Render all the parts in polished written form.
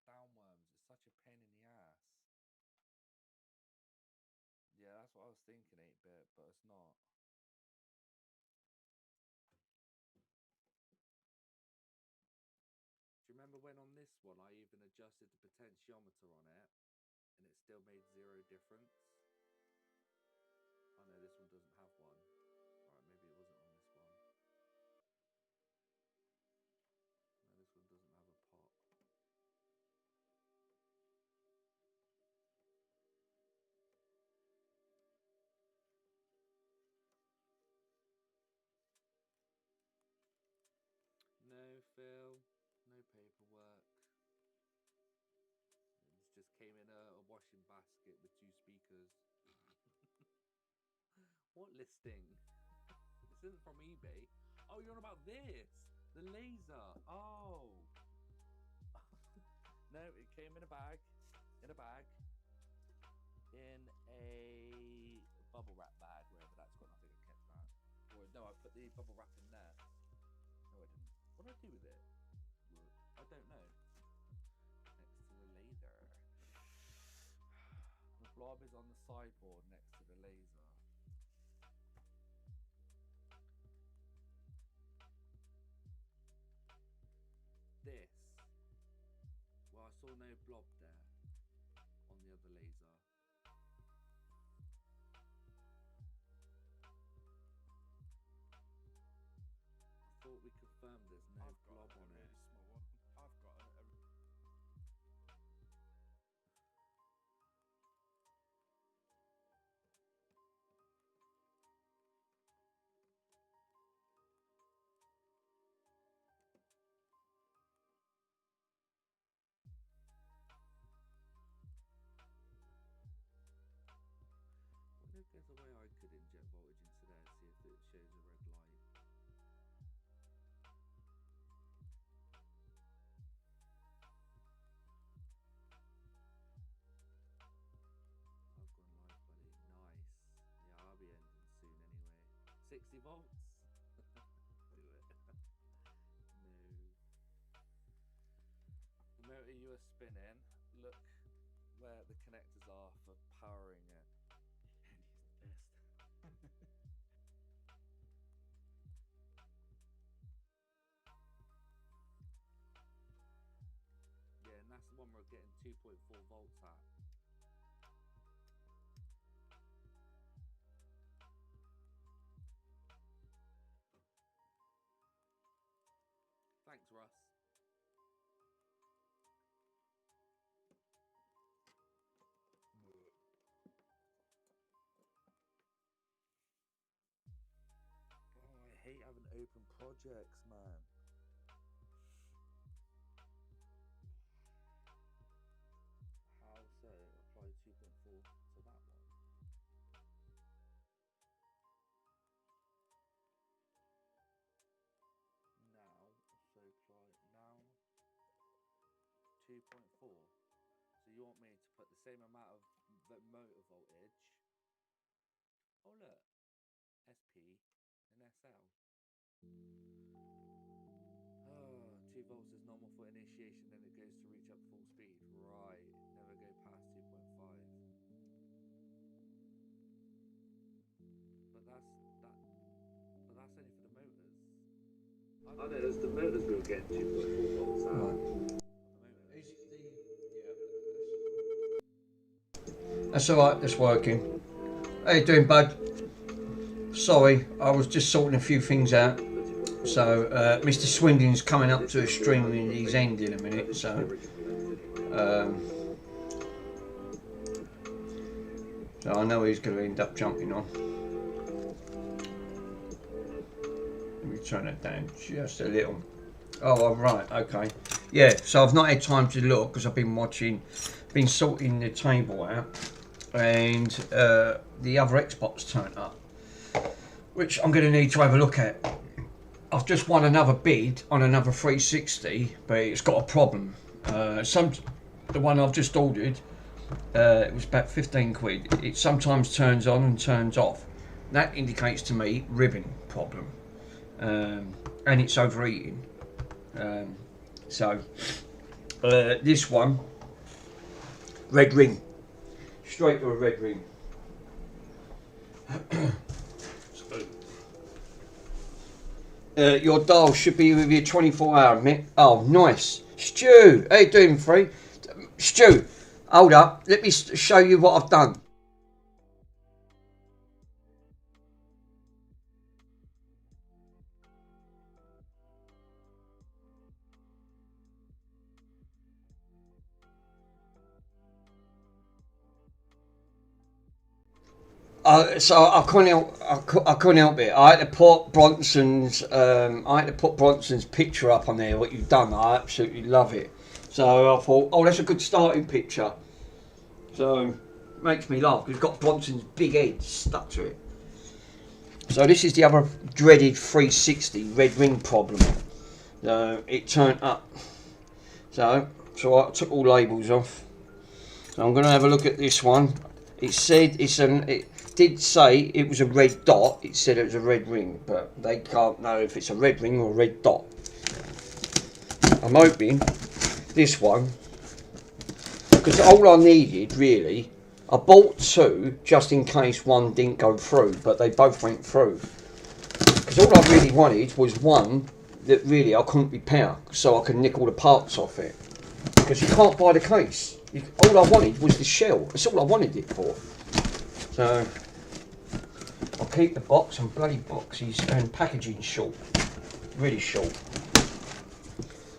downworms. It's such a pain in the ass. Yeah, that's what I was thinking, 8-bit, but it's not. Do you remember when on this one I even adjusted the potentiometer on it and it still made zero difference? Oh no, this one doesn't have one. Alright, maybe it wasn't on this one. No, this one doesn't have a pot. No, Phil. No paperwork. It just came in a washing basket with 2 speakers. What listing? This isn't from eBay. Oh, you're on about this. The laser. Oh. No, it came in a bag. In a bag. In a bubble wrap bag, wherever that's gone. I think I kept that. Or no, I put the bubble wrap in there. No, I didn't. What did I do with it? I don't know. Next to the laser. The blob is on the sideboard next to the laser. This. Well, I saw no blob there on the other laser. I thought we confirmed there's no blob on it. Really small one. I've got a I wonder if there's a way I could inject voltage into there, see if it shows a red light. I've gone live, buddy. Nice. Yeah, I'll be ending soon anyway. 60 volts. Do it. No. The motor you are spinning, look where the connectors are for powering it. And he's the best. Yeah, and that's the one we're getting 2.4 volts at. Thanks, Russ. Oh, I hate having open projects, man. How so? Apply 2.4 to that one. Now, so apply now 2.4. So you want me to put the same amount of motor voltage? Oh look, SP and SL. Oh, 2 volts is normal for initiation, then it goes to reach up full speed. Right, never go past 2.5. But that's only for the motors. I know, it's the motors we were getting 2.4 volts out. Right. That's alright, that's working. How you doing, bud? Sorry, I was just sorting a few things out. So, Mr. Swindon's coming up to a stream in his end in a minute, so... so I know he's going to end up jumping on. Let me turn it down just a little. Oh, right, okay. Yeah, so I've not had time to look because I've been been sorting the table out, and the other Xbox turned up, which I'm going to need to have a look at. I've just won another bid on another 360, but it's got a problem. The one I've just ordered, it was about 15 quid. It sometimes turns on and turns off. That indicates to me ribbon problem, and it's overheating. So This one, red ring, straight to a red ring. Your dial should be with you 24-hour, Mick. Oh, nice. Stu, how you doing, Free? Stu, hold up. Let me show you what I've done. So I couldn't help it. I had to put Bronson's picture up on there. What you've done, I absolutely love it. So I thought, oh, that's a good starting picture. So makes me laugh because it's got Bronson's big head stuck to it. So this is the other dreaded 360 red ring problem. It turned up. So I took all labels off. So I'm going to have a look at this one. It said it did say it was a red dot. It said it was a red ring, but they can't know if it's a red ring or a red dot. I'm hoping this one, because all I needed really, I bought two just in case one didn't go through, but they both went through. Because all I really wanted was one that really I couldn't repair, so I could nick all the parts off it. Because you can't buy the case. All I wanted was the shell. That's all I wanted it for. So I'll keep the box, and bloody boxes and packaging short, really short.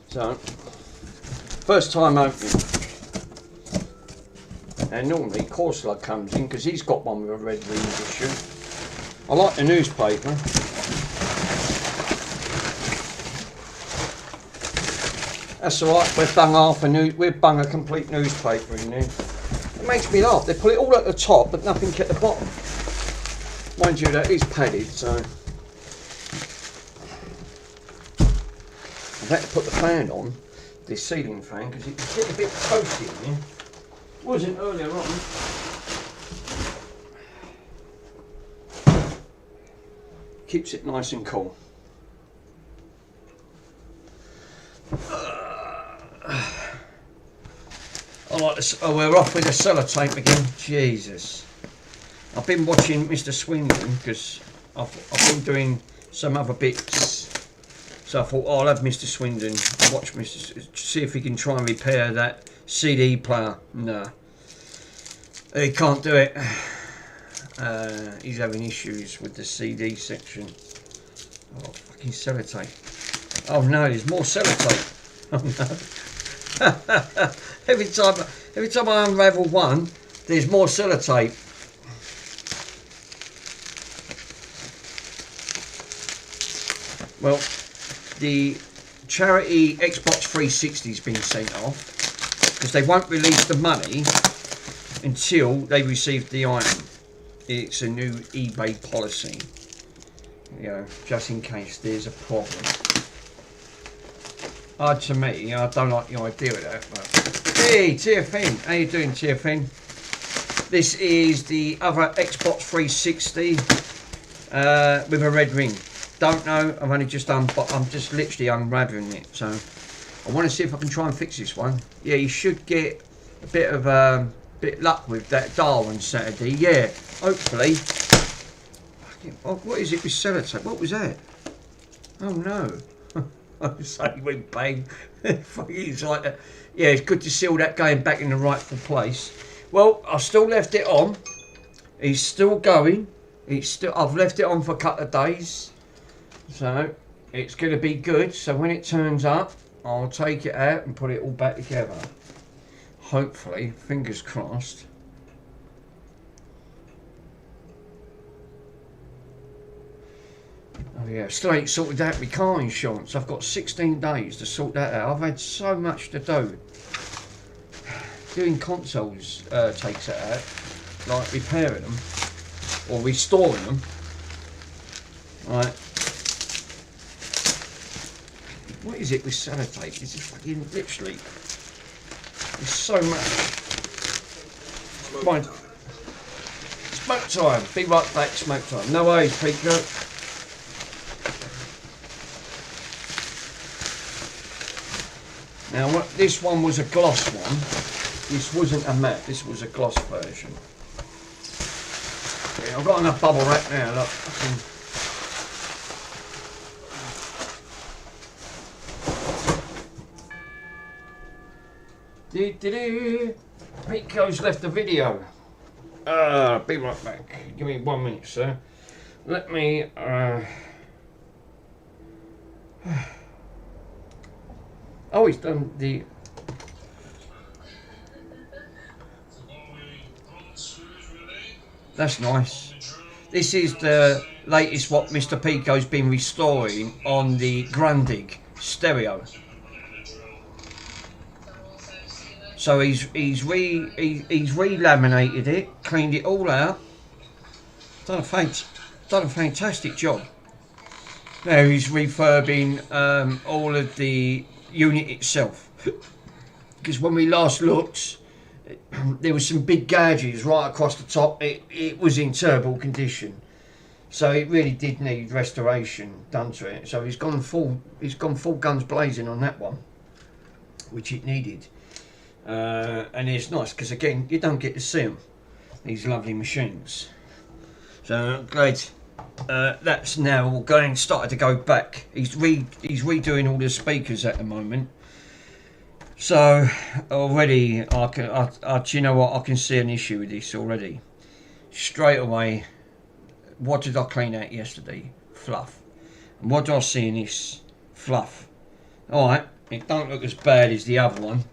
So first time opening, and normally Corslug comes in because he's got one with a red ring issue. I like the newspaper. That's alright, we've bung a complete newspaper in there. It makes me laugh. They put it all at the top, but nothing at the bottom. Mind you, that is padded, so I've had to put the fan on, this ceiling fan, because it was getting a bit toasty in there. It wasn't earlier on. Keeps it nice and cool. I like this. Oh, we're off with the sellotape again. Jesus. I've been watching Mr. Swindon because I've been doing some other bits. So I thought, oh, I'll have Mr. Swindon watch see if he can try and repair that CD player. No. He can't do it. He's having issues with the CD section. Oh, fucking sellotape. Oh no, there's more sellotape. Oh no. Every time I unravel one, there's more sellotape. Well, the charity Xbox 360's been sent off because they won't release the money until they receive the item. It's a new eBay policy, you know, just in case there's a problem. To me, I don't like the idea of that. But hey, TFN, how you doing, TFN? This is the other Xbox 360 with a red ring. Don't know. I've only just done, but I'm just literally unraveling it. So I want to see if I can try and fix this one. Yeah, you should get a bit of luck with that dial on Saturday. Yeah, hopefully. What is it with sellotape? What was that? Oh no. So he went bang. It's like that. Yeah, it's good to see all that going back in the rightful place. Well, I still left it on. He's still going. I've left it on for a couple of days. So it's going to be good. So when it turns up, I'll take it out and put it all back together. Hopefully, fingers crossed. Oh yeah, still ain't sorted out my car insurance. I've got 16 days to sort that out. I've had so much to do. Doing consoles takes it out, like repairing them or restoring them. Right. What is it with sellotape? It's just fucking literally. There's so much. Right. Smoke time. Be right back. Smoke time. No worries, Peter. Now, this one was a gloss one. This wasn't a matte, this was a gloss version. Yeah, I've got enough bubble wrap now, look. Pico's left the video. Be right back. Give me 1 minute, sir. Let me. Oh, he's done the. That's nice. This is the latest what Mr. Pico's been restoring on the Grundig stereo. So he's re-laminated it, cleaned it all out, done a fantastic job. Now he's refurbing all of the unit itself, because when we last looked, there was some big gouges right across the top. It was in terrible condition, so it really did need restoration done to it. So he's gone full guns blazing on that one, which it needed. And it's nice because again you don't get to see them, these lovely machines. So I'm glad that's now all started to go back. He's redoing all the speakers at the moment. So already do you know what, I can see an issue with this already. Straight away, what did I clean out yesterday? Fluff. And what do I see in this? Fluff. Alright, it don't look as bad as the other one.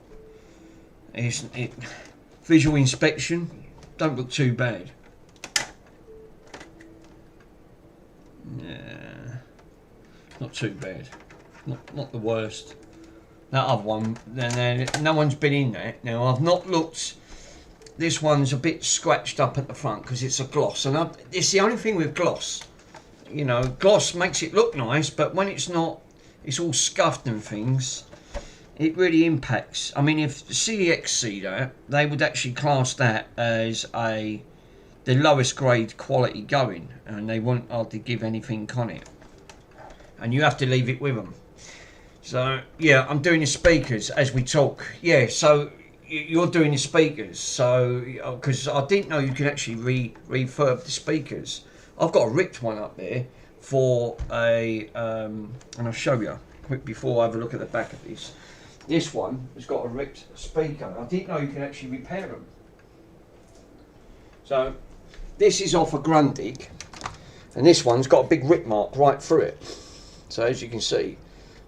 Visual inspection, don't look too bad. Yeah, not too bad. Not the worst. That other one, no one's been in that. Now I've not looked. This one's a bit scratched up at the front because it's a gloss, and it's the only thing with gloss. You know, gloss makes it look nice, but when it's not, it's all scuffed and things. It really impacts. I mean, if CEX see that, they would actually class that as the lowest grade quality going, and they won't hardly give anything on it. And you have to leave it with them. So yeah, I'm doing the speakers as we talk. Yeah, so you're doing the speakers. So because I didn't know you could actually refurb the speakers. I've got a ripped one up there for a, and I'll show you quick before I have a look at the back of this. This one has got a ripped speaker. I didn't know you can actually repair them. So this is off a Grundig, and this one's got a big rip mark right through it. So as you can see,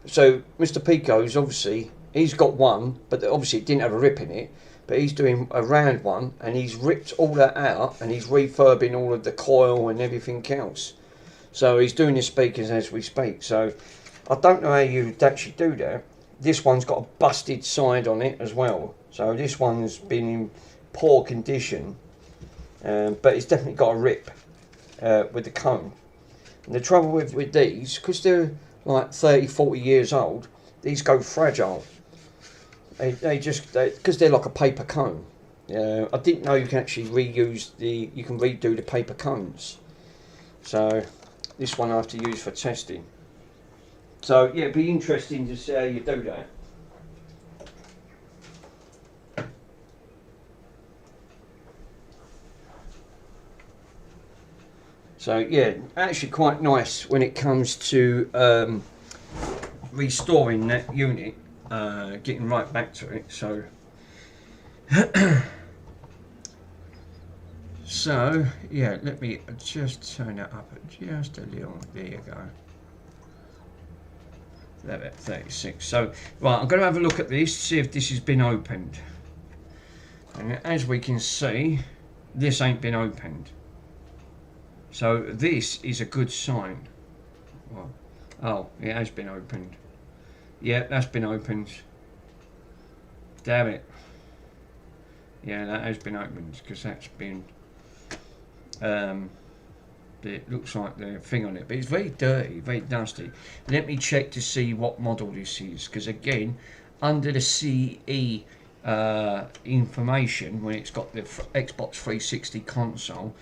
so Mr. Pico's obviously, he's got one, but obviously it didn't have a rip in it. But he's doing a round one, and he's ripped all that out, and he's refurbing all of the coil and everything else. So he's doing the speakers as we speak. So I don't know how you'd actually do that. This one's got a busted side on it as well. So this one's been in poor condition, but it's definitely got a rip with the cone. And the trouble with these, because they're like 30, 40 years old, these go fragile. Because they're like a paper cone. I didn't know you can actually you can redo the paper cones. So this one I have to use for testing. So yeah, it'd be interesting to see how you do that. So yeah, actually quite nice when it comes to restoring that unit, getting right back to it. So so yeah, let me just turn that up just a little. There you go. There, 36. So right, I'm going to have a look at this, see if this has been opened. And as we can see, this ain't been opened. So this is a good sign. Well, oh, it has been opened. Yeah, that's been opened. Damn it. Yeah, that has been opened because that's been. It looks like the thing on it, but it's very dirty, very dusty. Let me check to see what model this is, because again, under the CE information, when it's got the Xbox 360 console,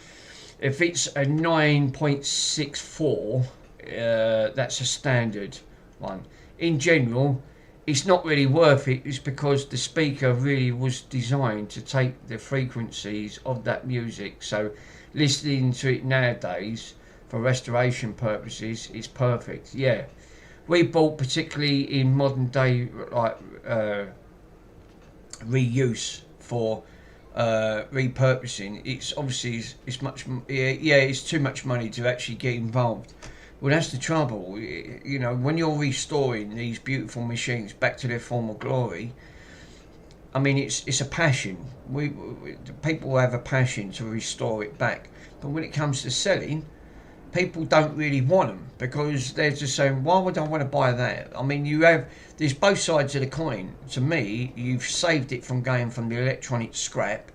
if it's a 9.64, that's a standard one. In general, it's not really worth it. It's because the speaker really was designed to take the frequencies of that music. So listening to it nowadays for restoration purposes is perfect. Yeah, we bought, particularly in modern day, like reuse for repurposing. It's obviously it's much, yeah, it's too much money to actually get involved. Well, that's the trouble. You know, when you're restoring these beautiful machines back to their former glory, I mean, it's a passion. People have a passion to restore it back. But when it comes to selling, people don't really want them, because they're just saying, why would I want to buy that? I mean, there's both sides of the coin. To me, you've saved it from going from the electronic scrap,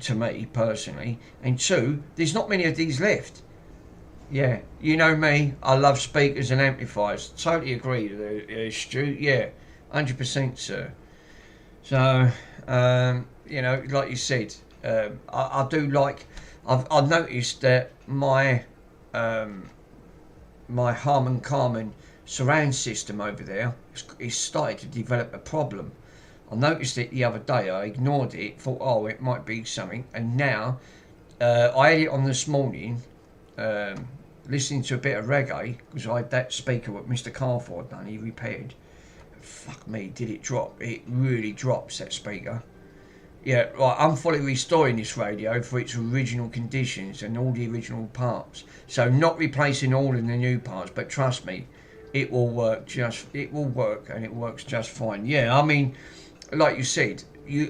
to me personally. And two, there's not many of these left. Yeah, you know me, I love speakers and amplifiers. Totally agree, Stu. Yeah, 100%, sir. So, you know, like you said, I do like. I've noticed that my Harman Kardon surround system over there is started to develop a problem. I noticed it the other day. I ignored it, thought, oh, it might be something, and now I had it on this morning. Listening to a bit of reggae, because I had that speaker what Mr. Carford done, he repaired. Fuck me, did it drop? It really drops, that speaker. Yeah, right, I'm fully restoring this radio for its original conditions and all the original parts. So not replacing all of the new parts, but trust me, it will work and it works just fine. Yeah, I mean, like you said,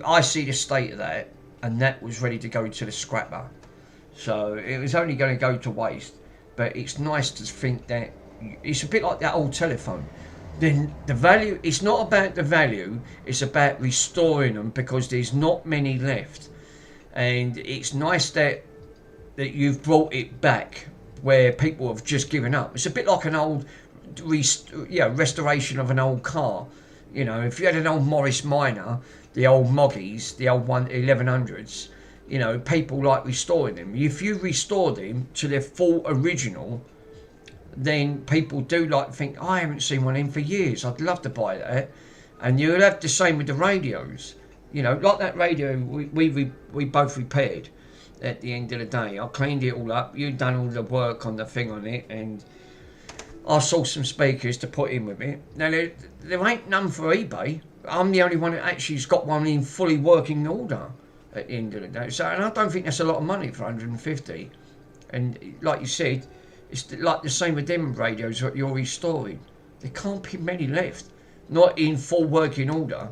I see the state of that, and that was ready to go to the scrapper. So it was only going to go to waste. But it's nice to think that it's a bit like that old telephone. Then the value, it's not about the value, it's about restoring them, because there's not many left. And it's nice that you've brought it back where people have just given up. It's a bit like an old restoration of an old car. You know, if you had an old Morris Minor, the old Moggies, the old 1100s, you know, people like restoring them. If you restore them to their full original, then people do like to think, I haven't seen one in for years, I'd love to buy that. And you'll have the same with the radios. You know, like that radio we both repaired at the end of the day. I cleaned it all up, you'd done all the work on the thing on it, and I saw some speakers to put in with it. Now, there ain't none for eBay. I'm the only one that actually's got one in fully working order at the end of the day. So, and I don't think that's a lot of money for 150. And like you said, it's like the same with them radios that you're restoring. There can't be many left, not in full working order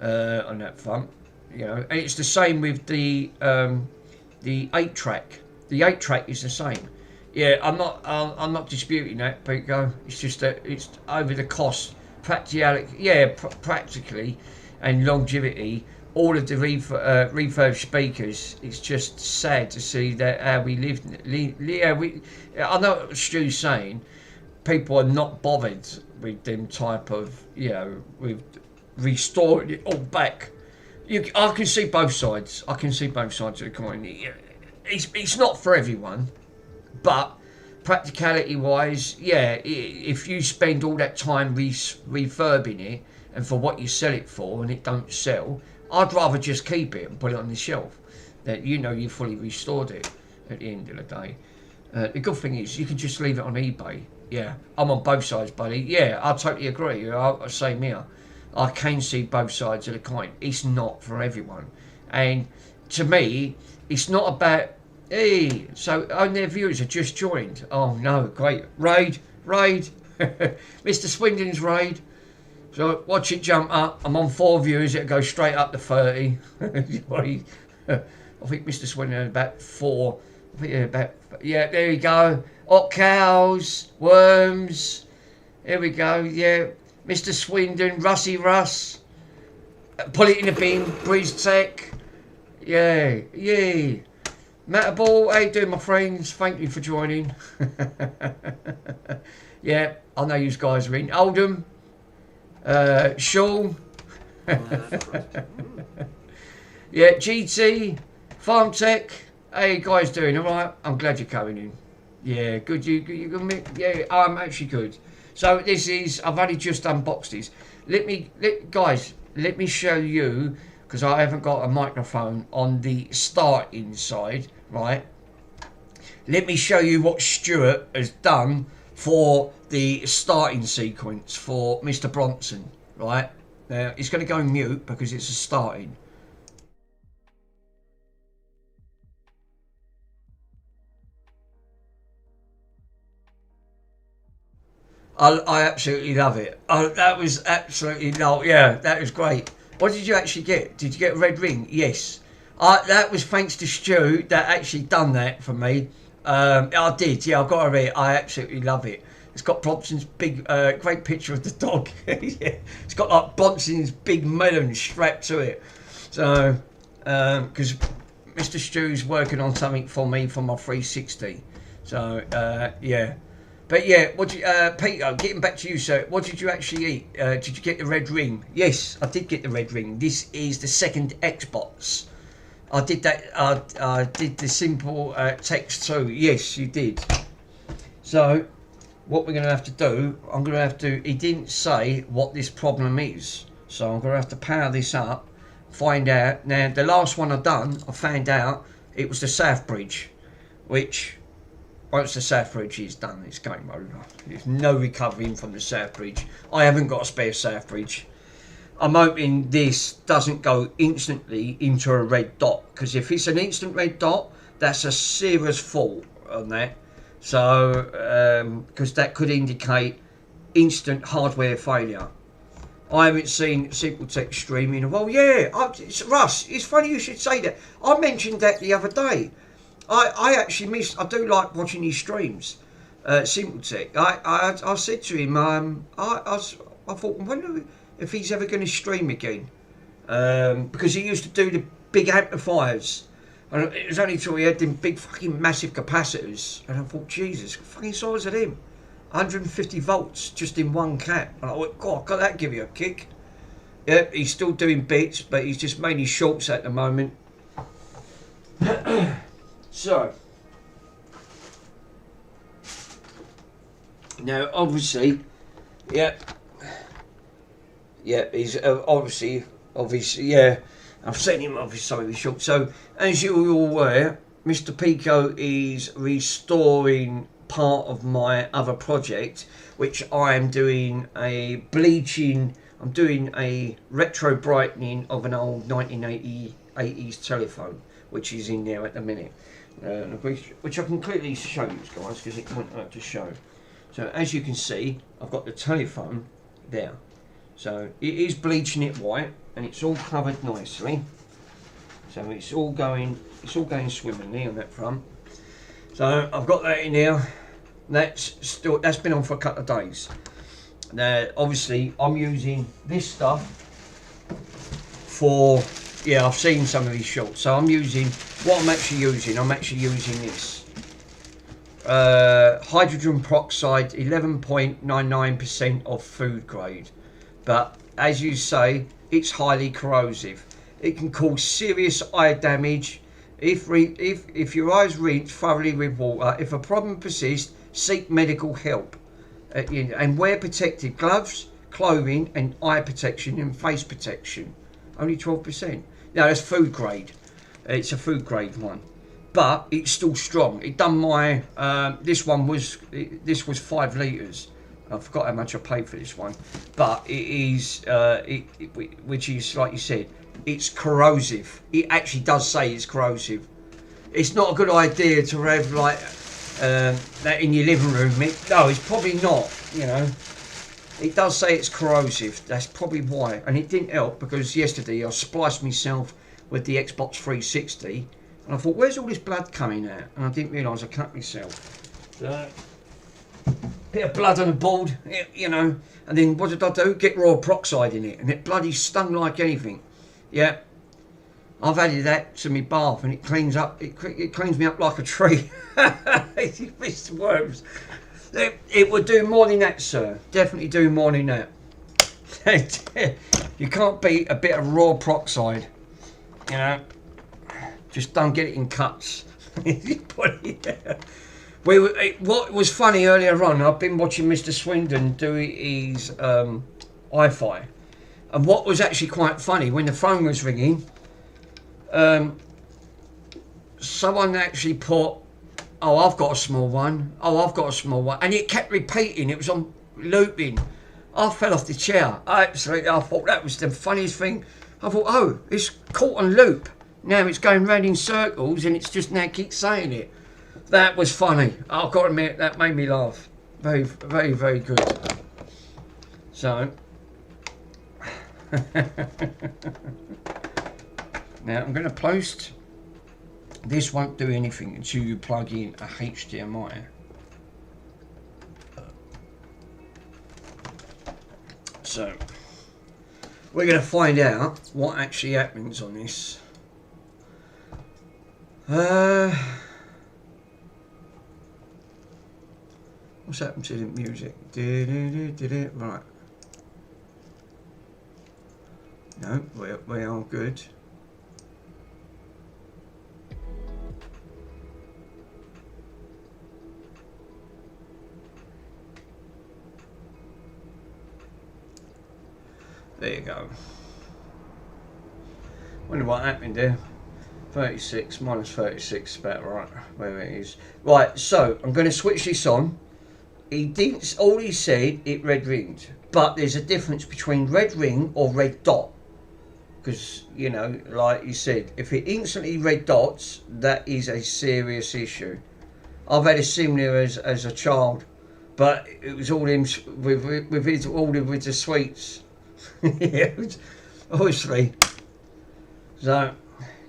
on that front. You know, and it's the same with the 8-track. The 8-track is the same. Yeah, I'm not disputing that, but it's just that it's over the cost, practicality. Yeah, practically, and longevity. All of the refurb speakers, it's just sad to see that how we live. Yeah, I know what Stu's saying. People are not bothered with them type of, you know, with restoring it all back. I can see both sides. I can see both sides of the coin. It's not for everyone, but practicality-wise, yeah, if you spend all that time refurbing it and for what you sell it for, and it don't sell, I'd rather just keep it and put it on the shelf, that you know you fully restored it at the end of the day. The good thing is you can just leave it on eBay. Yeah, I'm on both sides, buddy. Yeah, I totally agree. Same here. I can see both sides of the coin. It's not for everyone. And to me, it's not about, hey, so only their viewers have just joined. Oh no, great. Raid. Mr. Swindon's raid. So watch it jump up. I'm on 4 viewers. It'll go straight up to 30. I think Mr. Swindon had about 4. I think yeah, there we go. Hot cows, worms. Here we go. Yeah, Mr. Swindon, Russie Russ. Put it in the bin. Breeze Tech. Yeah. Matterball, how you doing, my friends? Thank you for joining. Yeah, I know you guys are in. Oldham. Sean. Yeah, GT, Farm Tech. How you guys doing? All right. I'm glad you're coming in. Yeah, good. You good, mate? Yeah, I'm actually good. So this is, I've only just unboxed these. Guys, let me show you, because I haven't got a microphone on the starting side, right? Let me show you what Stuart has done for the starting sequence for Mr. Bronson, right? Now, it's going to go mute because it's a starting. I absolutely love it. Oh, that was absolutely yeah, that was great. What did you actually get? Did you get a red ring? Yes. That was thanks to Stu that actually done that for me. I did, yeah, I got a red. I absolutely love it. It's got Bronson's big, great picture of the dog. Yeah. It's got like Bronson's big melon strapped to it. So, because Mr. Stu's working on something for me for my 360. So, yeah. But yeah, Peter, getting back to you, sir, what did you actually eat? Did you get the red ring? Yes, I did get the red ring. This is the second Xbox. I did that, I did the simple text too. Yes, you did. So, what we're going to have to do, he didn't say what this problem is. So I'm going to have to power this up, find out. Now, the last one I found out it was the South Bridge, which... once the South Bridge is done, it's game over. There's no recovering from the South Bridge. I haven't got a spare South Bridge. I'm hoping this doesn't go instantly into a red dot, because if it's an instant red dot, that's a serious fault on that. So, because that could indicate instant hardware failure. I haven't seen Simpletech streaming. Well, yeah, it's Russ. It's funny you should say that. I mentioned that the other day. I actually I do like watching his streams, Simpletech. I said to him, I thought, I wonder if he's ever going to stream again, because he used to do the big amplifiers, and it was only till he had them big fucking massive capacitors, and I thought, Jesus, fucking size of them, 150 volts just in one cap, and I went, God, got that give you a kick. Yeah, he's still doing bits, but he's just mainly shorts at the moment. So, now obviously, yeah, he's obviously, yeah, I've seen him obviously some of his shorts. So, as you're all aware, Mr. Pico is restoring part of my other project, which I am doing a bleaching, I'm doing a retro brightening of an old 1980s telephone, which is in there at the minute. Which I can clearly show you guys, because it won't hurt to show. So as you can see, I've got the telephone there. So it is bleaching it white, and it's all covered nicely. So it's all going swimmingly on that front. So I've got that in there. That's been on for a couple of days. Now obviously I'm using this stuff for, yeah, I've seen some of these shorts. So I'm using I'm actually using this hydrogen peroxide, 11.99% of food grade, but as you say, it's highly corrosive. It can cause serious eye damage if your eyes rinse thoroughly with water. If a problem persists, seek medical help, and wear protective gloves, clothing, and eye protection and face protection. Only 12%. Now that's food grade. It's a food grade one, but it's still strong. It done my this was 5 litres. I forgot how much I paid for this one, but it is which is, like you said, it's corrosive. It actually does say it's corrosive. It's not a good idea to have like that in your living room. No, it's probably not. You know, it does say it's corrosive. That's probably why, and it didn't help because yesterday I spliced myself with the Xbox 360, and I thought, where's all this blood coming out? And I didn't realise I cut myself. So, bit of blood on the board, you know, and then what did I do? Get raw peroxide in it, and it bloody stung like anything. Yeah, I've added that to my bath, and it cleans up. It cleans me up like a tree. It missed worms. It would do more than that, sir. Definitely do more than that. You can't beat a bit of raw peroxide. You know, just don't get it in cuts. What was funny earlier on, I've been watching Mr. Swindon do his Wi-Fi, and what was actually quite funny when the phone was ringing, someone actually put, "Oh, I've got a small one. Oh, I've got a small one," and it kept repeating. It was on looping. I fell off the chair. I thought that was the funniest thing. I thought, oh, it's caught on loop. Now it's going round in circles, and it's just now keeps saying it. That was funny. I've got to admit, that made me laugh. Very, very, very good. So, now I'm going to post. This won't do anything until you plug in a HDMI. So, we're going to find out what actually happens on this. What's happened to the music? Right. No, we are good. There you go. Wonder what happened there. 36 minus 36, about right where it is. Right, so I'm going to switch this on. He didn't. All he said, it red ringed, but there's a difference between red ring or red dot. Because, you know, like you said, if it instantly red dots, that is a serious issue. I've had a similar as a child, but it was all him with his order with the sweets. Yeah, obviously. So,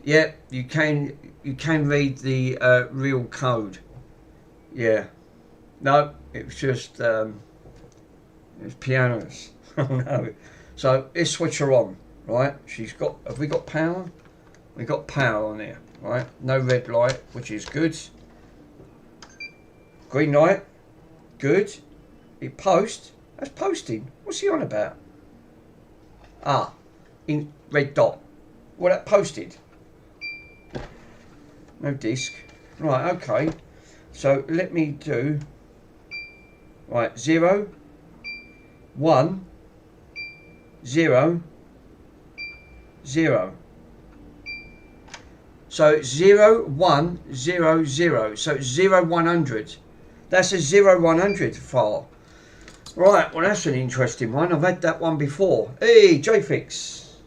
yeah, you can read the real code. Yeah. No, it was just it was pianos. Oh no. So let's switch her on, right? She's got. Have we got power? We got power on here, right? No red light, which is good. Green light, good. It post. That's posting. What's he on about? Ah, in red dot. Well, that posted. No disc. Right. Okay. So let me do. Right, 0, 1, 0, 0. So it's 0, 1, 0, 0. So it's 0, 100. That's a 0, 100 file. Right, well that's an interesting one. I've had that one before. Hey, JFix.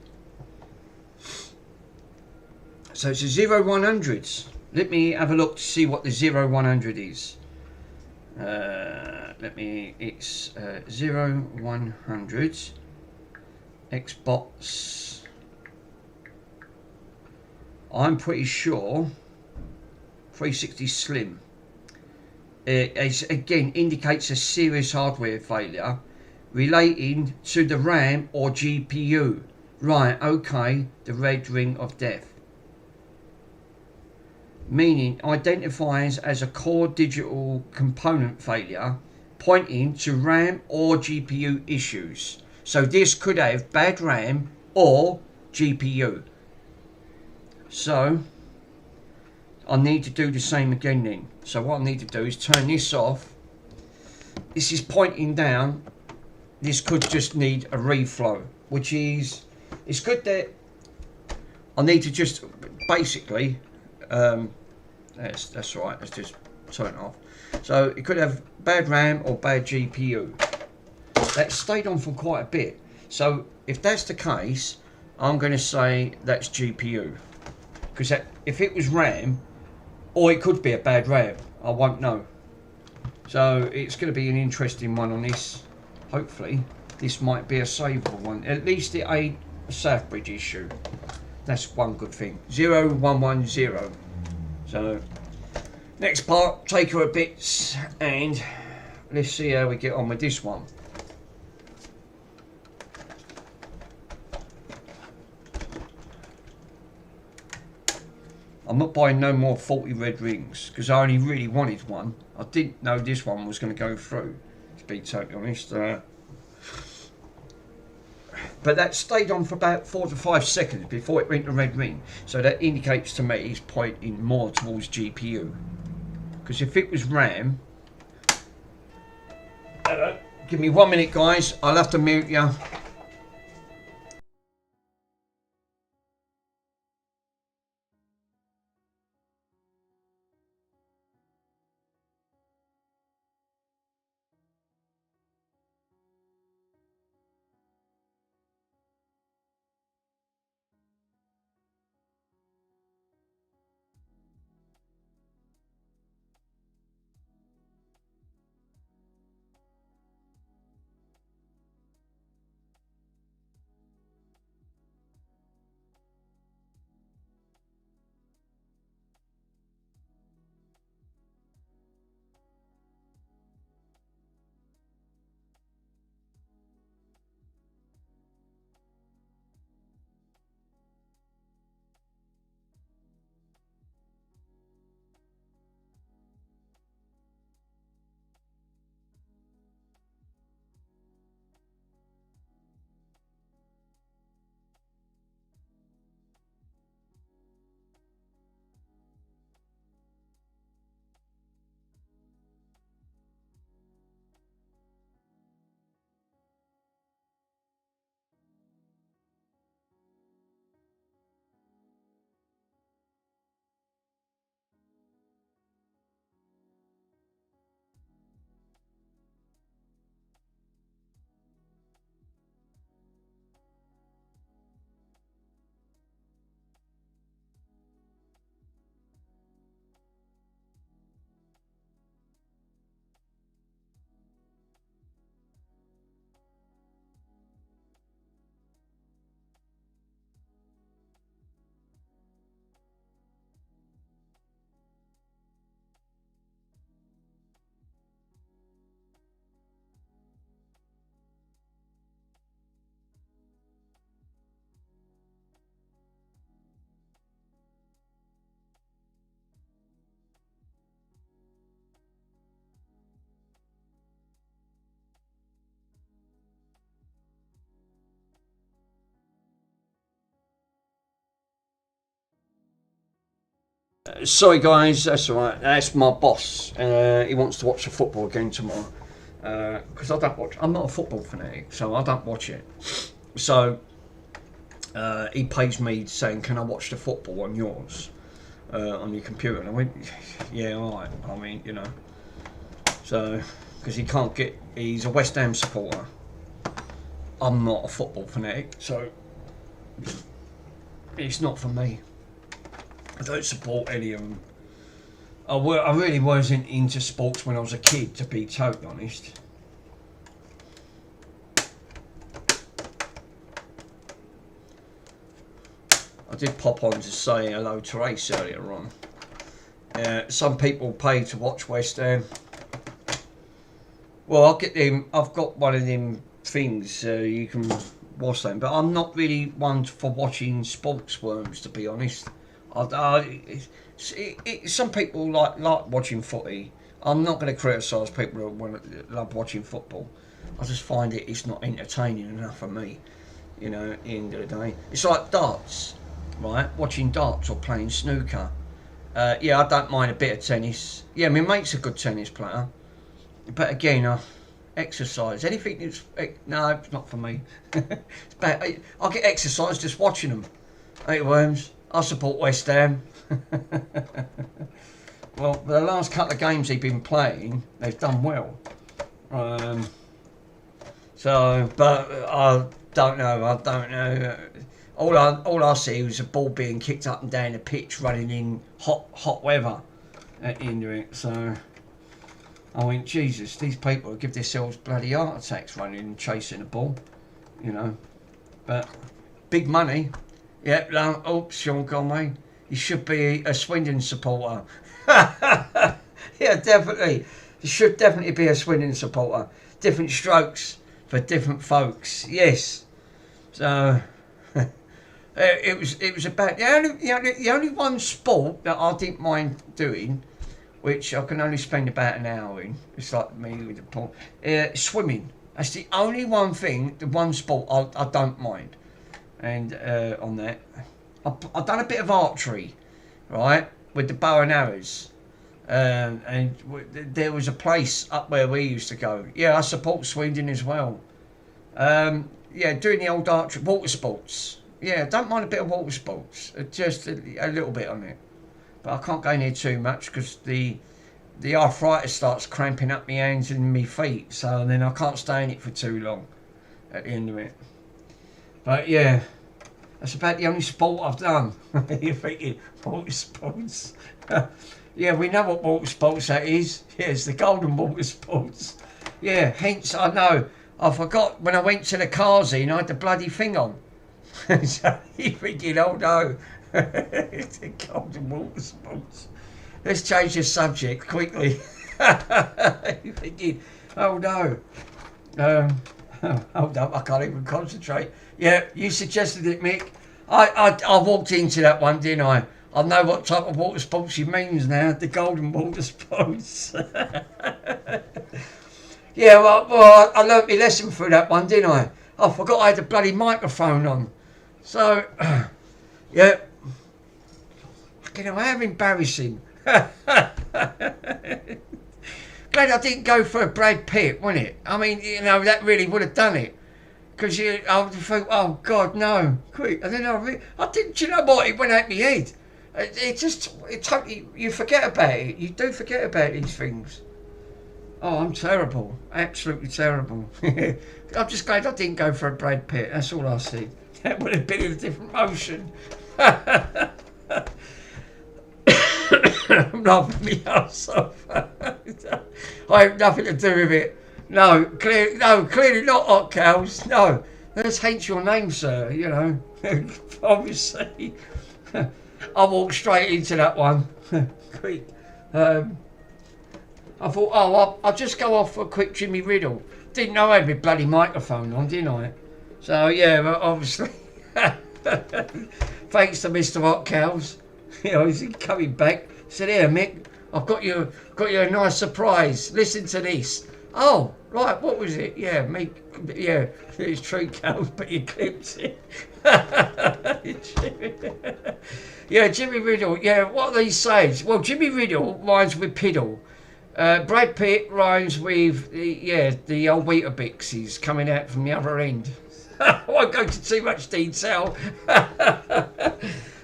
So it's a 0, 100. Let me have a look to see what the 0, 100 is. It's 0, 100 Xbox. I'm pretty sure 360 Slim. It again indicates a serious hardware failure relating to the RAM or GPU. Right, okay, the red ring of death. Meaning identifies as a core digital component failure, pointing to RAM or GPU issues. So this could have bad RAM or GPU. So I need to do the same again then. So what I need to do is turn this off. This is pointing down. This could just need a reflow, which is, it's good that I need to just basically that's right, let's just turn it off. So it could have bad RAM or bad GPU. That stayed on for quite a bit. So if that's the case, I'm going to say that's GPU. Because if it was RAM, or it could be a bad RAM, I won't know. So it's going to be an interesting one on this. Hopefully this might be a savable one. At least it ain't a Southbridge issue. That's one good thing. 0110. So next part, take her a bits, and let's see how we get on with this one. I'm not buying no more 40 red rings because I only really wanted one. I didn't know this one was going to go through, to be totally honest. But that stayed on for about 4 to 5 seconds before it went to red ring. So that indicates to me it's pointing more towards GPU. Because if it was Ram... Hello. Give me 1 minute, guys. I'll have to mute you. Sorry guys, that's alright. That's my boss. He wants to watch the football again tomorrow. Because I don't watch. I'm not a football fanatic, so I don't watch it. So he pays me saying, "Can I watch the football on yours, on your computer?" And I went, "Yeah, alright." I mean, you know. So because he can't get. He's a West Ham supporter. I'm not a football fanatic, so it's not for me. I don't support any of them. I really wasn't into sports when I was a kid, to be totally honest. I did pop on to say hello to Ace earlier on. Some people pay to watch West Ham. Well, I'll get them. I've got one of them things you can watch them, but I'm not really one for watching sports worms, to be honest. Some people like watching footy. I'm not going to criticise people who love watching football. I just find it's not entertaining enough for me. You know, at the end of the day, it's like darts, right? Watching darts or playing snooker. Yeah, I don't mind a bit of tennis. Yeah, my mate's a good tennis player, but again, exercise. Anything that's no, it's not for me. It's bad. I get exercise just watching them. Hey, Worms. I support West Ham. Well, the last couple of games they've been playing, they've done well. So, but I don't know. All I see was a ball being kicked up and down the pitch, running in hot weather at the end of it. So I went, Jesus, these people give themselves bloody heart attacks running and chasing the ball, you know. But big money. Yeah, no, oops, Sean Conway. You should be a Swindon supporter. Yeah, definitely. You should definitely be a Swindon supporter. Different strokes for different folks. Yes. So it was about the only one sport that I didn't mind doing, which I can only spend about an hour in. It's like me with the pool. Swimming. That's the only one thing, the one sport I don't mind. And on that, I've done a bit of archery, right, with the bow and arrows. there was a place up where we used to go. Yeah, I support Sweden as well. Yeah, doing the old archery, water sports. Yeah, don't mind a bit of water sports, just a little bit on it. But I can't go near too much because the arthritis starts cramping up my hands and my feet, so then I can't stay in it for too long at the end of it. But yeah, that's about the only sport I've done. You're thinking, water sports? Yeah, we know what water sports that is. Yeah, it's the golden water sports. Yeah, hence I know. I forgot when I went to the Kazi and I had the bloody thing on. So you're thinking, oh no, it's the golden water sports. Let's change the subject quickly. You're thinking, oh no. Hold up, I can't even concentrate. Yeah, you suggested it, Mick. I walked into that one, didn't I? I know what type of water sports he means now, the golden water sports. Yeah, well, I learnt my lesson through that one, didn't I? I forgot I had the bloody microphone on. So, yeah. Fucking hell, how embarrassing. Glad I didn't go for a Brad Pitt, wasn't it? I mean, you know, that really would have done it. Because I would have thought, oh, God, no, quick. And then I didn't, you know what, it went out my head. It totally, you forget about it. You do forget about these things. Oh, I'm terrible. Absolutely terrible. I'm just glad I didn't go for a Brad Pitt. That's all I said. That would have been in a different motion. I'm laughing me ass off. I have nothing to do with it. No, clearly not hot cows. No, that's hence your name, sir. You know, obviously. I walked straight into that one. Quick. I thought, oh, I'll just go off for a quick Jimmy Riddle. Didn't know I had my bloody microphone on, didn't I? So yeah, but obviously, thanks to Mr. Hot Cows. You know, he's coming back. Said, here, Mick, I've got you a nice surprise. Listen to this. Oh, right, what was it? Yeah, it's true, Cows, but you clipped it. Yeah, Jimmy Riddle. Yeah, what are these sayings? Well, Jimmy Riddle rhymes with Piddle. Brad Pitt rhymes with the old Weetabix. He's coming out from the other end. I won't go into too much detail.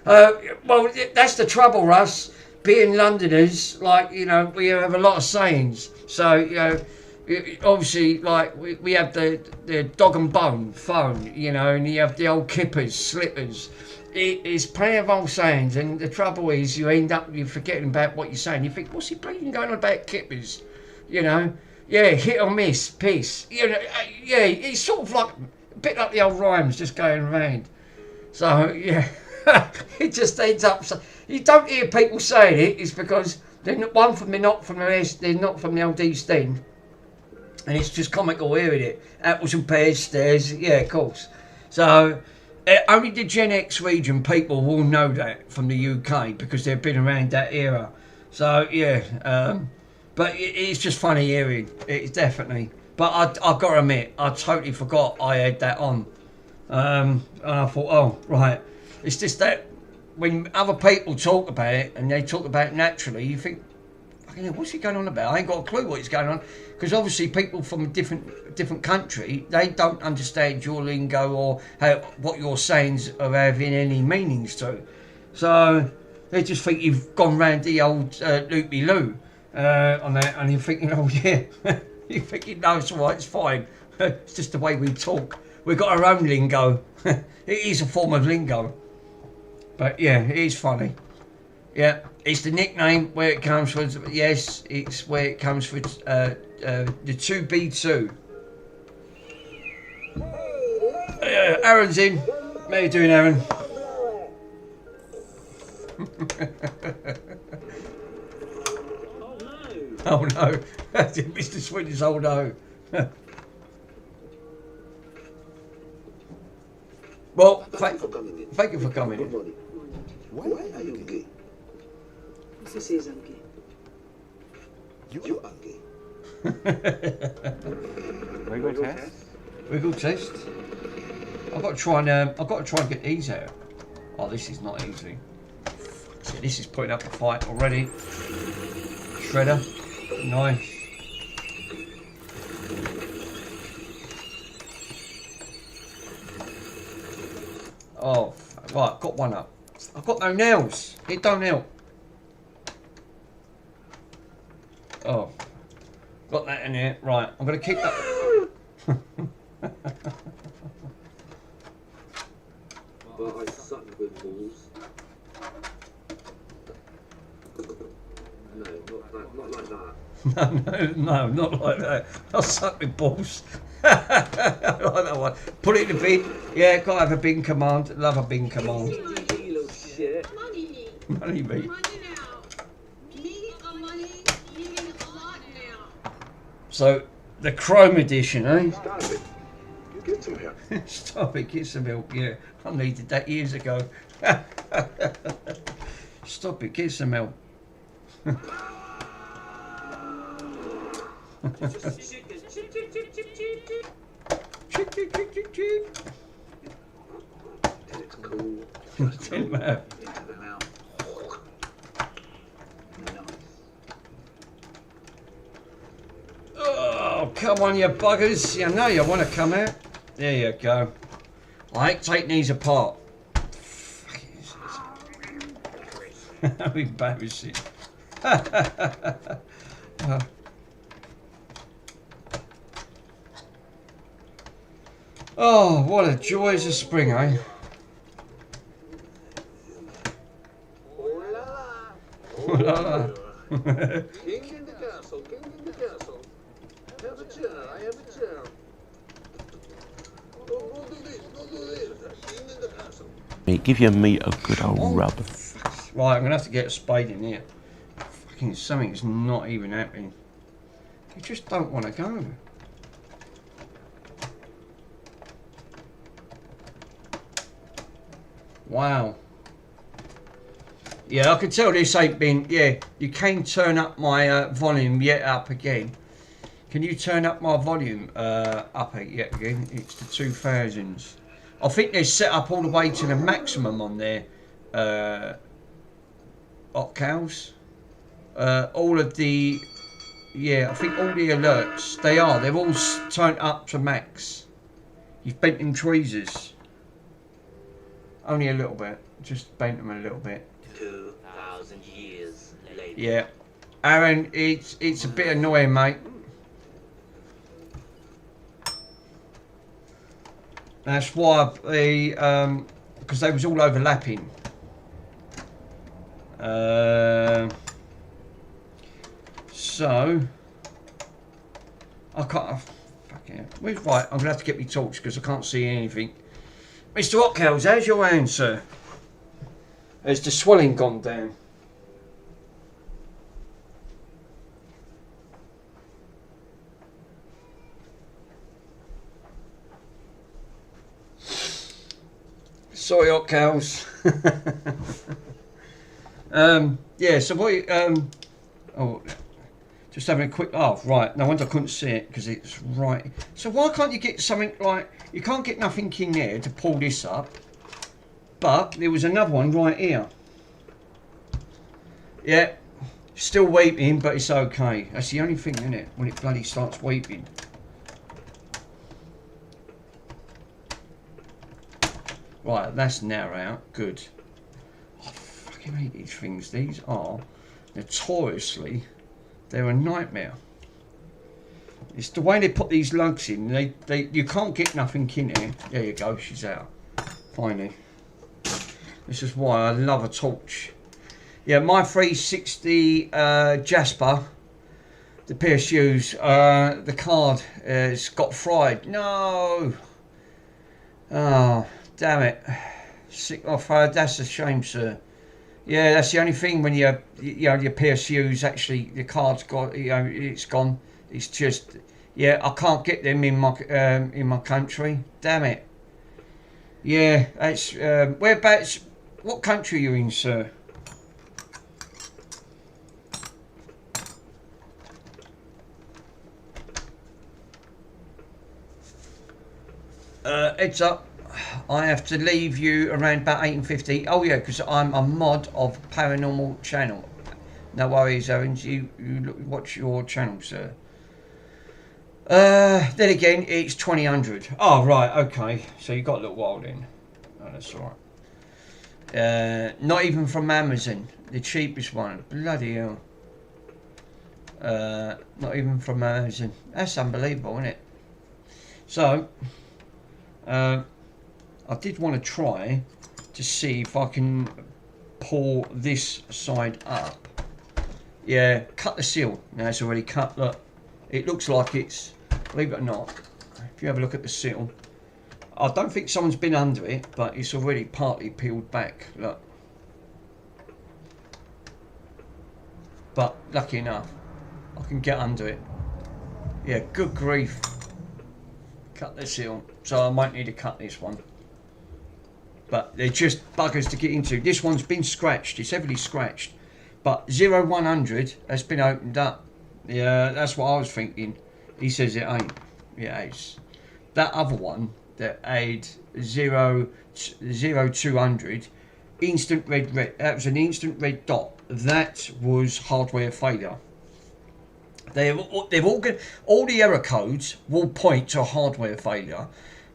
Well, that's the trouble, Russ. Being Londoners, like, you know, we have a lot of sayings. So, you know, obviously, like, we have the dog and bone phone, you know, and you have the old kippers, slippers. It's plenty of old sayings, and the trouble is you end up forgetting about what you're saying. You think, what's he bleeding going on about kippers? You know? Yeah, hit or miss, peace. You know, yeah, it's sort of like a bit like the old rhymes just going around. So, yeah, it just ends up... You don't hear people saying it, it's because they're not from the old East End. And it's just comical hearing it. Apples and pears, stairs, yeah, of course. So... only the Gen X region people will know that from the UK because they've been around that era. So yeah, but it's just funny hearing. It's definitely. But I've got to admit, I totally forgot I had that on. And I thought, oh right, it's just that when other people talk about it and they talk about it naturally, you think, what's he going on about? I ain't got a clue what he's going on. Because obviously people from a different country, they don't understand your lingo or what your sayings are having any meanings to. So they just think you've gone round the old loopy-loo on that, and you're thinking, oh yeah, you're thinking, no, it's all right, it's fine. It's just the way we talk. We've got our own lingo. It is a form of lingo. But yeah, it is funny. Yeah, it's the nickname where it comes from. Yes, it's where it comes from. The 2B2. Aaron's in. How you doing, Aaron? Oh no! Mr. Swinton's old no. Well, thank you for coming in. Why are you gay? Who says I'm gay? You are gay. Wiggle test. Wiggle test. I've got to try and get these out. Oh, this is not easy. So this is putting up a fight already. shredder. Nice. Oh, right, got one up. I've got no nails. It don't help. Oh, got that in here. Right, I'm going to keep that. But I suck with balls. No, not like that. No, not like that. I'll suck with balls. I like that one. Put it in the bin. Yeah, gotta have a bin command. Love a bin command. You little shit. Money. Money me. Money now. Me a money, needing a lot now. So, the Chrome edition, eh? Stop it. You get some help. Stop it, get some milk. Yeah, I needed that years ago. Stop it, get some milk. Chip, chip, chip, chip, chip. It's cool. Tin man. Into the mouth. Nice. Oh, come on, you buggers. You know you want to come out. There you go. I hate taking these apart. How embarrassing. Oh, what a joys of spring, eh? Oh la Oh, la, la. la. King in the castle, king in the castle. Have a chair, I have a chair. Go do this, go do this. King in the castle. Give your meat a good old rub. Right, I'm going to have to get a spade in here. Fucking something's not even happening. You just don't want to go. Wow. Yeah, I can tell this ain't been... Yeah, you can turn up my volume yet up again. Can you turn up my volume up yet again? It's the 2000s. I think they're set up all the way to the maximum on there. Hot cows. All of the... Yeah, I think all the alerts, they're all turned up to max. You've bent them tweezers. Only a little bit. Just bent them a little bit. 2,000 years later. Yeah. Aaron, it's a bit annoying, mate. That's why the because they was all overlapping. So I can't. Fucking. Right, I'm gonna have to get me torch because I can't see anything. Mr. Hotcows, how's your hand, sir? Has the swelling gone down? Sorry, Hotcows. Yeah, so what? Oh, just having a quick. Oh, right. No wonder I couldn't see it because it's right. So why can't you get something like? You can't get nothing in there to pull this up. But there was another one right here. Yeah, still weeping, but it's okay. That's the only thing, isn't it? When it bloody starts weeping. Right, that's now out. Good. I fucking hate these things. These are notoriously, they're a nightmare. It's the way they put these lugs in. You can't get nothing in here. There you go. She's out. Finally. This is why I love a torch. Yeah, my 360 Jasper, the PSUs, the card has got fried. No. Oh, damn it. Sick off. That's a shame, sir. Yeah, that's the only thing when your PSUs actually the card's got it's gone. It's just yeah, I can't get them in my country. Damn it. Yeah, that's whereabouts. What country are you in, sir? Heads up. I have to leave you around about 8:50. Oh yeah, because I'm a mod of Paranormal Channel. No worries, Aaron. You watch your channel, sir. Then again, it's 2000. Oh, right, okay. So you got a little while then. Oh, that's alright. Not even from Amazon. The cheapest one. Bloody hell. Not even from Amazon. That's unbelievable, isn't it? So, I did want to try to see if I can pull this side up. Yeah, cut the seal. Now it's already cut. Look, it looks like it's, believe it or not, if you have a look at the seal, I don't think someone's been under it, but it's already partly peeled back. Look. But lucky enough, I can get under it. Yeah, good grief. Cut the seal. So I might need to cut this one. But they're just buggers to get into. This one's been scratched. It's heavily scratched. But 0100 has been opened up. Yeah, that's what I was thinking. He says it ain't. Yeah, it's that other one that had 0200 instant red. That was an instant red dot. That was hardware failure. They've all got, all the error codes will point to hardware failure,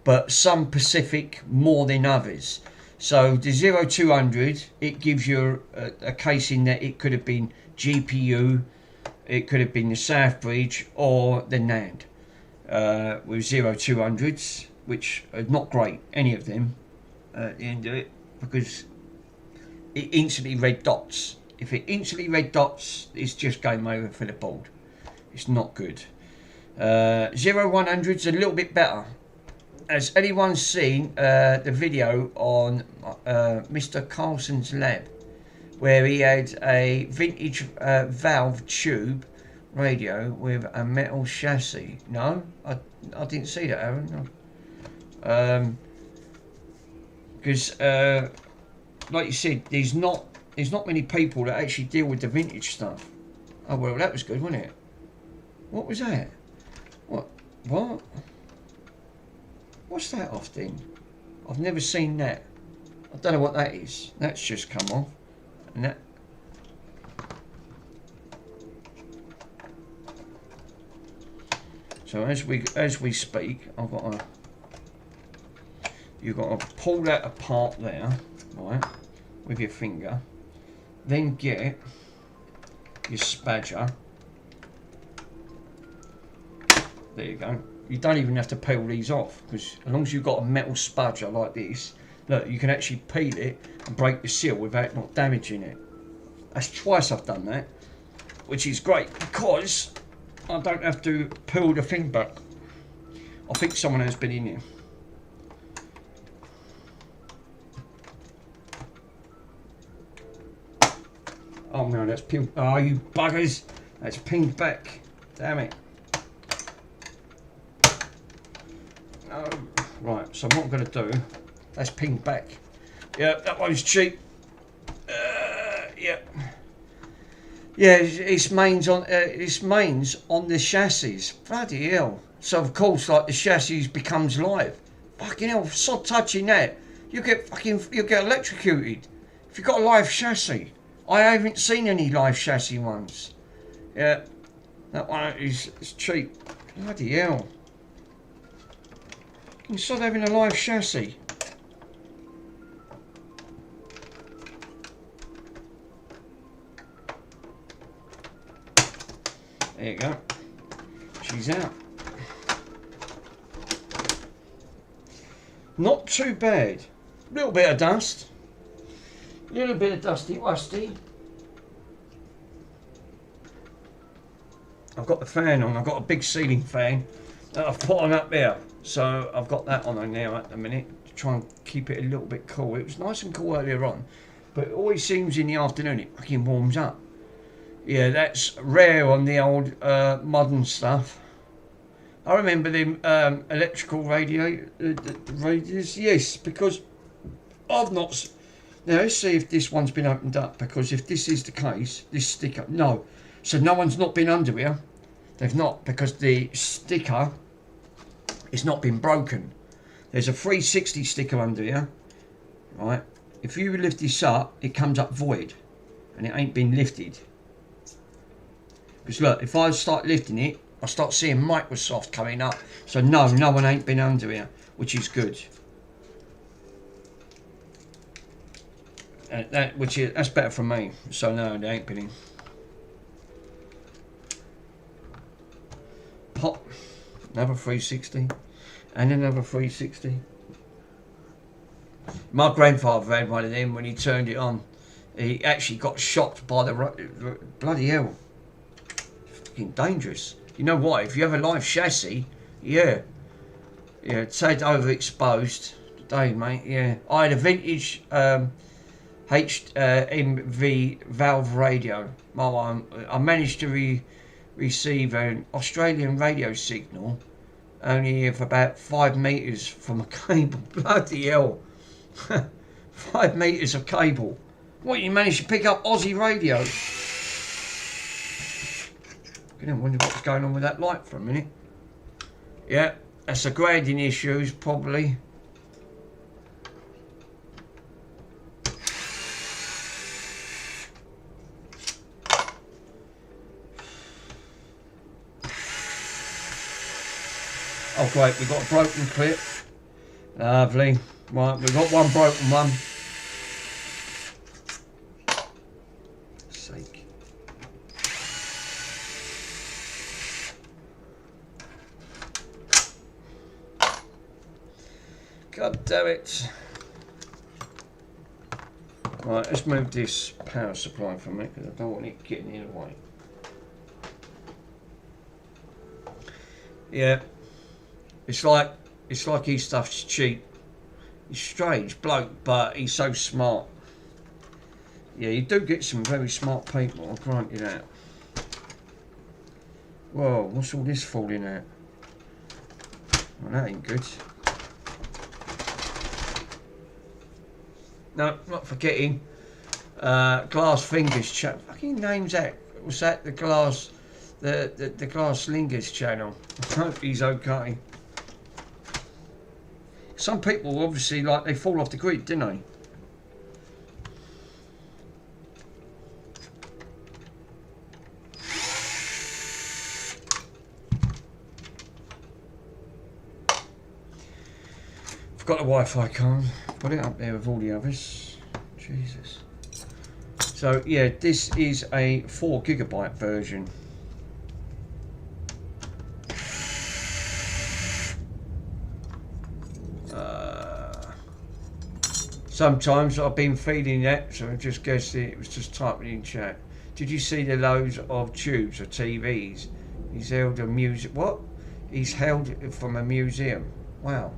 but some specific more than others. So the 0200, it gives you a case in that it could have been GPU, it could have been the South Bridge or the NAND. With 0200s, which are not great, any of them, at the end of it, because it instantly red dots. If it instantly red dots, it's just game over for the board. It's not good. 0100's a little bit better. Has anyone seen the video on Mr. Carlson's lab, where he had a vintage valve tube radio with a metal chassis? No, I didn't see that, Aaron. No. Because like you said, there's not many people that actually deal with the vintage stuff. Oh well, that was good, wasn't it? What was that? What? What's that off then? I've never seen that. I don't know what that is. That's just come off. And that. So as we speak, you've got to pull that apart there, right, with your finger. Then get your spatula. There you go. You don't even have to peel these off, because as long as you've got a metal spatula like this, look, you can actually peel it and break the seal without not damaging it. That's twice I've done that, which is great because I don't have to peel the thing back. I think someone has been in here. Oh no, that's peeled. Oh, you buggers! That's pinned back. Damn it. Right, so what I'm going to do, that's pinged back. Yeah, that one's cheap. Yeah. Yeah, it's mains on the chassis. Bloody hell. So of course, like, the chassis becomes live. Fucking hell, sod touching that, you get electrocuted. If you've got a live chassis. I haven't seen any live chassis ones. Yeah, that one is cheap. Bloody hell. Instead of having a live chassis. There you go. She's out. Not too bad. A little bit of dust. A little bit of dusty wusty. I've got the fan on. I've got a big ceiling fan that I've put on up there. So I've got that on now at the minute to try and keep it a little bit cool. It was nice and cool earlier on, but it always seems in the afternoon it fucking warms up. Yeah, that's rare on the old modern stuff. I remember them electrical radiators, yes, because I've not. Now let's see if this one's been opened up, because if this is the case, this sticker, no. So no one's not been under here. They've not, because the sticker, it's not been broken. There's a 360 sticker under here, right? If you lift this up, it comes up void, and it ain't been lifted. Because look, if I start lifting it, I start seeing Microsoft coming up. So no one ain't been under here, which is good. That's better for me. So no, they ain't been in. Pop, another 360, and another 360. My grandfather had one of them when he turned it on. He actually got shocked by the bloody hell. Fucking dangerous. You know what? If you have a live chassis, yeah, it's had overexposed today, mate. Yeah, I had a vintage HMV valve radio. I managed to receive an Australian radio signal only of about 5 metres from a cable. Bloody hell. 5 metres of cable. What, you managed to pick up Aussie radio? I wonder what's going on with that light for a minute. Yeah, that's the grounding issues probably. Oh great, we've got a broken clip. Lovely. Right, we've got one broken one. Sake. God damn it. Right, let's move this power supply from it because I don't want it getting in the way. Yeah. It's like his stuff's cheap. He's a strange bloke, but he's so smart. Yeah, you do get some very smart people, I'll grant you that. Whoa, what's all this falling out? Well, that ain't good. No, not forgetting. Glass Fingers channel. Fucking name's that? Was that the Glass Glass Lingers channel? I hope he's okay. Some people obviously they fall off the grid, didn't they? Forgot the Wi-Fi card. Put it up there with all the others. Jesus. So yeah, this is a 4 GB version. Sometimes I've been feeling that, so I just guessed it was just typing in chat. Did you see the loads of tubes or TVs? He's held a music. What? He's held from a museum. Wow.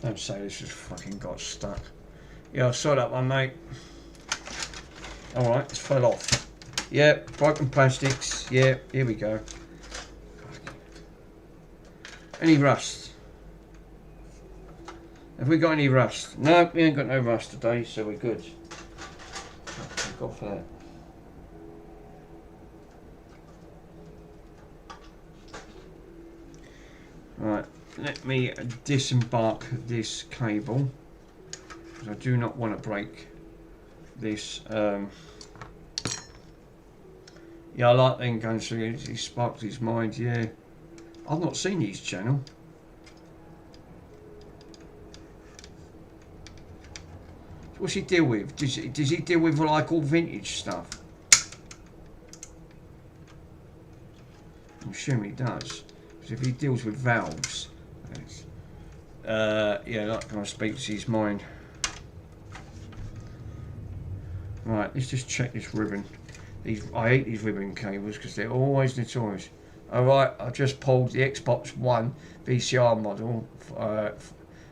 Don't say this just fucking got stuck. Yeah, I saw that one, mate. Alright, it's fell off. Yep, broken plastics. Yep, here we go. Any rust? Have we got any rust? No, we ain't got no rust today, so we're good. Thank God for that. Right, let me disembark this cable, because I do not want to break this. Yeah, I like them guns, so he sparked his mind, yeah. I've not seen his channel. What's he deal with? Does he deal with like all vintage stuff? I'm assuming he does. Because if he deals with valves, yeah, that kind of speaks his mind. Right, let's just check this ribbon. I hate these ribbon cables because they're always notorious. Alright, I just pulled the Xbox One VCR model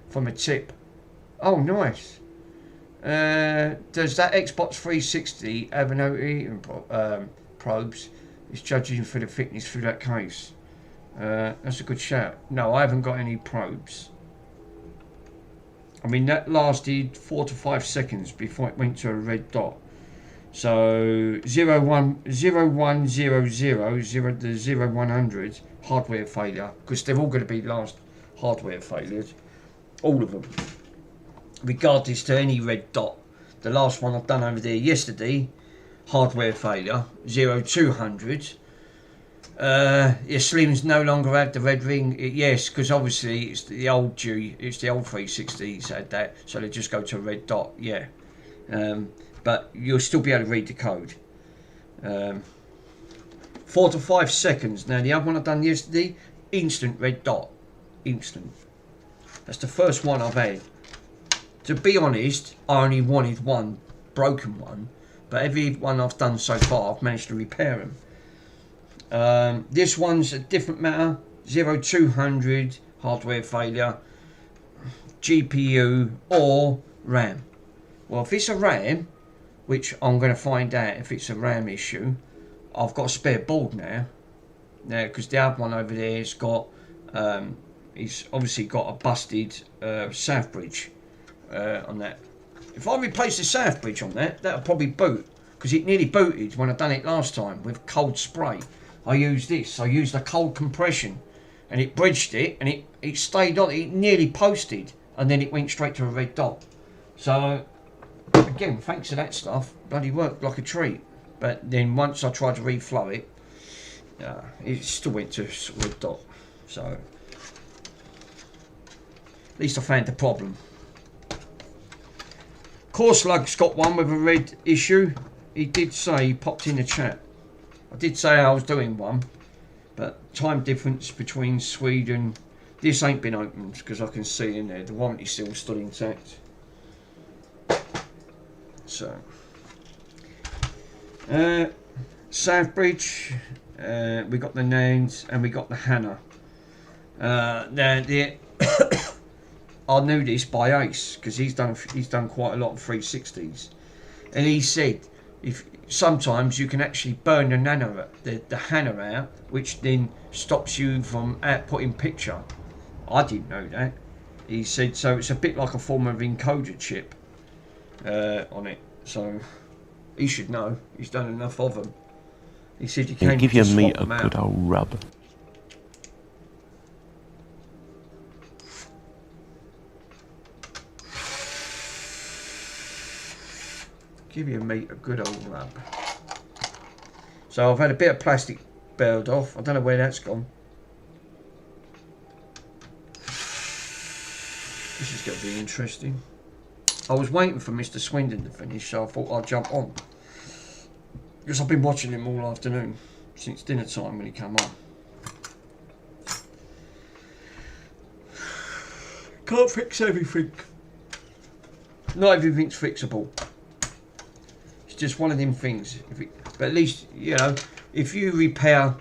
from a tip. Oh, nice. Does that Xbox 360 have an overheating probes? It's judging for the thickness through that case. That's a good shout. No, I haven't got any probes. I mean, that lasted 4 to 5 seconds before it went to a red dot. So 0100 hardware failure, because they're all going to be last hardware failures, all of them. regardless to any red dot. The last one I've done over there yesterday, hardware failure, 0200. Your Slims no longer had the red ring. Yes, because obviously it's the old 360s had that, so they just go to a red dot. Yeah, but you'll still be able to read the code. 4 to 5 seconds. Now the other one I done yesterday, instant red dot, instant. That's the first one I've had. To be honest, I only wanted one broken one, but every one I've done so far, I've managed to repair them. This one's a different matter. 0200 hardware failure, GPU or RAM. Well, if it's a RAM, which I'm going to find out if it's a RAM issue, I've got a spare board now. Now, because the other one over there has got, he's obviously got a busted south bridge on that. If I replace the south bridge on that, that'll probably boot, because it nearly booted when I done it last time with cold spray. I used this. I used a cold compression, and it bridged it, and it stayed on. It nearly posted, and then it went straight to a red dot. So again, thanks to that stuff, bloody worked like a treat. But then once I tried to reflow it, it still went to red dot. So at least I found the problem. Corslug's got one with a red issue. He did say, he popped in the chat. I did say I was doing one, but time difference between Sweden. This ain't been opened because I can see in there the warranty still stood intact. So, Southbridge, we got the names and we got the Hannah. Now I knew this by Ace because he's done quite a lot of 360s, and he said if sometimes you can actually burn the Hannah out, which then stops you from outputting picture. I didn't know that. He said so. It's a bit like a form of encoder chip on it. So he should know. He's done enough of them. He said you He'll can't give your swap meat a them out. good old rub. Give your meat a good old rub. So I've had a bit of plastic bailed off. I don't know where that's gone. This is going to be interesting. I was waiting for Mr. Swindon to finish, so I thought I'd jump on. Because I've been watching him all afternoon, since dinner time when he came on. Can't fix everything. Not everything's fixable. It's just one of them things. But at least, you know, if you repair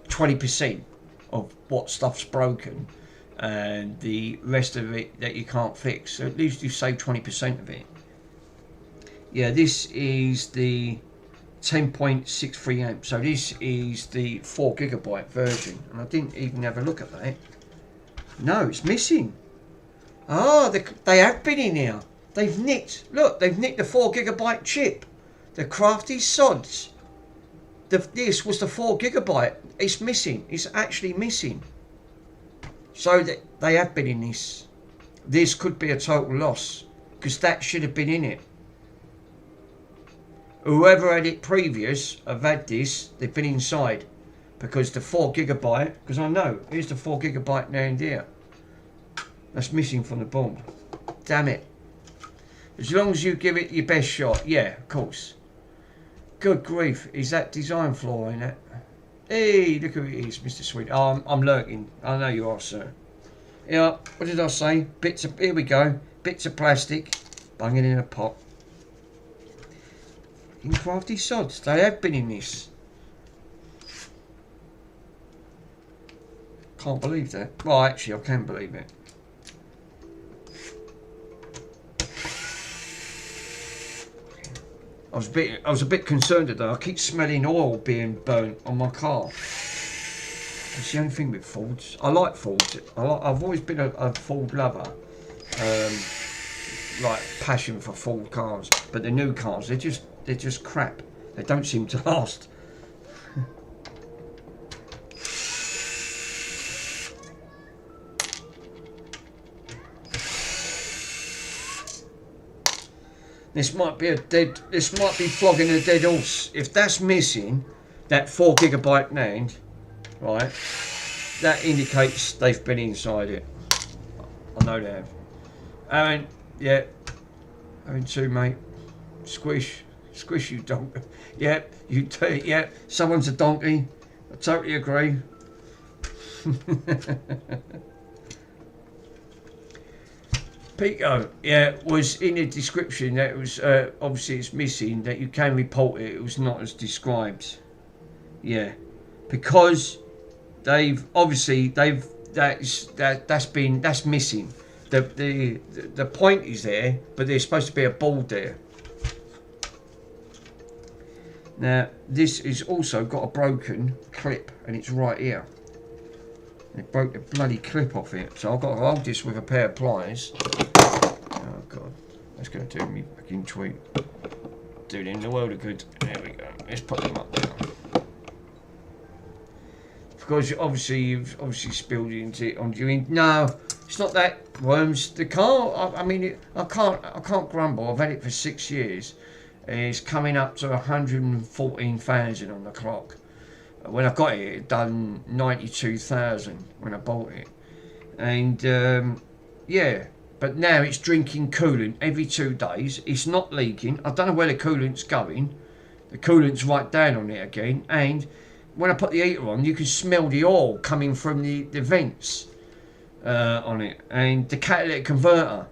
20% of what stuff's broken, and the rest of it that you can't fix, so at least you save 20% of it. Yeah, this is the 10.63 amp, so this is the 4 GB version, and I didn't even have a look at that. No, it's missing. Ah, they have been in here. They've nicked, look, they've nicked the 4 GB chip. The crafty sods. This was the 4 GB. It's missing. It's actually missing. So they have been in this. This could be a total loss, because that should have been in it. Whoever had it previous have had this. They've been inside, because the 4 GB. Because I know here's the 4 GB now and there. That's missing from the board. Damn it. As long as you give it your best shot, yeah, of course. Good grief, is that design flaw in it? Hey, look who it is, Mr. Sweet. Oh, I'm lurking. I know you are, sir. Yeah, what did I say? Bits of, here we go. Bits of plastic, bunging in a pot. In crafty sods, they have been in this. Can't believe that. Well, actually, I can believe it. I was a bit concerned today. I keep smelling oil being burnt on my car. It's the only thing with Fords. I like Fords. I've always been a Ford lover. Like passion for Ford cars. But the new cars, they're just crap. They don't seem to last. This might be flogging a dead horse. If that's missing, that 4 GB NAND, right, that indicates they've been inside it. I know they have. Aaron, yeah. Aaron too, mate. Squish, you donkey. Yep, you do. Yep, someone's a donkey. I totally agree. Pico, yeah, was in the description that it was obviously it's missing, that you can report it. It was not as described. Yeah, because that's missing. The point is there, but there's supposed to be a board there. Now this is also got a broken clip, and it's right here. It broke the bloody clip off it, so I've got to hold this with a pair of pliers. Oh god, that's going to do me fucking tweet. Doing in the world of good. There we go. Let's put them up there. Because obviously you've spilled it onto you. No, it's not that, Worms. The car. I mean, I can't grumble. I've had it for 6 years. It's coming up to 114,000 on the clock. When I got it, it done 92,000 when I bought it, and yeah. But now it's drinking coolant every 2 days. It's not leaking. I don't know where the coolant's going. The coolant's right down on it again. And when I put the heater on, you can smell the oil coming from the vents on it. And the catalytic converter,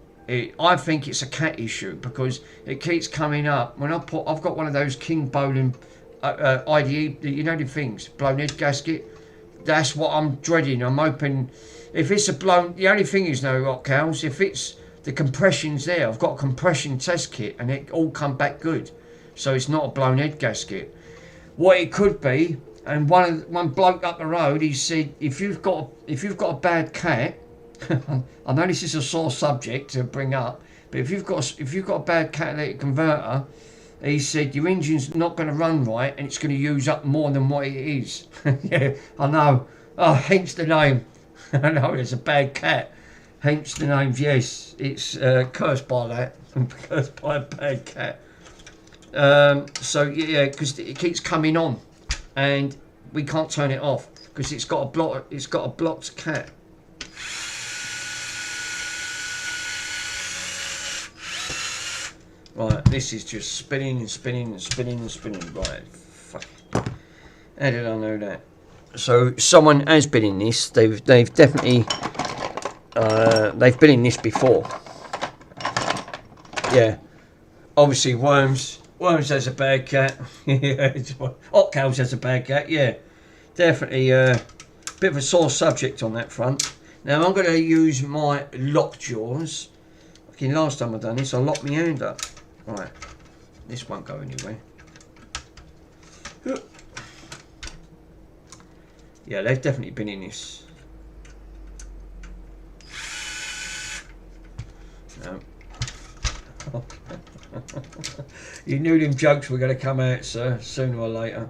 I think it's a cat issue because it keeps coming up. When I've got one of those King Bolan IDE, you know the things, blown head gasket. That's what I'm dreading. I'm hoping if it's a blown. The only thing is, no, Rock Cows, if it's the compression's there, I've got a compression test kit and it all come back good. So it's not a blown head gasket. What it could be, and one bloke up the road, he said, if you've got a bad cat, I know this is a sore subject to bring up, but if you've got a bad catalytic converter, he said your engine's not going to run right and it's going to use up more than what it is. Yeah, I know. Oh, hence the name. I know there's a bad cat. Hence the name. Yes, it's cursed by that. Cursed by a bad cat. So yeah, because it keeps coming on, and we can't turn it off because it's got a blocked cat. Right, this is just spinning and spinning and spinning and spinning. Right, fuck. How did I know that? So someone has been in this. They've definitely they've been in this before. Yeah, obviously Worms has a bad cat. Yeah, Hot Cows has a bad cat. Yeah, definitely bit of a sore subject on that front. Now I'm going to use my lock jaws. Okay, last time I done this, I locked my hand up. Right, this won't go anywhere. Yeah, they've definitely been in this. No. You knew them jokes were going to come out, sir, sooner or later.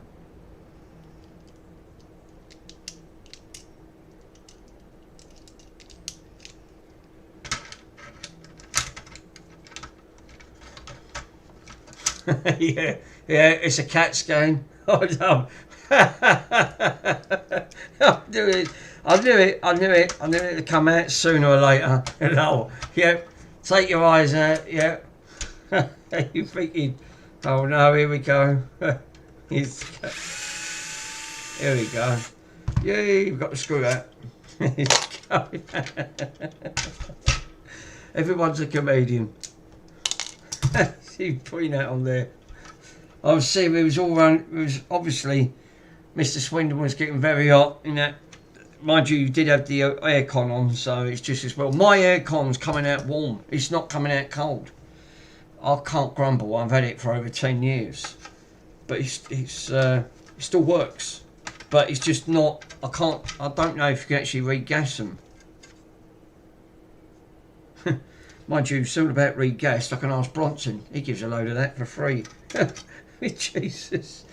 yeah, it's a cat's game. Oh no. I knew it to come out sooner or later. No, yeah, take your eyes out, yeah. You thinking, oh no, here we go. Here we go. Yeah, you've got to screw that. Everyone's a comedian. You putting that on there. I was seeing it was all around. It was obviously Mr. Swindon was getting very hot in that. Mind you did have the aircon on, so it's just as well. My aircon's coming out warm. It's not coming out cold. I can't grumble. I've had it for over 10 years, but it still works. But it's just not. I don't know if you can actually regas them. Mind you, something about regas, I can ask Bronson. He gives a load of that for free. Jesus.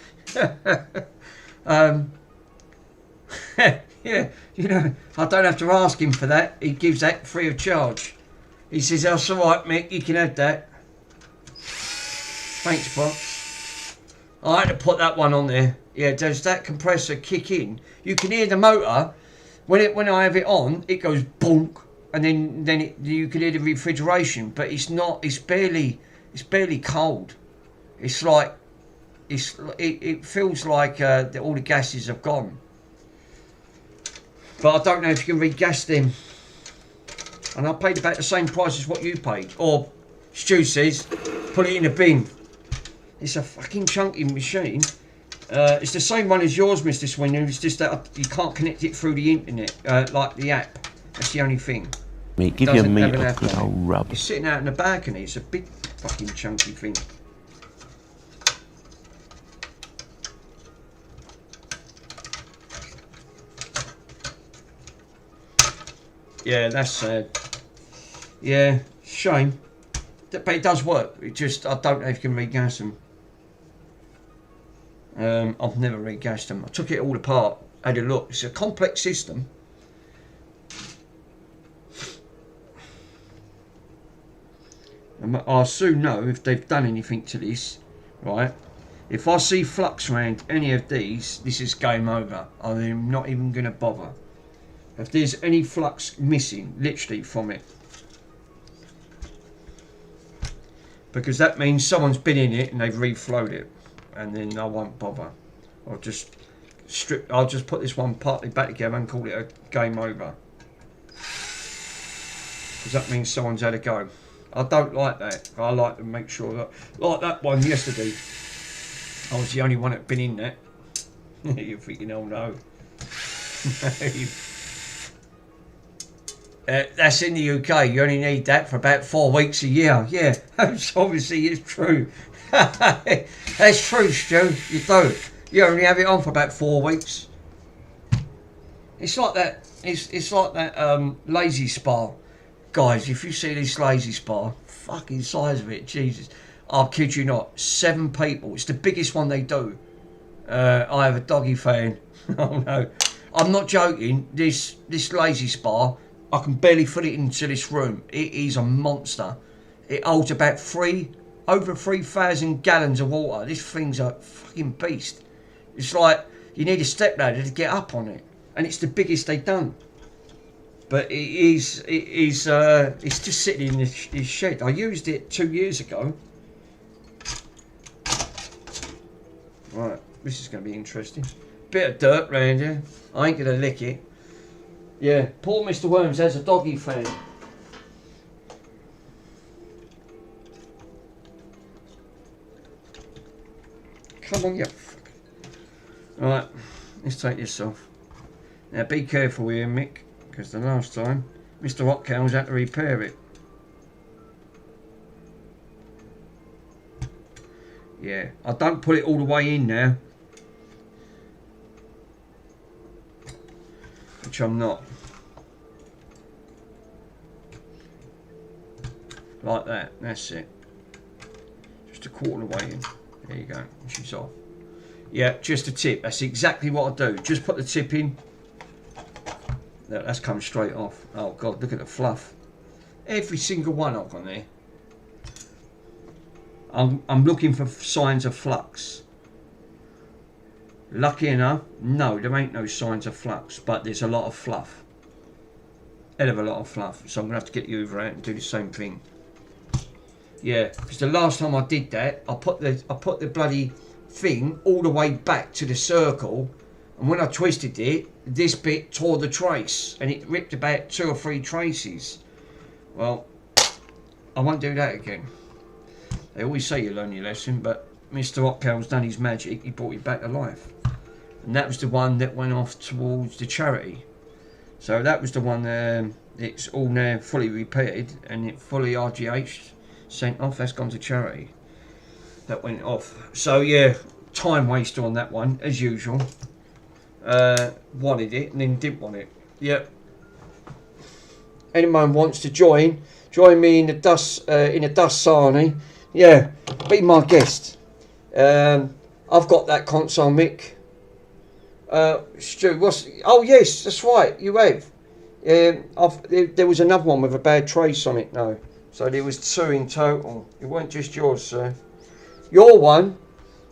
Yeah, you know, I don't have to ask him for that. He gives that free of charge. He says, that's all right, Mick, you can have that. Thanks, Box. I had to put that one on there. Yeah, does that compressor kick in? You can hear the motor when I have it on. It goes bonk, and then you can hear the refrigeration, but it's not. It's barely cold. It's like it feels like all the gases have gone. But I don't know if you can regas them. And I paid about the same price as what you paid. Or Stu says, put it in a bin. It's a fucking chunky machine. It's the same one as yours, Mr. Swindon. It's just that you can't connect it through the internet, like the app. That's the only thing. Mate, give your meat a good old rub. It's sitting out in the balcony. It's a big fucking chunky thing. Yeah, that's sad. Yeah, shame. But it does work. It just, I don't know if you can regas them. I've never regassed them. I took it all apart, had a look. It's a complex system. And I'll soon know if they've done anything to this, right? If I see flux around any of these, this is game over. I'm not even going to bother. If there's any flux missing, literally, from it. Because that means someone's been in it and they've reflowed it. And then I won't bother. I'll just put this one partly back together and call it a game over. Because that means someone's had a go. I don't like that. I like to make sure that, like that one yesterday, I was the only one that been in that. You're thinking, oh no. That's in the UK. You only need that for about 4 weeks a year. Yeah, obviously it's true. That's true, Stu. You do. You only have it on for about 4 weeks. It's like that. It's like that lazy spa, guys. If you see this lazy spa, fucking size of it, Jesus. I kid you not. 7 people. It's the biggest one they do. I have a doggy fan. Oh no, I'm not joking. This lazy spa, I can barely fit it into this room. It is a monster. It holds about over 3,000 gallons of water. This thing's a fucking beast. It's like you need a stepladder to get up on it, and it's the biggest they've done. But it's just sitting in this shed. I used it 2 years ago. Right, this is going to be interesting. Bit of dirt round here. I ain't going to lick it. Yeah, poor Mr. Worms has a doggy fan. Come on, you fuck. Right, let's take this off. Now be careful here, Mick, because the last time Mr. Rockhouse had to repair it. Yeah, I don't put it all the way in now. Which I'm not. Like that, that's it. Just a quarter of the way in. There you go, she's off. Yeah, just a tip, that's exactly what I do. Just put the tip in. That's come straight off. Oh God, look at the fluff. Every single one I've got there. I'm looking for signs of flux. Lucky enough, no, there ain't no signs of flux, but there's a lot of fluff. Hell of a lot of fluff. So I'm gonna have to get you over out and do the same thing. Yeah, because the last time I did that, I put the bloody thing all the way back to the circle, and when I twisted it, this bit tore the trace, and it ripped about 2 or 3 traces. Well, I won't do that again. They always say you learn your lesson, but Mr. Rockhouse done his magic. He brought it back to life, and that was the one that went off towards the charity. So that was the one. It's all now fully repaired and it fully RGH sent off. That's gone to charity. That went off. So yeah, time waster on that one as usual. Wanted it and then didn't want it. Yep. Anyone wants to join me in the dust sarnie? Yeah, be my guest. I've got that console, Mick. Stu, oh yes, that's right, you have. There was another one with a bad trace on it now. So there was 2 in total. It weren't just yours, sir. Your one,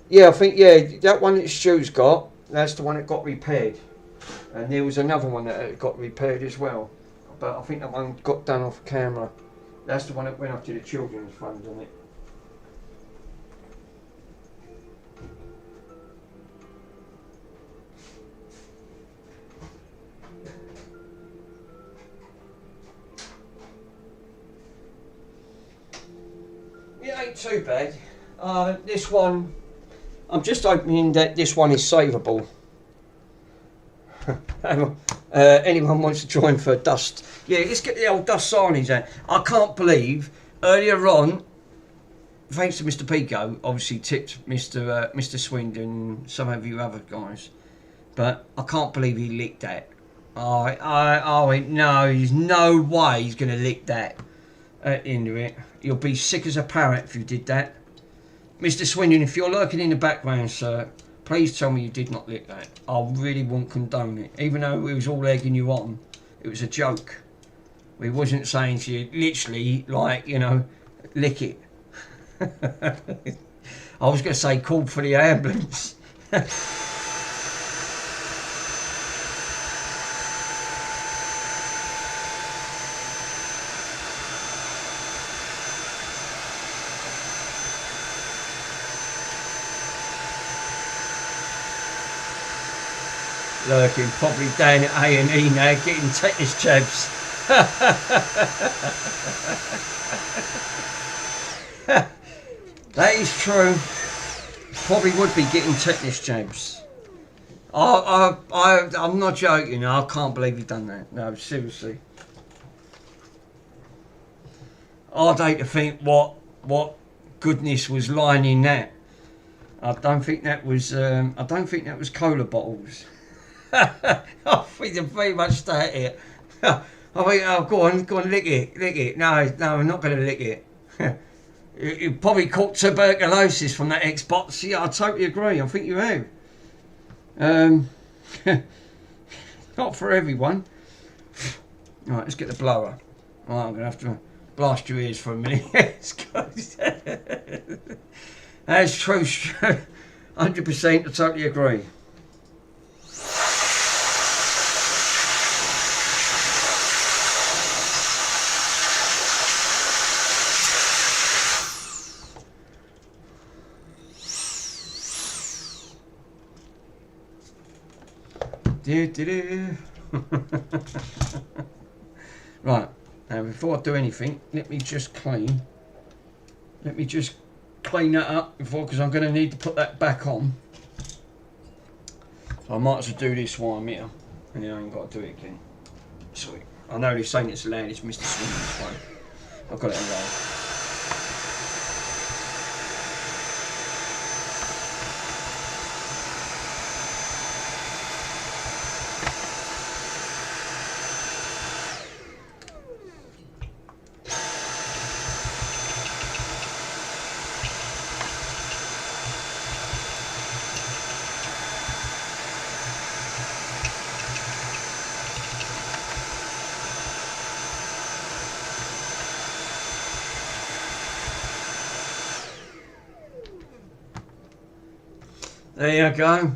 yeah, I think, yeah, that one that Stu's got, that's the one that got repaired. And there was another one that got repaired as well. But I think that one got done off camera. That's the one that went off to the children's fund, isn't it? It ain't too bad. This one, I'm just hoping that this one is savable. Anyone wants to join for Dust? Yeah, let's get the old Dust signings out. I can't believe earlier on, thanks to Mr. Pico, obviously tipped Mr. Swindon, some of you other guys, but I can't believe he licked that. I went, no, there's no way he's going to lick that at the end of it. You'll be sick as a parrot if you did that. Mr. Swindon, if you're lurking in the background, sir, please tell me you did not lick that. I really won't condone it. Even though we was all egging you on, it was a joke. We wasn't saying to you, literally, like, you know, lick it. I was going to say, call for the ambulance. Lurking, probably down at A&E now, getting tetanus jabs. That is true. Probably would be getting tetanus jabs. I'm not joking. I can't believe you've done that. No, seriously. I'd hate to think what goodness was lying in that. I don't think that was cola bottles. I think they're very much stay here. I think, oh, go on, lick it. No, I'm not going to lick it. You probably caught tuberculosis from that Xbox. Yeah, I totally agree. I think you have. Not for everyone. All right, let's get the blower. All right, I'm going to have to blast your ears for a minute. That's true. 100%, I totally agree. Right, now before I do anything, let me just clean that up before, because I'm going to need to put that back on. So I might as well do this while I'm here, and then I ain't got to do it again. Sweet. I know they're saying it's loud, it's Mr. Swindon's phone. I've got it loud. There you go.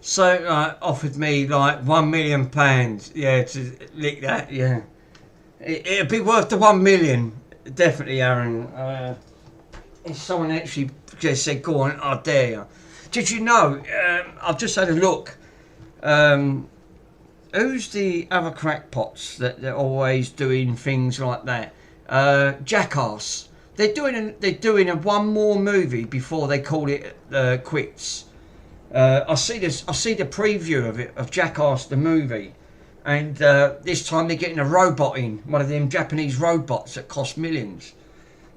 So offered me like £1 million, yeah, to lick that. Yeah, it'd be worth the 1 million, definitely, Aaron. If someone actually just said, "Go on, I dare you." Did you know? I've just had a look. Who's the other crackpots that they're always doing things like that? Jackass. They're doing a one more movie before they call it quits. I see the preview of it, of Jackass the movie, and this time they're getting a robot in, one of them Japanese robots that cost millions,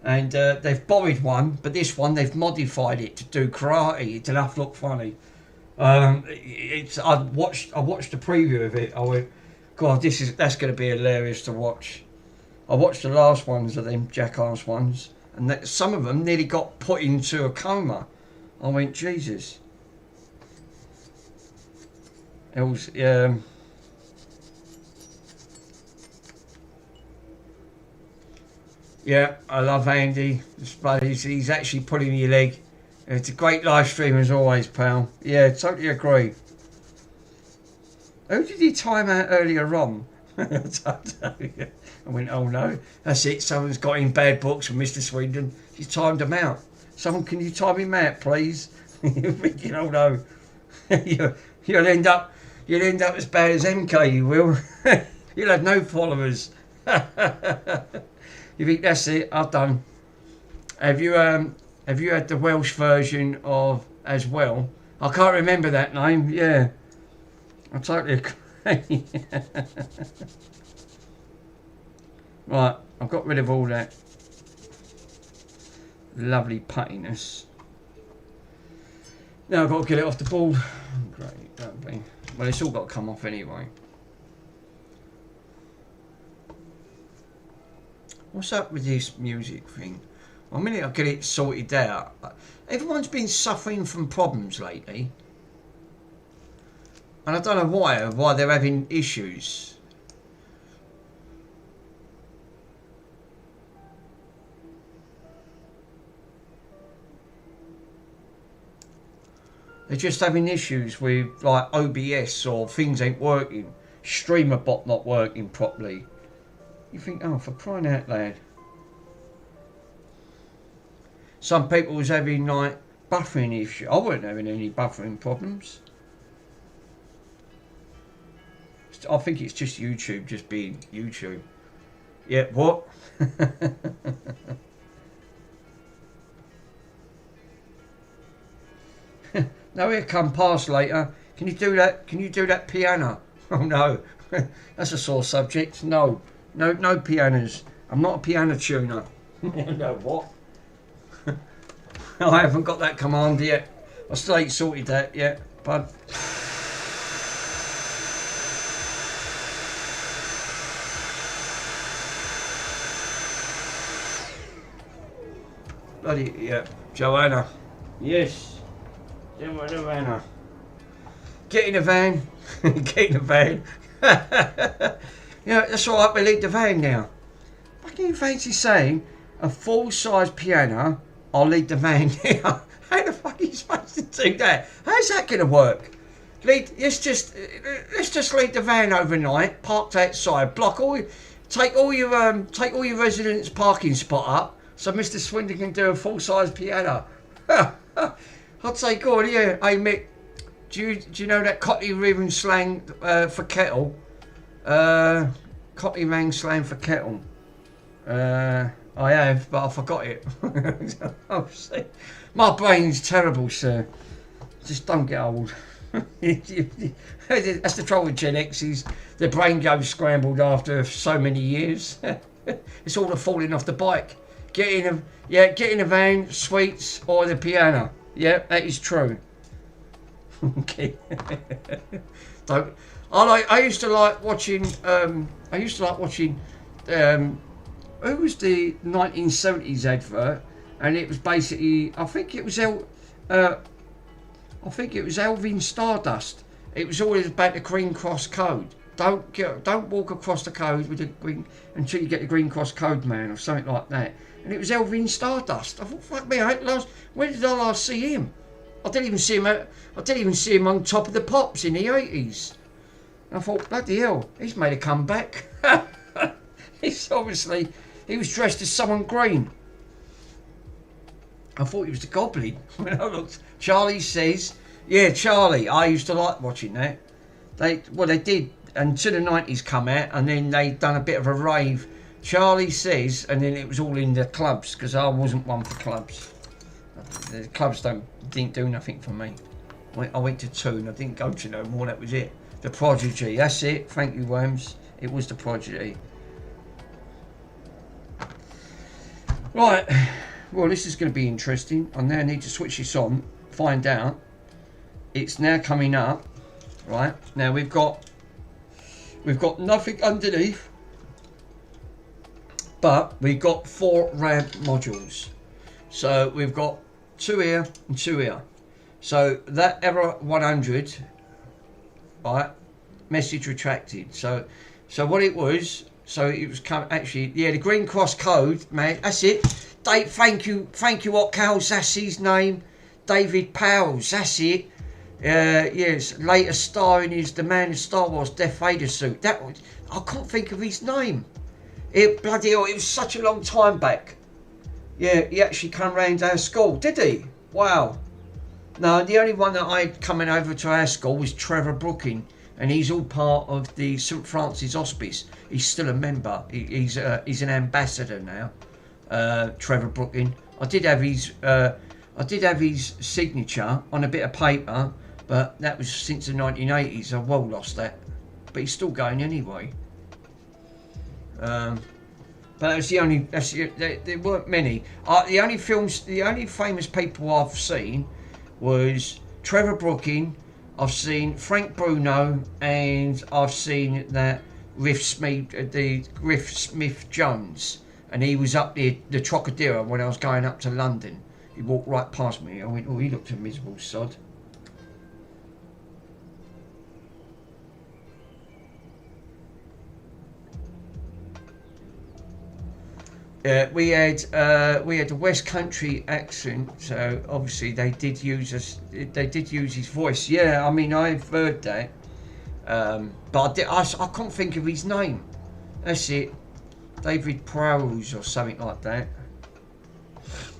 and they've borrowed one, but this one they've modified it to do karate. It'll have to look funny. I watched the preview of it. I went, God, that's going to be hilarious to watch. I watched the last ones of them Jackass ones, and some of them nearly got put into a coma. I went, Jesus. It was, yeah, I love Andy. He's actually pulling your leg. It's a great live stream as always, pal. Yeah, totally agree. Who did he time out earlier on? I went, oh no, that's it. Someone's got in bad books from Mr. Swindon. He's timed them out. Someone, can you time him out, please? You're thinking, oh no, you'll end up as bad as MK. You will. You'll have no followers. You think that's it? I've done. Have you had the Welsh version of As Well? I can't remember that name. Yeah, I totally agree. Right, I've got rid of all that lovely puttiness. Now I've got to get it off the board. Great, that'll be. Well, it's all got to come off anyway. What's up with this music thing? Well, a minute I'll get it sorted out. Everyone's been suffering from problems lately. And I don't know why they're having issues. They're just having issues with like OBS or things ain't working. StreamerBot not working properly. You think, oh, for crying out loud. Some people was having like buffering issues. I wasn't having any buffering problems. I think it's just YouTube just being YouTube. Yeah, what? No, he'll come past later. Can you do that? Can you do that piano? Oh no, that's a sore subject. No pianos. I'm not a piano tuner. No, what? I haven't got that command yet. I still ain't sorted that yet, but. Bloody yeah, Joanna. Yes. Joanna. Get in the van. Get in the van. Yeah, that's all right, we leave the van now. I can you fancy saying a full-size piano, I'll leave the van now. How the fuck are you supposed to do that? How's that going to work? Let's just leave the van overnight, parked outside, take all your residents' parking spot up, so Mr. Swindon can do a full-size piano. I'd say, go on, yeah. Hey, Mick, do you know that Cockney Riven slang for kettle? Cockney Mang slang for kettle. I have, but I forgot it. Oh, see. My brain's terrible, sir. Just don't get old. That's the trouble with Gen X, is the brain goes scrambled after so many years. It's all the falling off the bike. Get in a van, sweets, or the piano. Yeah, that is true. Okay. I used to like watching. Who was the 1970s advert? And it was basically, I think it was Elvin Stardust. It was always about the Green Cross Code. Don't walk across the code with the green until you get the Green Cross Code man or something like that. And it was Elvin Stardust. I thought, fuck me, when did I last see him? I didn't even see him on Top of the Pops in the 80s. And I thought, bloody hell, he's made a comeback. He was dressed as someone green. I thought he was the Goblin. When I looked, Charlie Says, yeah, Charlie. I used to like watching that. They did until the 90s come out, and then they done a bit of a rave. Charlie Says, and then it was all in the clubs, because I wasn't one for clubs. The clubs didn't do nothing for me. I went to 2 and I didn't go to no more. That was it. The Prodigy. That's it. Thank you, Worms. It was the Prodigy. Right. Well, this is going to be interesting. I now need to switch this on. Find out. It's now coming up. Right. Now we've got nothing underneath. But we've got 4 RAM modules. So we've got 2 here and 2 here. So that Error 100, right, message retracted. So what it was, actually, yeah, the Green Cross Code, man, that's it. Dave, thank you, what Cal Sassie's name. David Powers, that's it. Yes, later starring as the man in Star Wars Darth Vader suit. That was, I can't think of his name. It bloody hell, it was such a long time back. Yeah, he actually come round our school, did he? Wow. No, the only one that I had coming over to our school was Trevor Brooking, and he's all part of the St Francis Hospice. He's still a member. He's an ambassador now. Trevor Brooking. I did have his signature on a bit of paper, but that was since the 1980s. I've well lost that, but he's still going anyway. But that's the only. There weren't many. The only famous people I've seen was Trevor Brooking. I've seen Frank Bruno, and I've seen that Griff Smith Jones, and he was up the Trocadero when I was going up to London. He walked right past me. I went, oh, he looked a miserable sod. We had a West Country accent, so obviously they did use his voice. Yeah, I mean I've heard that, but I can't think of his name. That's it, David Prowse or something like that.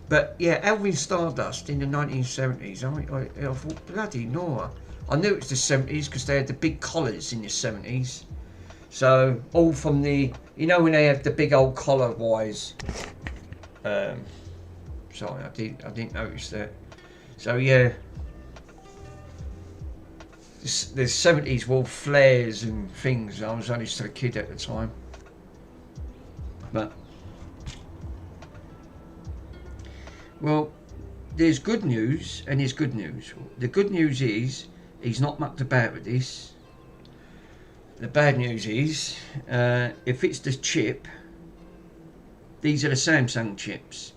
But yeah, Alvin Stardust in the 1970s. I thought, bloody Nora. I knew it was the 70s because they had the big collars in the 70s. So all from the, you know when they have the big old collar wise. Sorry, I didn't notice that. So yeah, the 70s wore flares and things. I was only still a kid at the time, but well, there's good news and there's good news. The good news is he's not mucked about with this. The bad news is, if it's the chip, these are the Samsung chips.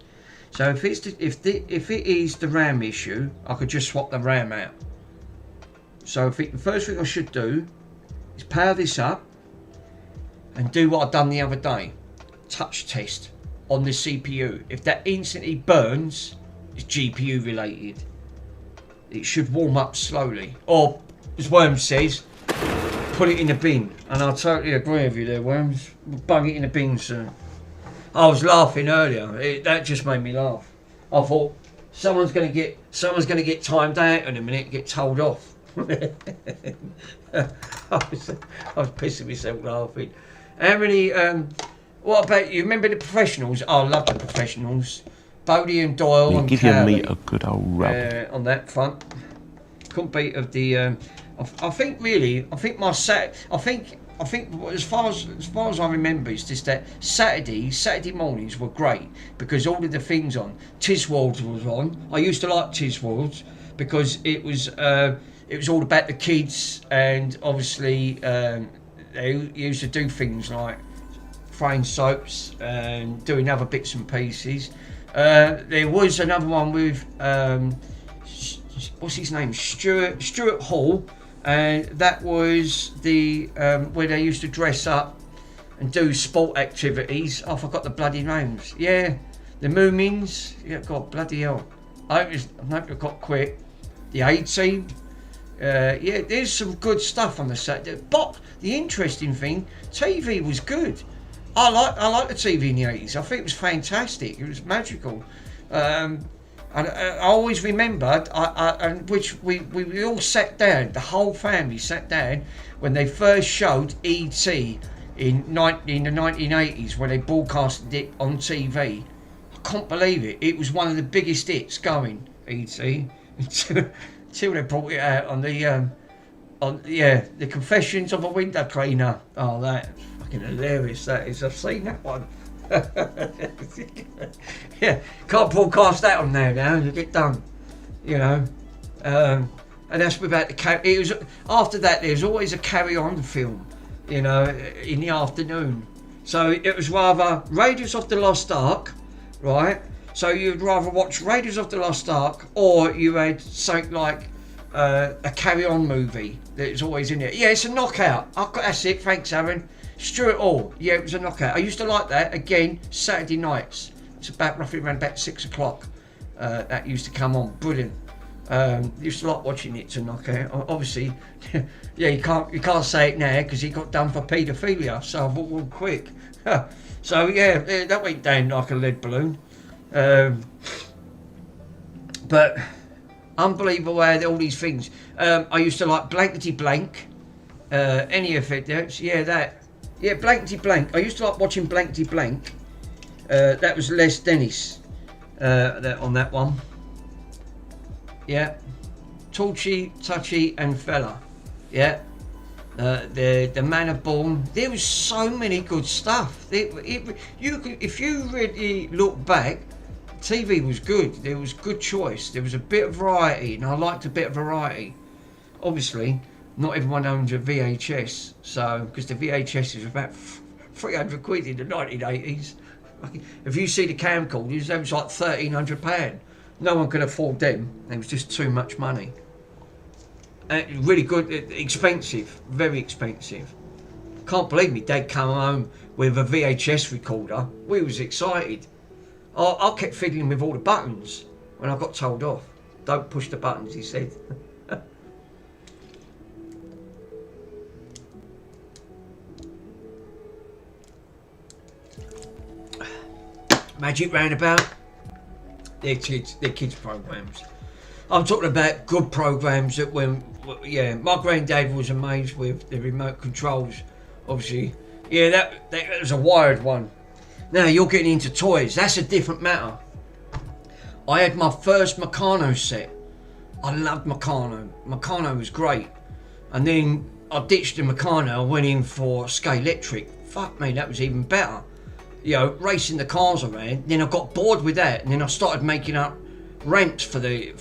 So if it is the RAM issue, I could just swap the RAM out. So the first thing I should do is power this up and do what I've done the other day, touch test on the CPU. If that instantly burns, it's GPU related. It should warm up slowly, or as Worms says, put it in the bin. And I totally agree with you there, Worms. Bung it in the bin soon. I was laughing earlier. That just made me laugh. I thought someone's gonna get timed out in a minute, get told off. I was pissing myself laughing. How many? What about you? Remember the Professionals? Oh, I love the Professionals. Bodie and Doyle You and give your Cowley, meat a good old rub. on that front. Couldn't beat of the. I think as far as I remember, it's just that Saturday mornings were great because all of the things on. Tiswolds was on. I used to like Tiswolds because it was all about the kids, and obviously they used to do things like throwing soaps and doing other bits and pieces. There was another one with what's his name, Stuart Hall. And that was the where they used to dress up and do sport activities. I forgot the bloody names. Yeah, the Moomins. Yeah, God, bloody hell. I hope it got quit. The A-Team. Yeah, there's some good stuff on the Saturday. But the interesting thing, TV was good. I like the TV in the 80s. I think it was fantastic. It was magical. And I always remembered, which we all sat down, the whole family sat down when they first showed E.T. in the 1980s when they broadcasted it on TV. I can't believe it. It was one of the biggest hits going, E.T. until they brought it out on the Confessions of a Window Cleaner. Oh, that's fucking hilarious. That is. I've seen that one. Yeah, can't broadcast that on now. You get done, you know. And that's without the it was after that. There's always a Carry On film, you know, in the afternoon. So it was rather Raiders of the Lost Ark, right? So you'd rather watch Raiders of the Lost Ark, or you had something like a Carry On movie that's always in it. Yeah, it's a knockout. That's it. Thanks, Aaron. Stuart Hall, yeah, it was a knockout. I used to like that. Again, Saturday nights. It's roughly around about 6 o'clock. That used to come on. Brilliant. Used to like watching it to knock out. Obviously, yeah, you can't say it now because he got done for paedophilia. So I thought, well, quick. So yeah, that went down like a lead balloon. But unbelievable how all these things. I used to like Blankety Blank. Any of it, yeah, that. Yeah, Blankety Blank. I used to like watching Blankety Blank. That was Les Dennis on that one. Yeah, Torchy, Touchy, and Fella. Yeah, the Man of Born. There was so many good stuff. If you really look back, TV was good. There was good choice. There was a bit of variety, and I liked a bit of variety. Obviously, not everyone owns a VHS, so because the VHS is about 300 quid in the 1980s. If you see the camcorders, they was like £1,300. No one could afford them. It was just too much money. Really good, expensive, very expensive. Can't believe me Dad come home with a VHS recorder. We was excited. I kept fiddling with all the buttons when I got told off. Don't push the buttons, he said. Magic Roundabout. They're kids programs. I'm talking about good programs that yeah, my granddad was amazed with the remote controls. Obviously, yeah, that was a wired one. Now you're getting into toys. That's a different matter. I had my first Meccano set. I loved Meccano. Meccano was great. And then I ditched the Meccano. I went in for Scalextric. Fuck me, that was even better. You know, racing the cars around. Then I got bored with that, and then I started making up ramps for the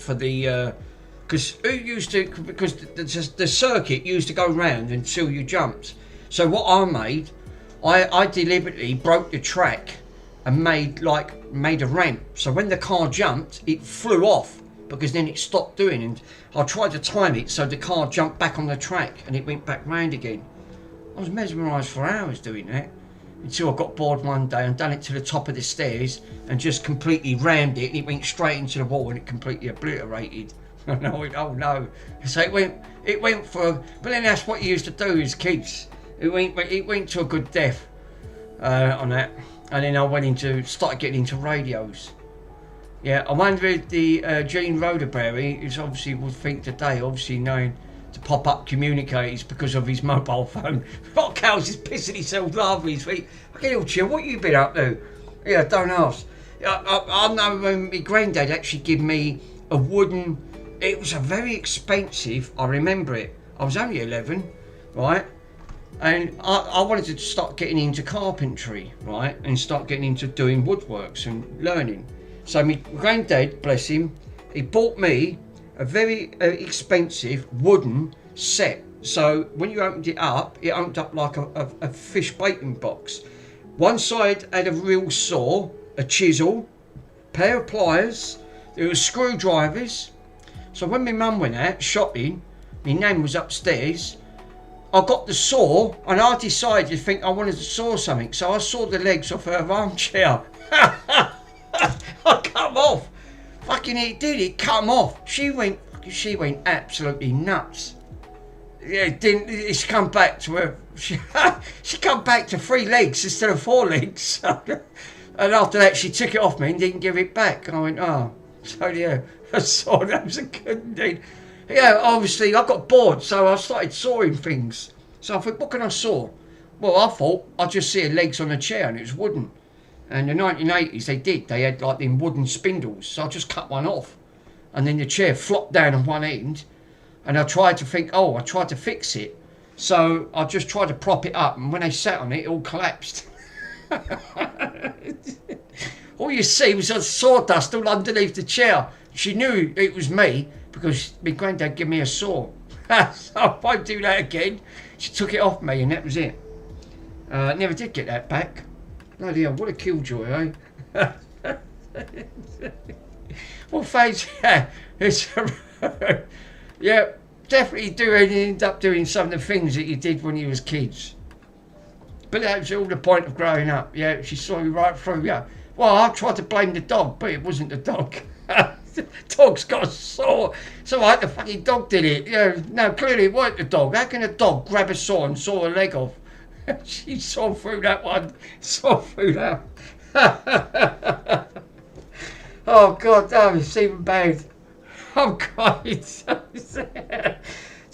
because the circuit used to go round until you jumped. So what I made, I deliberately broke the track and made a ramp. So when the car jumped, it flew off because then it stopped doing. And I tried to time it so the car jumped back on the track and it went back round again. I was mesmerised for hours doing that. Until I got bored one day and done it to the top of the stairs and just completely rammed it, and it went straight into the wall and it completely obliterated. And I went, oh no. So it went for, but then that's what you used to do as kids. It went to a good death on that. And then I started getting into radios. Yeah, I wonder if the Gene Roddenberry, who's obviously would think today, obviously known to pop up communicators because of his mobile phone. Rock Cows is pissing himself laughing his feet. Okay, little chill, what you been up to? Yeah, don't ask. I know my granddad actually gave me a wooden, it was a very expensive, I remember it. I was only 11, right? And I wanted to start getting into carpentry, right? And start getting into doing woodworks and learning. So my granddad, bless him, he bought me a very expensive wooden set. So when you opened it up like a fish baiting box. One side had a real saw, a chisel, pair of pliers, there were screwdrivers. So when my mum went out shopping, my nan was upstairs, I got the saw and I decided to think I wanted to saw something. So I sawed the legs off her armchair. I cut them off. Fucking it cut them off. She went absolutely nuts. Yeah, she come back to her. She come back to 3 legs instead of 4 legs. And after that, she took it off me and didn't give it back. I went, oh, so yeah, I saw that was a good thing. Yeah, obviously I got bored, so I started sawing things. So I thought, what can I saw? Well, I thought I'd just see her legs on a chair, and it was wooden. And in the 1980s, they had like them wooden spindles, so I just cut one off. And then the chair flopped down on one end, and I tried to fix it. So I just tried to prop it up, and when they sat on it, it all collapsed. All you see was a sawdust all underneath the chair. She knew it was me, because my granddad gave me a saw. So I won't do that again. She took it off me, and that was it. Never did get that back. Bloody hell, what a killjoy, eh? Well, thanks, yeah. Yeah, definitely end up doing some of the things that you did when you was kids. But that was all the point of growing up. Yeah, she saw you right through you. Well, I tried to blame the dog, but it wasn't the dog. Dog's got a saw. So like the fucking dog did it. Yeah, no, clearly it weren't the dog. How can a dog grab a saw and saw a leg off? She saw through that one. Saw through that. Oh God, no, it's even bad. Oh God. So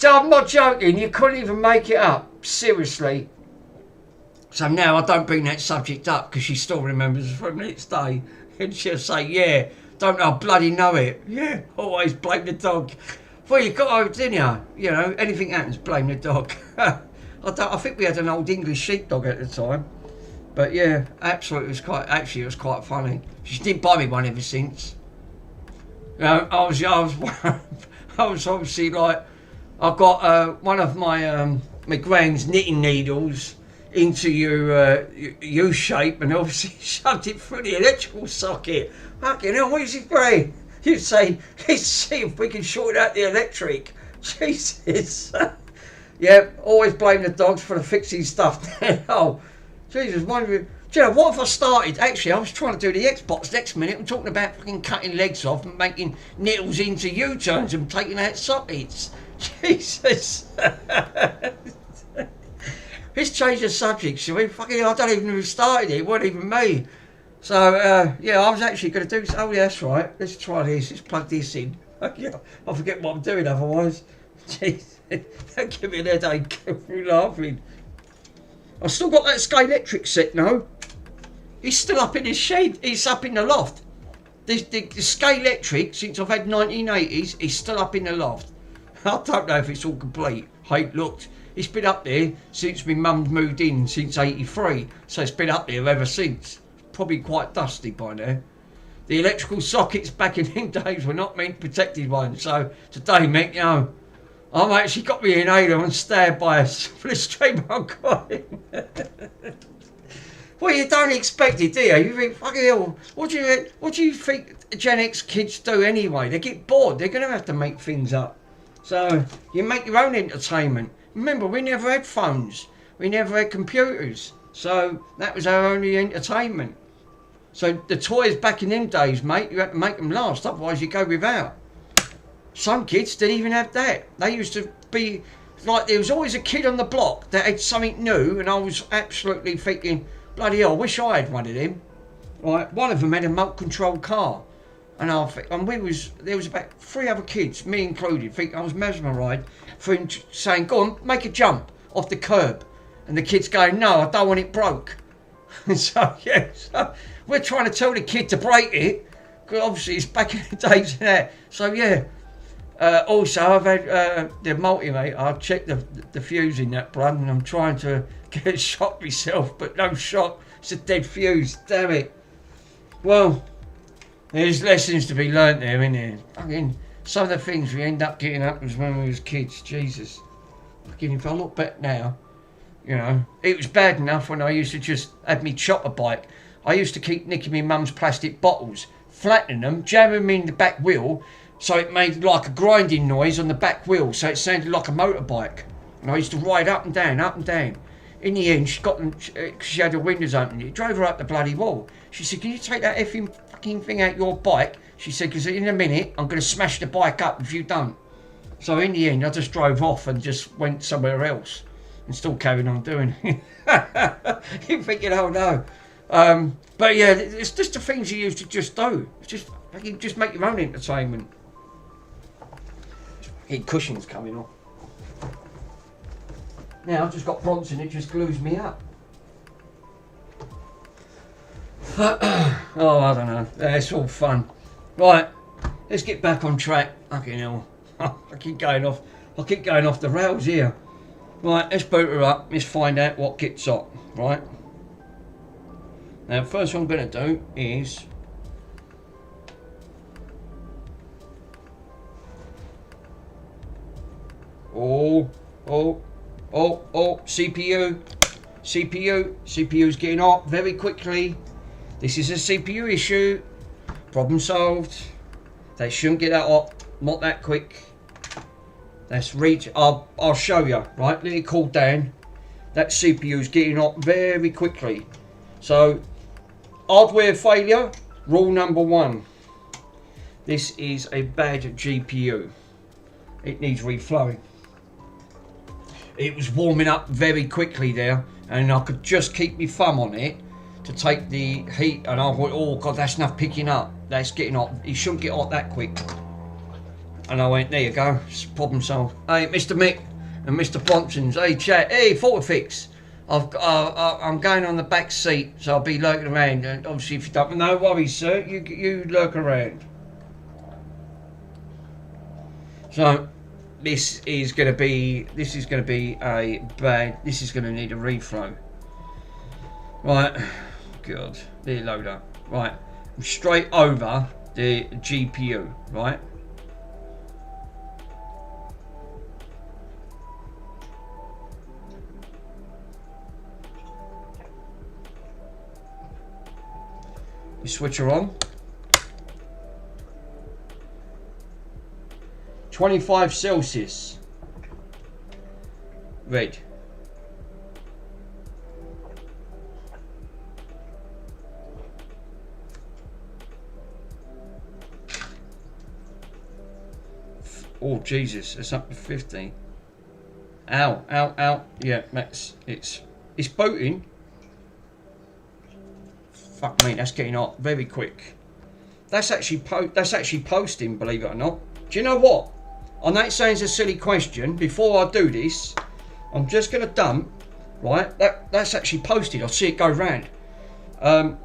I'm not joking. You couldn't even make it up. Seriously. So now I don't bring that subject up because she still remembers from the next day. And she'll say, yeah, don't I bloody know it. Yeah, always blame the dog. Well, you got to, didn't you? You know, anything happens, blame the dog. I think we had an old English sheepdog at the time. But yeah, absolutely, it was quite funny. She didn't buy me one ever since. You know, I was obviously like, I got one of my gran's knitting needles into your U-shape and obviously shoved it through the electrical socket. Fucking hell, what is it, Gray? You say, let's see if we can short out the electric. Jesus. Yeah, always blame the dogs for the fixing stuff. Oh, Jesus, wondering. Do you know, what if I started? Actually, I was trying to do the Xbox next minute. I'm talking about fucking cutting legs off and making needles into U-turns and taking out sockets. Jesus. Let's change the subject, shall we? Fucking, I don't even know who started it. It wasn't even me. So, yeah, I was actually going to do... Oh, yeah, that's right. Let's try this. Let's plug this in. I forget what I'm doing otherwise. Jeez. Don't give me an headache. I'm laughing. I've still got that Sky Electric set, no? He's still up in his shed. He's up in the loft. The Sky Electric, since I've had 1980s, is still up in the loft. I don't know if it's all complete. I ain't looked. It's been up there since my mum moved in since 83, so it's been up there ever since. Probably quite dusty by now. The electrical sockets back in them days were not meant protected ones, so today, mate, you know, I've actually got me inhaler and stabbed by a stream of coin. Well, you don't expect it, do you? You think, fucking hell, what do you think Gen X kids do anyway? They get bored, they're going to have to make things up. So, you make your own entertainment. Remember, we never had phones. We never had computers. So, that was our only entertainment. So, the toys back in them days, mate, you had to make them last, otherwise you go without. Some kids didn't even have that. They used to be, like, there was always a kid on the block that had something new, and I was absolutely thinking, bloody hell, I wish I had one of them. Right, one of them had a remote-controlled car. And there was about 3 other kids, me included, I was mesmerised for him saying, go on, make a jump off the curb. And the kids going, no, I don't want it broke. So, yeah, so we're trying to tell the kid to break it, because obviously it's back in the days of that. So, yeah. Also, I've had the multimeter. I've checked the fuse in that blood, and I'm trying to get a shot myself, but no shot. It's a dead fuse, damn it. Well, there's lessons to be learnt there, isn't there? Fucking some of the things we end up getting up was when we was kids. Jesus. Fucking if I look back now, you know, it was bad enough when I used to just have me chopper bike. I used to keep nicking my mum's plastic bottles, flattening them, jamming them in the back wheel, so it made like a grinding noise on the back wheel, so it sounded like a motorbike. And I used to ride up and down, up and down. In the end, she had her windows open. It drove her up the bloody wall. She said, can you take that effing fucking thing out your bike? She said, because in a minute, I'm going to smash the bike up if you don't. So in the end, I just drove off and just went somewhere else and still carried on doing it. You're thinking, oh no. But yeah, it's just the things you used to just do. It's just, you can just make your own entertainment. Cushions coming off. Now I've just got Bronson, it just glues me up. Oh, I don't know. It's all fun. Right, let's get back on track. Fucking hell. I keep going off the rails here. Right, let's boot her up. Let's find out what gets hot. Right. Now, first what I'm going to do is CPU's getting hot very quickly. This is a CPU issue. Problem solved. They shouldn't get that hot, not that quick. Let's reach. I'll show you. Right, let it cool down. That CPU's getting hot very quickly. So, hardware failure. Rule number 1. This is a bad GPU. It needs reflowing. It was warming up very quickly there, and I could just keep my thumb on it to take the heat, and I thought, oh God, that's enough picking up. That's getting hot. It shouldn't get hot that quick. And I went, there you go, problem solved. Hey, Mr. Mick and Mr. Bronson's, hey chat, hey, Fortifix. I'm going on the back seat, so I'll be lurking around. And obviously, if you don't, no worries, sir. You lurk around. So this is going to be a bad. This is going to need a reflow. Right, good. There, load up. Right, I'm straight over the GPU. Right. You switch her on. 25 Celsius. Red. Oh Jesus, it's up to 50. Ow, ow, ow. Yeah, Max, it's booting. Fuck me, that's getting hot very quick. That's actually posting, believe it or not. Do you know what? I know it sounds a silly question. Before I do this, I'm just gonna dump. Right, that's actually posted. I'll see it go round. I'm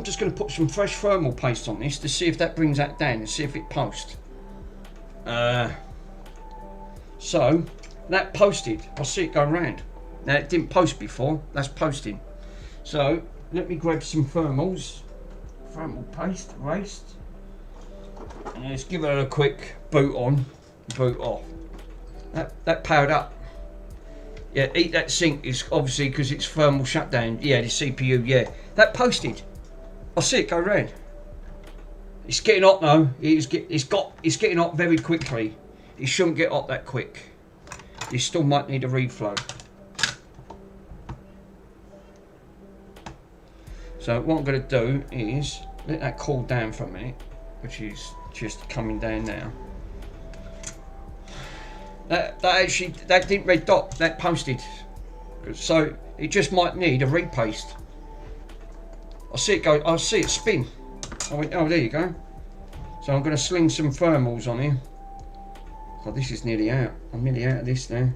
just gonna put some fresh thermal paste on this to see if that brings that down and see if it posts. So that posted. I'll see it go round. Now it didn't post before. That's posting. So let me grab some thermal paste, waste, and let's give it a quick boot on, boot off. That powered up. Yeah, eat that sink is obviously because it's thermal shutdown. Yeah, the CPU. Yeah, that posted. I see it go round. It's getting hot now. It's getting hot very quickly. It shouldn't get hot that quick. You still might need a reflow. So what I'm going to do is let that cool down for a minute, which is just coming down now. That didn't red dot, that posted. So it just might need a repaste. I see it spin. I went, oh, there you go. So I'm going to sling some thermals on here. God, this is nearly out. I'm nearly out of this now.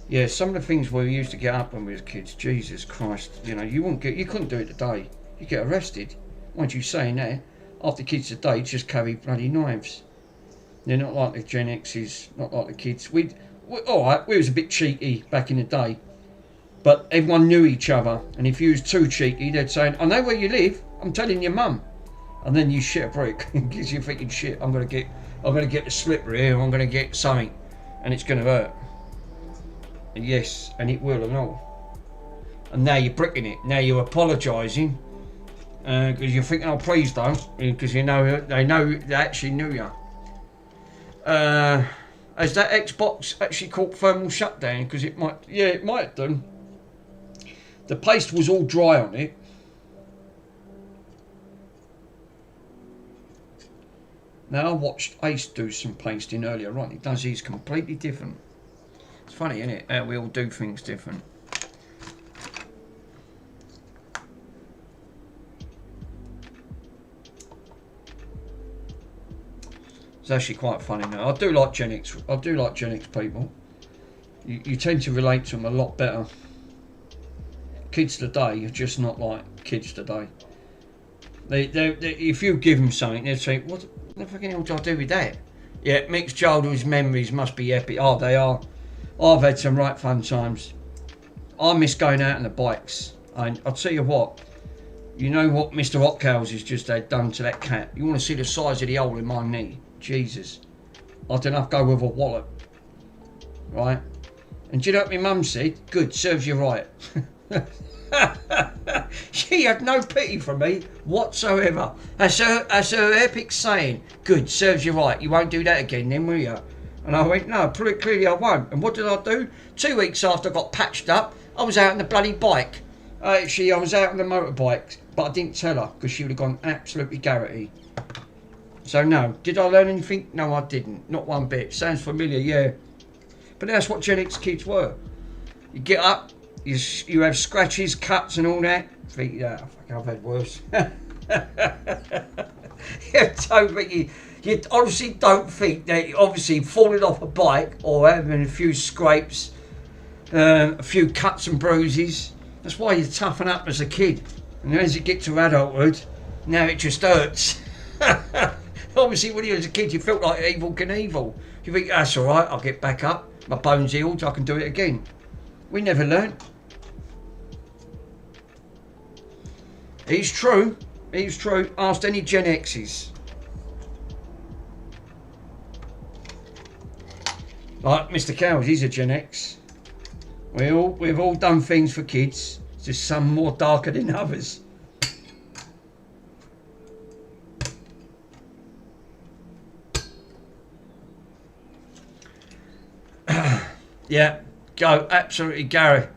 Yeah, some of the things we used to get up when we were kids, Jesus Christ, you know, you couldn't do it today. You get arrested. Mind you saying that, half the kids today just carry bloody knives. They're not like the Gen X's, not like the kids. Alright, we was a bit cheeky back in the day, but everyone knew each other, and if you was too cheeky, they'd say, I know where you live, I'm telling your mum. And then you shit a brick, because you're thinking, shit, I'm gonna get the slipper here, I'm gonna get something, and it's gonna hurt. Yes, and it will and all. And now you're bricking it. Now you're apologising because you're thinking, oh, please don't, because you know they actually knew you. Has that Xbox actually caught thermal shutdown? Because it might have done. The paste was all dry on it. Now I watched Ace do some pasting earlier on. He does his completely different. It's funny, isn't it? How we all do things different. It's actually quite funny now. I do like Gen X. I do like Gen X people. You tend to relate to them a lot better. Kids today are just not like kids today. They if you give them something, they'll say, "What the fucking hell do I do with that?" Yeah, mixed childhood memories must be epic. Oh, they are. I've had some right fun times. I miss going out on the bikes. And I'll tell you what, you know what Mr. Hotcows has just had done to that cat? You want to see the size of the hole in my knee? Jesus. I don't have to go with a wallet. Right? And do you know what my mum said? Good, serves you right. She had no pity for me whatsoever. That's her epic saying. Good, serves you right. You won't do that again then, will you? And I went, no, pretty clearly I won't. And what did I do? 2 weeks after I got patched up, I was out on the bloody bike. Actually, I was out on the motorbike, but I didn't tell her because she would have gone absolutely garrety. So no, did I learn anything? No, I didn't. Not one bit. Sounds familiar, yeah. But that's what Gen X kids were. You get up, you have scratches, cuts and all that. Think, yeah, I've had worse. You honestly don't think that obviously falling off a bike or having a few scrapes, a few cuts and bruises, that's why you toughen up as a kid. And as you get to adulthood, now it just hurts. Obviously when you were a kid you felt like Evel Knievel. You think, that's alright, I'll get back up, my bone's healed, I can do it again. We never learnt. It's true, asked any Gen X's. Like Mr. Cowles, he's a Gen X. We've all done things for kids, just some more darker than others. Yeah, go, absolutely, Gary,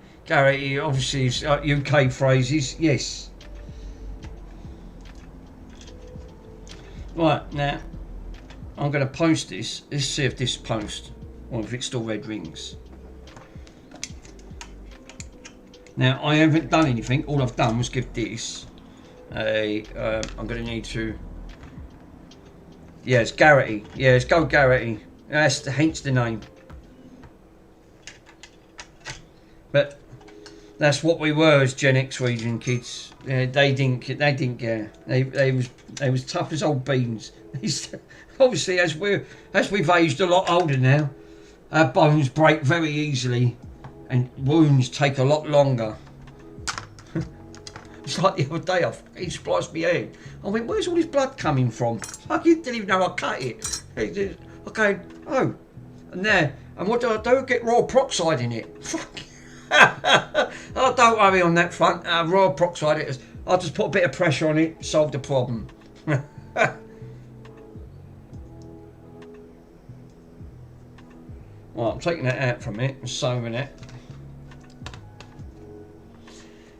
obviously is UK phrases, yes. Right, now, I'm going to post this. Let's see if this post, or if it still red rings. Now, I haven't done anything. All I've done was give this a, I'm going to need to, yeah, it's Garrity. Yeah, it's Go Garrity. That's hence the name. But that's what we were as Gen X region kids. They didn't care. They was tough as old beans. Obviously, as we've aged a lot older now, our bones break very easily, and wounds take a lot longer. It's like the other day, he spliced my head. I went, where's all this blood coming from? I didn't even know I cut it. Okay, oh, and there. And what do? Get raw peroxide in it. Fuck. Oh, don't worry on that front. Raw peroxide, I'll just put a bit of pressure on it, solve the problem. Right, I'm taking that out from it and sewing it.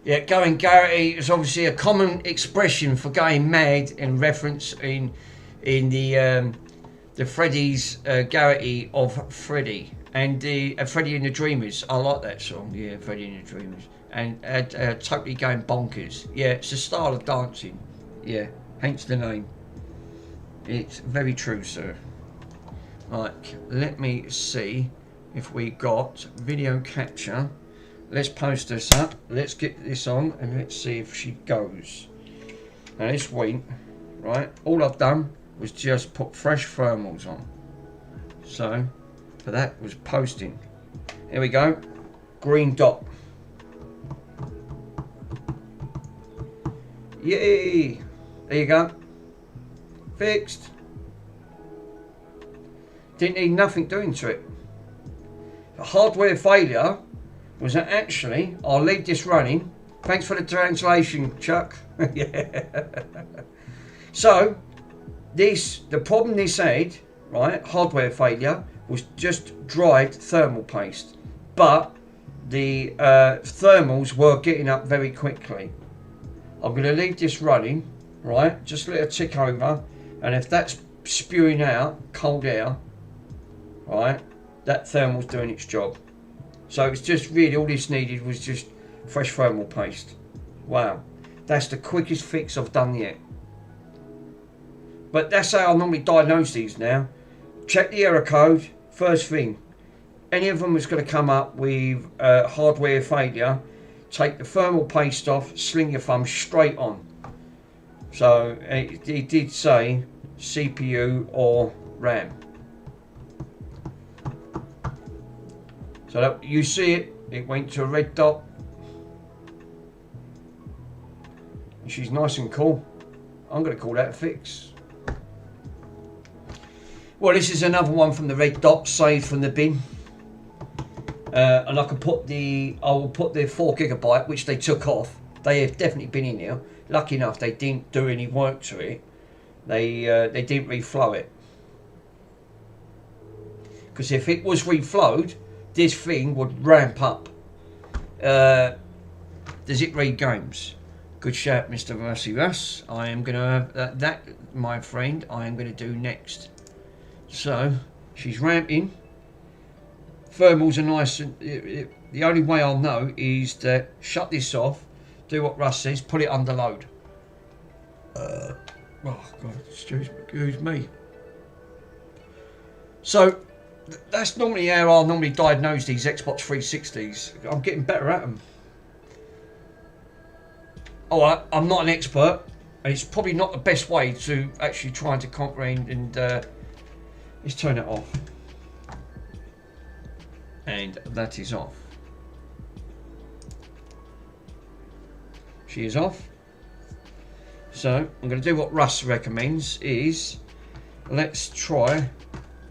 Yeah, going Garrity is obviously a common expression for going mad in reference in the Freddy's Garrity of Freddy. And the Freddie and the Dreamers, I like that song, yeah, Freddie and the Dreamers. And totally going bonkers. Yeah, it's a style of dancing. Yeah, hence the name. It's very true, sir. Right, let me see if we got video capture. Let's post this up. Let's get this on and let's see if she goes. Now this went, right, all I've done was just put fresh thermals on. So, for that was posting. Here we go. Green dot. Yay! There you go. Fixed. Didn't need nothing doing to it. The hardware failure was that actually, I'll leave this running. Thanks for the translation, Chuck. Yeah. So, the problem this had, right, hardware failure, was just dried thermal paste, but the thermals were getting up very quickly. I'm going to leave this running, right, just let it tick over, and if that's spewing out cold air, right, that thermal's doing its job. So it's just really all this needed was just fresh thermal paste. Wow, that's the quickest fix I've done yet. But that's how I normally diagnose these now. Check the error code. First thing, any of them was going to come up with hardware failure, take the thermal paste off, sling your thumb straight on. So it did say CPU or RAM. So that, you see it went to a red dot. She's nice and cool. I'm going to call that a fix. Well, this is another one from the red dot, saved from the bin. And I will put the 4 GB, which they took off, They have definitely been in here. Lucky enough, they didn't do any work to it. They didn't reflow it. Because if it was reflowed, this thing would ramp up. Does it read games? Good shout, Mr. Rusty Russ. I am gonna that, my friend, I am gonna do next. So she's ramping. Thermals are nice. The only way I'll know is to shut this off, do what Russ says, put it under load. Oh God, excuse me. So that's normally how I'll normally diagnose these Xbox 360s. I'm getting better at them. Alright, I'm not an expert, and it's probably not the best way to actually try to comprehend and let's turn it off. And that is off. She is off. So I'm going to do what Russ recommends is, let's try,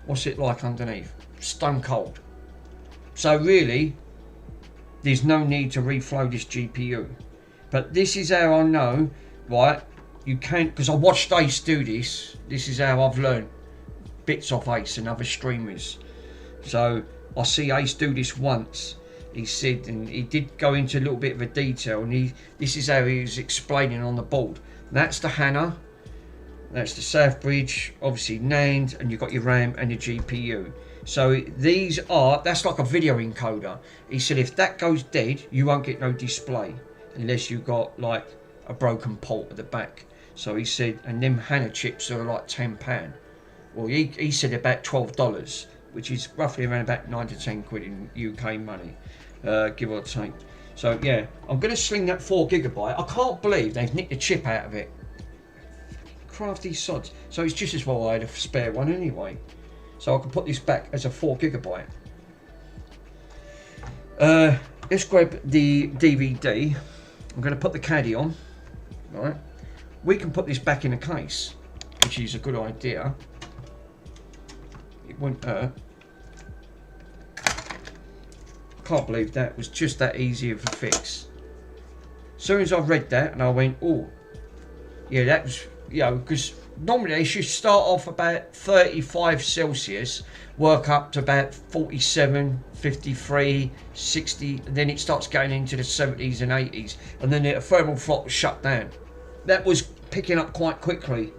what's it like underneath? Stone cold. So really, there's no need to reflow this GPU. But this is how I know, right, you can't, because I watched Ace do this. This is how I've learned bits off Ace and other streamers. So I see Ace do this once. He said, and he did go into a little bit of a detail, and this is how he was explaining on the board. That's the HANA, that's the Southbridge, obviously NAND, and you've got your RAM and your GPU. So these are, that's like a video encoder. He said if that goes dead, you won't get no display unless you got like a broken port at the back. So he said, and them HANA chips are like £10. Well, he said about $12, which is roughly around about 9 to 10 quid in UK money, give or take. So yeah, I'm going to sling that 4GB. I can't believe they've nicked the chip out of it. Crafty sods. So it's just as well I had a spare one anyway. So I can put this back as a 4GB. Let's grab the DVD. I'm going to put the caddy on. Right. We can put this back in a case, which is a good idea. It won't hurt. Can't believe that was just that easy of a fix. As soon as I read that and I went, oh, yeah, that was, you know, because normally they should start off about 35 Celsius, work up to about 47, 53, 60, and then it starts going into the 70s and 80s, and then the thermal flop was shut down. That was picking up quite quickly,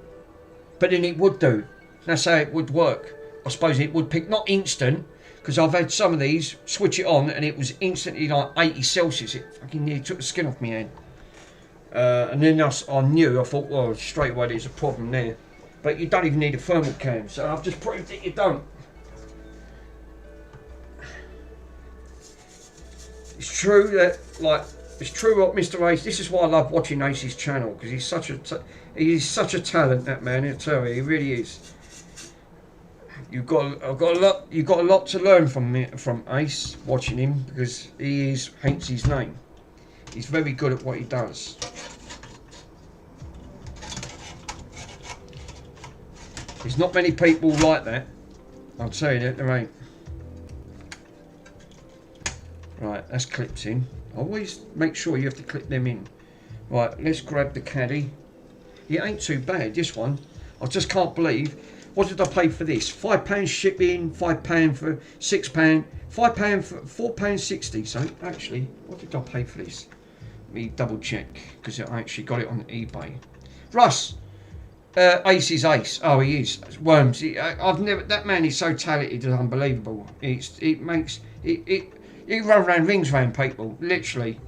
but then it would do. That's how it would work. I suppose it would pick, not instant, because I've had some of these, switch it on, and it was instantly like 80 Celsius. It fucking nearly took the skin off my hand. And then I knew, I thought, well, straight away there's a problem there. But you don't even need a thermal cam, so I've just proved that you don't. It's true that, like, it's true what Mr. Ace, this is why I love watching Ace's channel, because he's such a talent, that man, I tell you, he really is. You've got a lot to learn from Ace, watching him, because he is, hence his name. He's very good at what he does. There's not many people like that. I'll tell you that there ain't. Right, that's clipped in. Always make sure you have to clip them in. Right, let's grab the caddy. It ain't too bad, this one. I just can't believe. What did I pay for this? £5 shipping, £5 for £6, £5 for £4.60. So actually, what did I pay for this? Let me double check, because I actually got it on eBay. Russ, Ace is Ace. Oh, he is. Worms. I've never. That man is so talented and unbelievable. He run around rings around people, literally.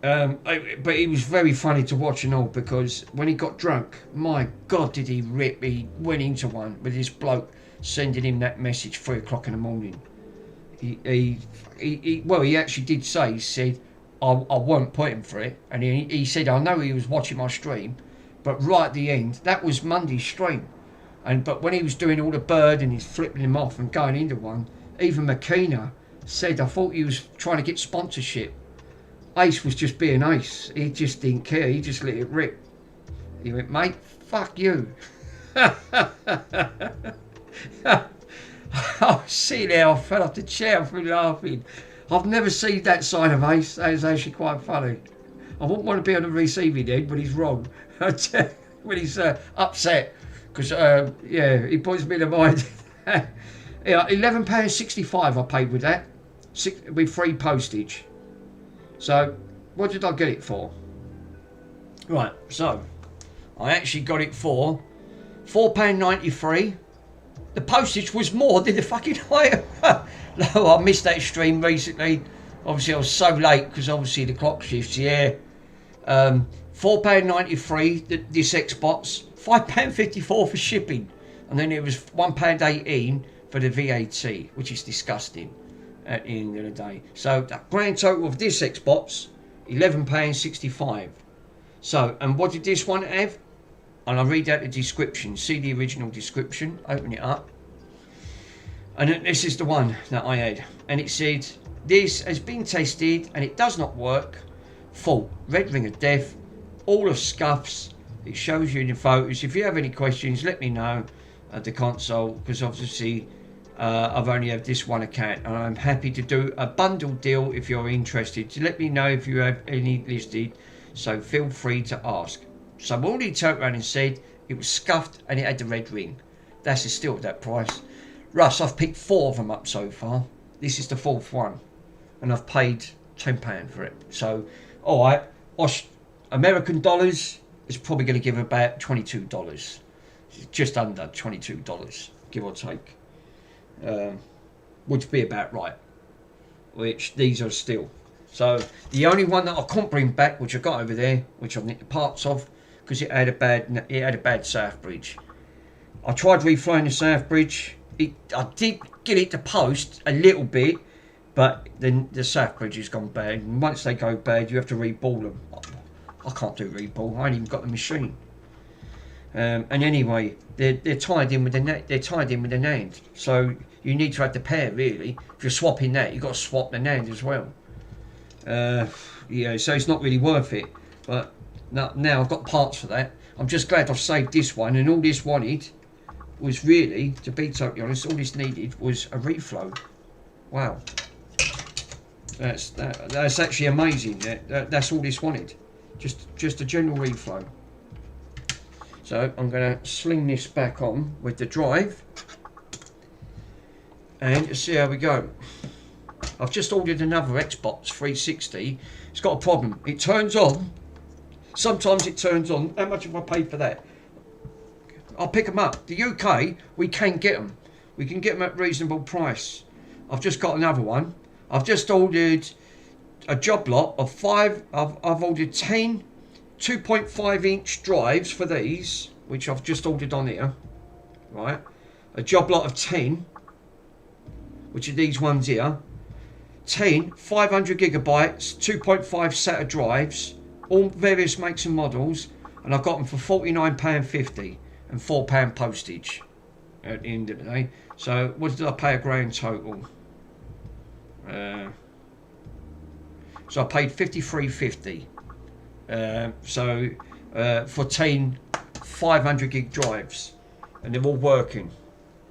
But he was very funny to watch and all, because when he got drunk, my God, did he rip. He went into one with this bloke sending him that message 3 o'clock in the morning. He actually did say, he said, I won't put him for it. And he said, I know he was watching my stream, but right at the end, that was Monday's stream. But when he was doing all the bird and he's flipping him off and going into one, even McKenna said, I thought he was trying to get sponsorship. Ace was just being Ace. He just didn't care. He just let it rip. He went, mate, fuck you. Oh, see there, I fell off the chair from laughing. I've never seen that side of Ace. That is actually quite funny. I wouldn't want to be on the receiving end when he's wrong. When he's upset. Because, yeah, he puts me in the mind. Yeah, £11.65 I paid with that. With free postage. So, what did I get it for? Right, so, I actually got it for £4.93. The postage was more than the fucking item. No, I missed that stream recently. Obviously, I was so late because obviously the clock shifts, yeah. £4.93 this Xbox, £5.54 for shipping, and then it was £1.18 for the VAT, which is disgusting at the end of the day. So the grand total of this Xbox, £11.65. So, and what did this one have? And I'll read out the description. See the original description. Open it up. And this is the one that I had. And it said, this has been tested and it does not work. Fault. Red ring of death. All of scuffs. It shows you in the photos. If you have any questions, let me know at the console. Because obviously, I've only had this one account. And I'm happy to do a bundle deal if you're interested. So let me know if you have any listed. So feel free to ask. So I've already turned around and said it was scuffed and it had the red ring. That's still at that price. Russ, I've picked 4 of them up so far. This is the 4th one. And I've paid £10 for it. So, alright. American dollars is probably going to give about $22. Just under $22, give or take. Would be about right. Which these are still. So, the only one that I can't bring back, which I got over there, which I've nicked the parts of, because it had a bad south bridge. I tried reflying the south bridge. I did get it to post a little bit, but then the south bridge has gone bad. And once they go bad, you have to reball them. I can't do reball. I ain't even got the machine. And anyway, they're tied in with the net. They're tied in with the NAND. So you need to have the pair really. If you're swapping that, you've got to swap the NAND as well. Yeah, so it's not really worth it. But now I've got parts for that. I'm just glad I've saved this one, and all this wanted was really, to be totally honest, all this needed was a reflow. Wow, that's actually amazing. That's all this wanted, just a general reflow. So I'm going to sling this back on with the drive and see how we go. I've just ordered another Xbox 360. It's got a problem. It turns on. Sometimes it turns on. How much have I paid for that? I'll pick them up. The UK, we can get them. We can get them at reasonable price. I've just got another one. I've just ordered a job lot of 5. I've ordered 10 2.5 inch drives for these, which I've just ordered on here. Right. A job lot of 10, which are these ones here. 10 500 gigabytes 2.5 SATA drives, all various makes and models, and I got them for £49.50 and £4 postage at the end of the day. So what did I pay a grand total? So I paid £53.50. So for 10 500 gig drives, and they're all working.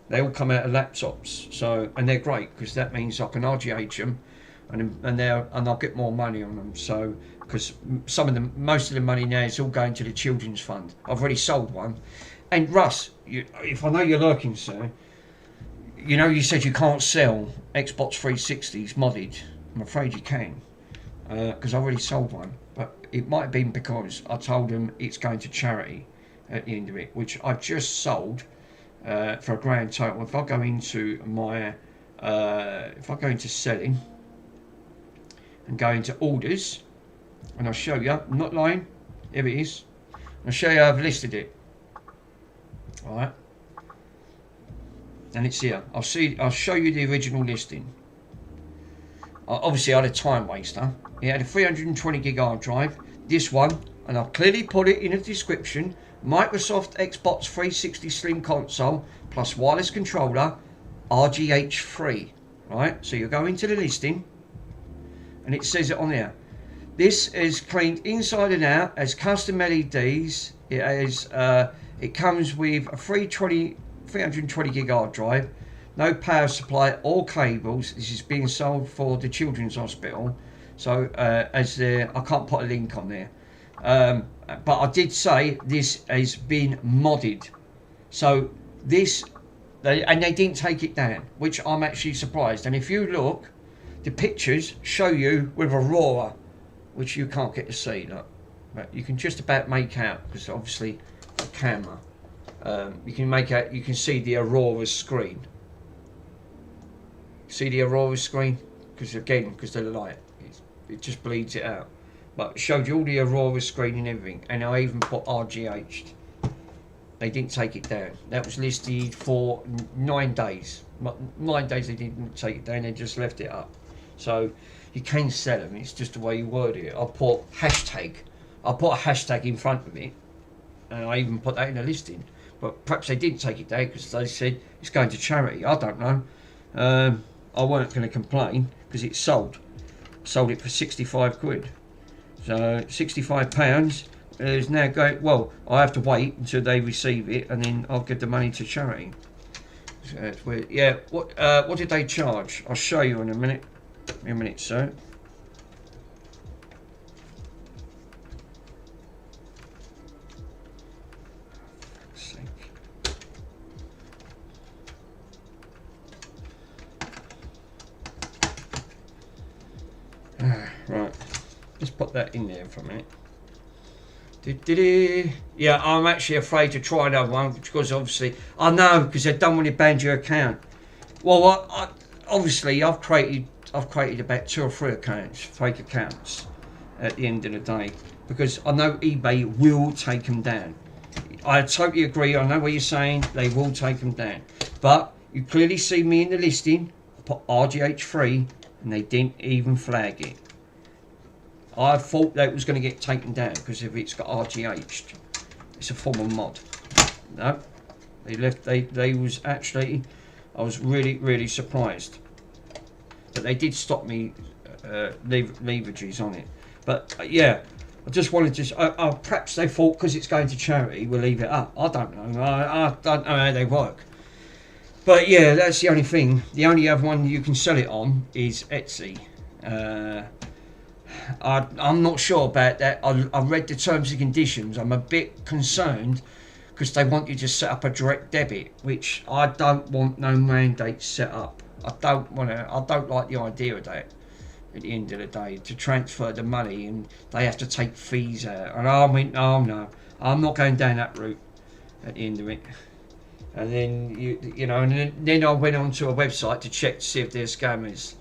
They all come out of laptops, so, and they're great because that means I can RGH them, and I'll get more money on them. So, because most of the money now is all going to the children's fund. I've already sold one. And Russ, if I know you're lurking, sir, you know you said you can't sell Xbox 360s modded. I'm afraid you can, because I already sold one. But it might have been because I told them it's going to charity at the end of it, which I've just sold. For a grand total. If I go into my, if I go into selling and go into orders, and I'll show you, I'm not lying, here it is. I'll show you how I've listed it. Alright, and it's here. I'll show you the original listing. Obviously I had a time waster. It had a 320 gig hard drive, this one, and I'll clearly put it in the description. Microsoft Xbox 360 Slim console plus wireless controller, RGH free. Right, so you go into the listing and it says it on there. This is cleaned inside and out as custom LEDs. It comes with a 320 gig hard drive, no power supply or cables. This is being sold for the Children's Hospital. So I can't put a link on there. But I did say this has been modded. So this, and they didn't take it down, which I'm actually surprised. And if you look, the pictures show you with Aurora, which you can't get to see, look. But you can just about make out, because obviously the camera, you can make out, you can see the Aurora screen. See the Aurora screen? Because again, because of the light, it just bleeds it out. But it showed you all the Aurora screen and everything, and I even put RGH'd. They didn't take it down. That was listed for 9 days. 9 days they didn't take it down, they just left it up. So you can sell them, it's just the way you word it. I put hashtag. I put a hashtag in front of it, and I even put that in the listing. But perhaps they didn't take it down because they said it's going to charity. I don't know. I weren't going to complain because it's sold. Sold it for 65 quid. So £65 is now going. Well, I have to wait until they receive it, and then I'll give the money to charity. So it's weird. Yeah. What did they charge? I'll show you in a minute. In a minute, sir. Right, let's put that in there for a minute. Yeah, I'm actually afraid to try another one because obviously I know because they don't want to ban your account. Well, obviously I've created about 2 or 3 accounts, fake accounts, at the end of the day because I know eBay will take them down. I totally agree. I know what you're saying. They will take them down, but you clearly see me in the listing. I put RGH free, and they didn't even flag it. I thought that it was going to get taken down because if it's got RGH'd, it's a form of mod. No, they left. They was actually. I was really surprised, but they did stop me leverages on it. But yeah, I just wanted to. Perhaps they thought because it's going to charity, we'll leave it up. I don't know. I don't know how they work. But yeah, that's the only thing. The only other one you can sell it on is Etsy. I'm not sure about that. I read the terms and conditions. I'm a bit concerned because they want you to set up a direct debit, which I don't want no mandate set up. I don't like the idea of that at the end of the day, to transfer the money and they have to take fees out. And I mean, oh no, I'm not going down that route at the end of it. And then you know, and then I went onto a website to check to see if they're scammers.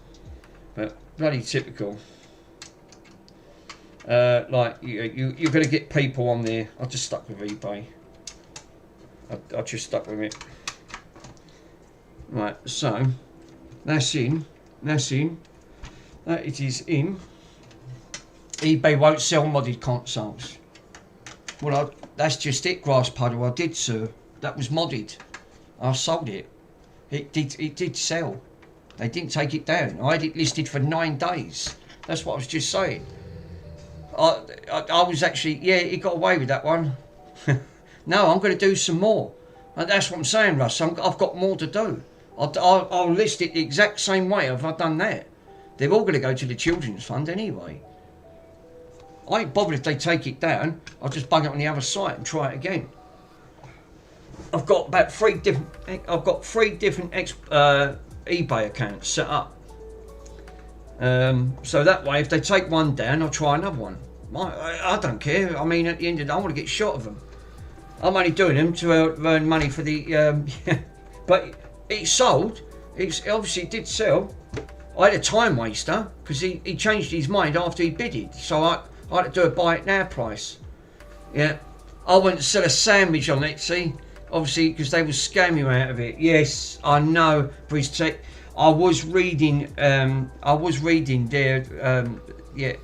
But bloody typical. Like you're going to get people on there. I just stuck with eBay. I just stuck with it. Right, so that's in. That it is in. eBay won't sell modded consoles. Well, that's just it, Grass Puddle. I did, sir. That was modded. I sold it. It did sell. They didn't take it down. I had it listed for 9 days. That's what I was just saying. I was actually, yeah, he got away with that one. No, I'm going to do some more. And that's what I'm saying, Russ. I've got more to do. I'll list it the exact same way if I've done that. They're all going to go to the Children's Fund anyway. I ain't bothered if they take it down. I'll just bung it on the other site and try it again. I've got about 3 different. I've got 3 different eBay accounts set up. So that way, if they take one down, I'll try another one. I don't care. I mean, at the end of the day, I want to get shot of them. I'm only doing them to earn money for the. But it sold. Obviously it did sell. I had a time waster because he changed his mind after he bidded. So I had to do a buy it now price. Yeah, I went to sell a sandwich on Etsy. Obviously, because they will scam you out of it. Yes, I know. I was reading their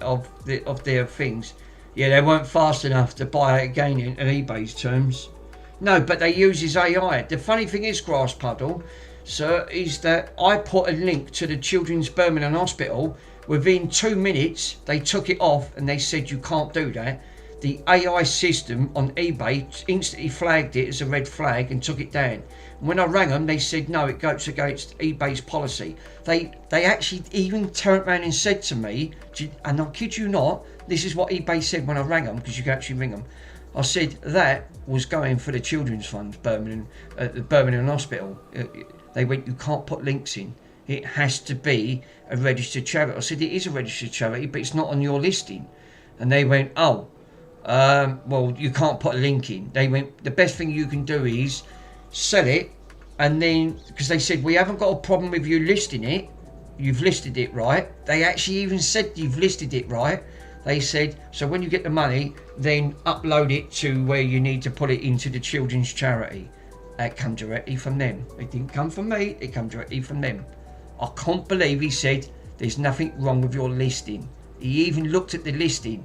of their things. Yeah, they weren't fast enough to buy it again in eBay's terms. No, but they use his AI. The funny thing is, Grass Puddle, sir, is that I put a link to the Children's Birmingham Hospital. Within 2 minutes, they took it off and they said you can't do that. the AI system on eBay instantly flagged it as a red flag and took it down. And when I rang them, they said no, it goes against eBay's policy. They actually even turned around and said to me, and I kid you not, this is what eBay said when I rang them, because you can actually ring them. I said that was going for the Children's Fund, Birmingham, the Birmingham Hospital. They went, you can't put links in. It has to be a registered charity. I said, it is a registered charity, but it's not on your listing. And they went, oh, well, you can't put a link in. They went, the best thing you can do is sell it, and then, because they said, we haven't got a problem with you listing it. You've listed it right. They actually even said you've listed it right. They said, so when you get the money, then upload it to where you need to put it into the children's charity. That come directly from them. It didn't come from me, it come directly from them. I can't believe he said, there's nothing wrong with your listing. He even looked at the listing.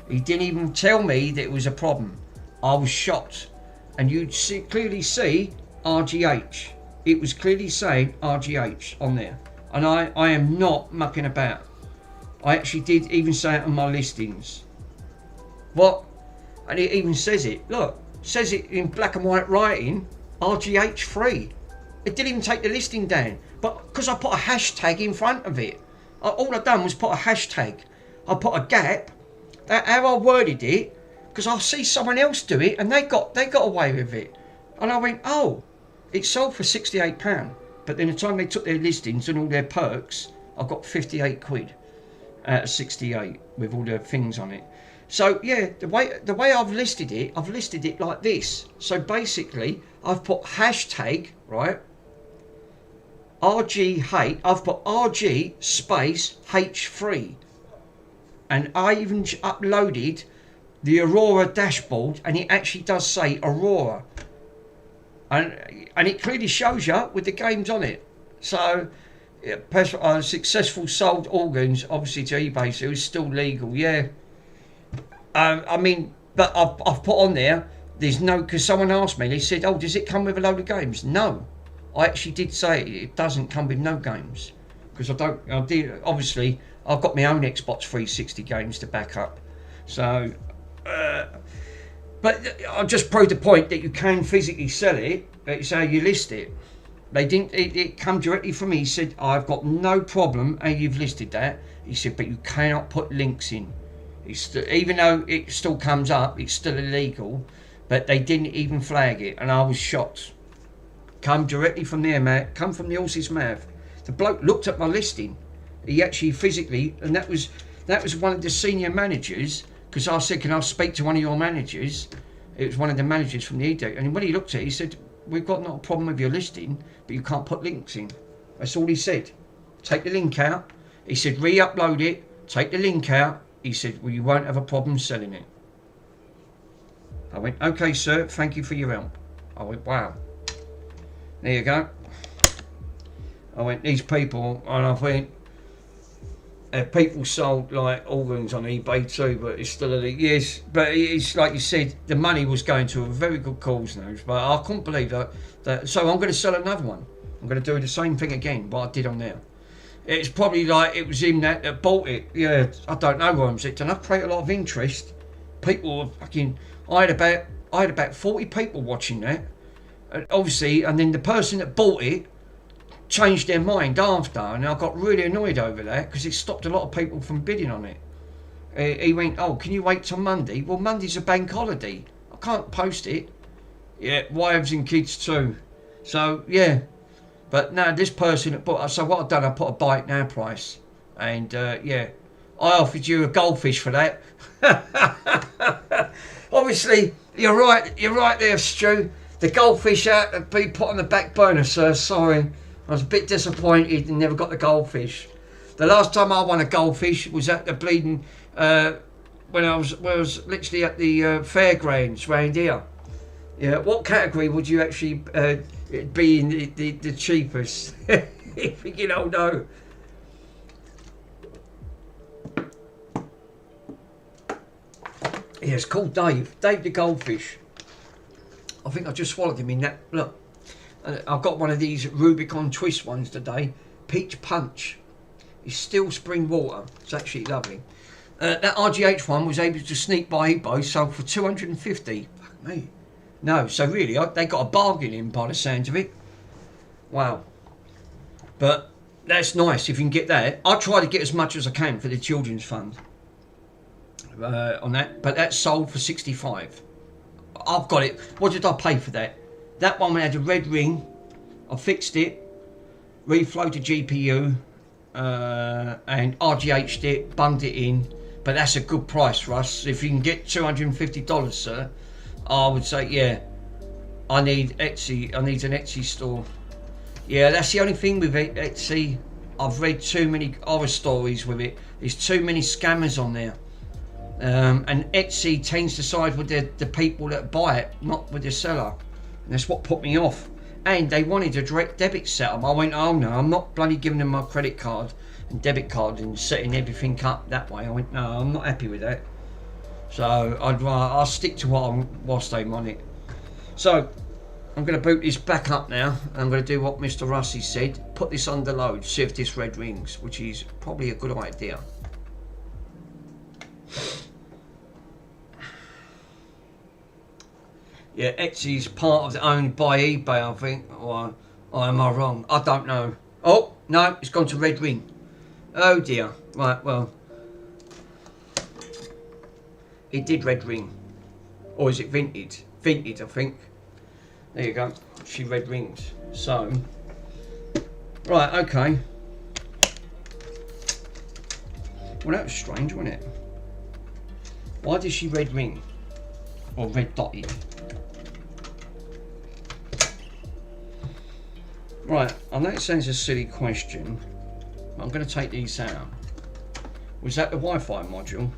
He didn't even tell me that it was a problem. I was shocked. And you'd clearly see RGH. It was clearly saying RGH on there. And I am not mucking about. I actually did even say it on my listings. What? And it even says it. Look, says it in black and white writing, RGH free. It didn't even take the listing down. But because I put a hashtag in front of it. All I done was put a hashtag. I put a gap. How I worded it, because I see someone else do it and they got away with it. And I went, oh, it sold for £68. But then the time they took their listings and all their perks, I got 58 quid out of 68 with all the things on it. So yeah, the way I've listed it like this. So basically, I've put hashtag, right? RG, I've put RG space H3. And I even uploaded the Aurora dashboard, and it actually does say Aurora. And it clearly shows you with the games on it. So, yeah, successful sold organs, obviously to eBay, so it's still legal, yeah. I mean, but I've put on there, there's no, because someone asked me, they said, oh, does it come with a load of games? No. I actually did say it doesn't come with no games. Because obviously, I've got my own Xbox 360 games to back up. So, but I just proved the point that you can physically sell it. It's how you list it. They didn't. It come directly from me. He said, "I've got no problem how you've listed that." He said, "But you cannot put links in. Even though it still comes up, it's still illegal." But they didn't even flag it, and I was shocked. Come directly from there, man. Come from the horse's mouth. The bloke looked at my listing. He actually physically, and that was one of the senior managers. Because I said, can I speak to one of your managers? It was one of the managers from the EDEC. And when he looked at it, he said, we've got not a problem with your listing, but you can't put links in. That's all he said. Take the link out. He said, re-upload it. Take the link out. He said, well, you won't have a problem selling it. I went, okay, sir. Thank you for your help. I went, wow. There you go. I went, these people, and I went, people sold like organs on eBay too, but it's still yes. But it's like you said, the money was going to a very good cause now. But I couldn't believe that. So I'm going to sell another one. I'm going to do the same thing again, what I did on there. It's probably like it was him that bought it. Yeah, I don't know where I'm sitting. I create a lot of interest. People were fucking. I had about 40 people watching that. Obviously, and then the person that bought it changed their mind after, and I got really annoyed over that because it stopped a lot of people from bidding on it. He went, oh, can you wait till Monday? Well, Monday's a bank holiday. I can't post it. Yeah, wives and kids too. So, yeah. But no, this person that bought, so what I've done, I put a buy it now price. And, yeah, I offered you a goldfish for that. Obviously, you're right there, Stu. The goldfish out to be put on the back burner, sir. Sorry. I was a bit disappointed and never got the goldfish. The last time I won a goldfish was at the bleeding, when I was literally at the fairgrounds round here. Yeah, what category would you actually be in the cheapest? If you don't know. Yeah, it's called Dave. Dave the goldfish. I think I just swallowed him in that. Look. I've got one of these Rubicon twist ones today. Peach punch. It's still spring water. It's actually lovely. That RGH one was able to sneak by eBay, sold for 250. Fuck me. No, so really, they got a bargain in by the sound of it. Wow. But that's nice if you can get that. I try to get as much as I can for the children's fund on that, but that's sold for 65. I've got it. What did I pay for that? That one had a red ring. I fixed it, reflowed the GPU, and RGH'd it, bunged it in. But that's a good price, Russ. If you can get $250, sir, I would say, yeah. I need Etsy. I need an Etsy store. Yeah, that's the only thing with Etsy. I've read too many horror stories with it. There's too many scammers on there. And Etsy tends to side with the people that buy it, not with the seller. And that's what put me off. And they wanted a direct debit setup. I went, oh no, I'm not bloody giving them my credit card and debit card and setting everything up that way. I went, no, I'm not happy with that. So I'll stick to what whilst I'm on it. So I'm going to boot this back up now. I'm going to do what Mr. Rusty said. Put this under load, see if this red rings, which is probably a good idea. Yeah, Etsy's part of the owned by eBay, I think. Or am I wrong? I don't know. Oh, no, it's gone to red ring. Oh dear. Right, well. It did red ring. Or is it vintage? Vintage, I think. There you go. She red rings. So. Right, okay. Well, that was strange, wasn't it? Why did she red ring? Or red dotted? Right, I know it sounds a silly question. I'm going to take these out. Was that the Wi-Fi module?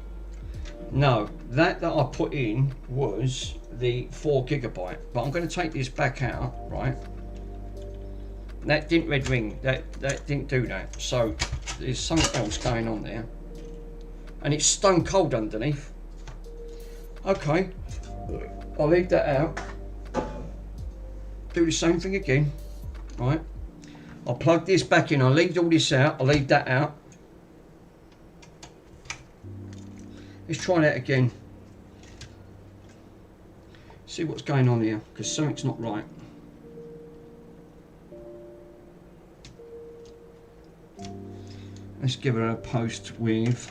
No, that I put in was the 4 gigabyte. But I'm going to take this back out, right? That didn't red ring. That didn't do that. So there's something else going on there. And it's stone cold underneath. Okay, I'll leave that out. Do the same thing again. Right, I'll plug this back in. I'll leave all this out. I'll leave that out. Let's try that again. See what's going on here, because something's not right. Let's give her a post with.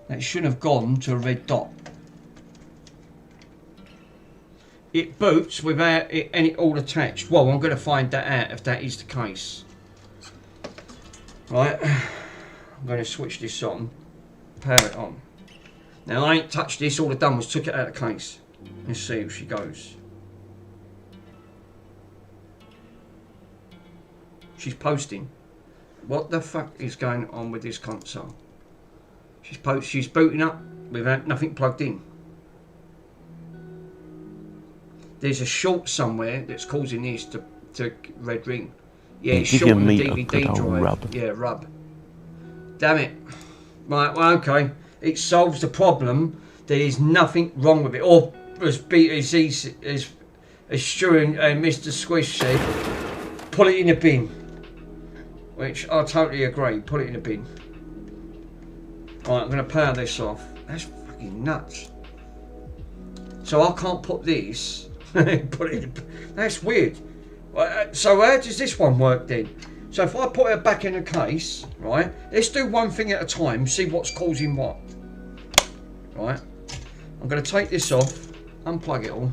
That shouldn't have gone to a red dot. It boots without it any all attached. Well, I'm going to find that out if that is the case. Right, I'm going to switch this on, power it on. Now I ain't touched this, all I've done was took it out of the case. Let's see if she goes. She's posting. What the fuck is going on with this console? She's booting up without nothing plugged in. There's a short somewhere that's causing this to red ring. Yeah, it's short on the DVD drive. Rub. Yeah, rub. Damn it. Right, well, okay. It solves the problem. There is nothing wrong with it. Or as Stu and Mr. Squish said, put it in a bin. Which I totally agree. Put it in a bin. Right, I'm going to power this off. That's fucking nuts. So I can't put this. Put it in. That's weird. So how does this one work then? So if I put it back in a case, right? Let's do one thing at a time. See what's causing what. Right. I'm going to take this off. Unplug it all.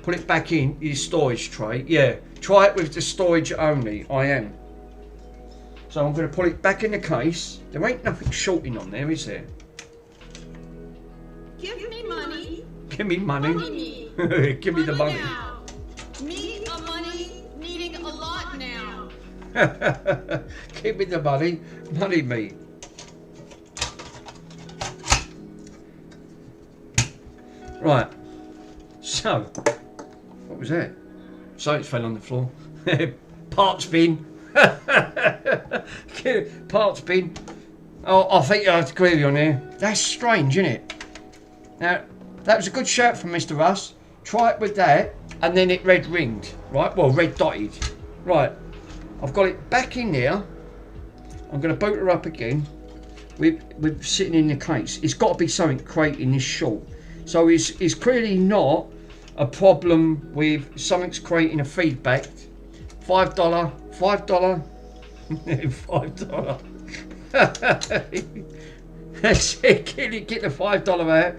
Put it back in your storage tray. Yeah. Try it with the storage only. I am. So I'm going to put it back in the case. There ain't nothing shorting on there, is there? Give me money. Give me money. Money me. Give me the money. Now. Me a money needing a lot now. Give me the money. Money me. Right. So, what was that? So it fell on the floor. Parts bin. Parts bin. Oh, I think I agree with you on there. That's strange, isn't it? Now, that was a good shout from Mr. Russ. Try it with that, and then it red ringed. Right, well, red dotted. Right, I've got it back in there. I'm going to boot her up again. with sitting in the case. It's got to be something creating this short. So it's clearly not a problem with something's creating a feedback. $5, $5, $5. That's it. Get the $5 out.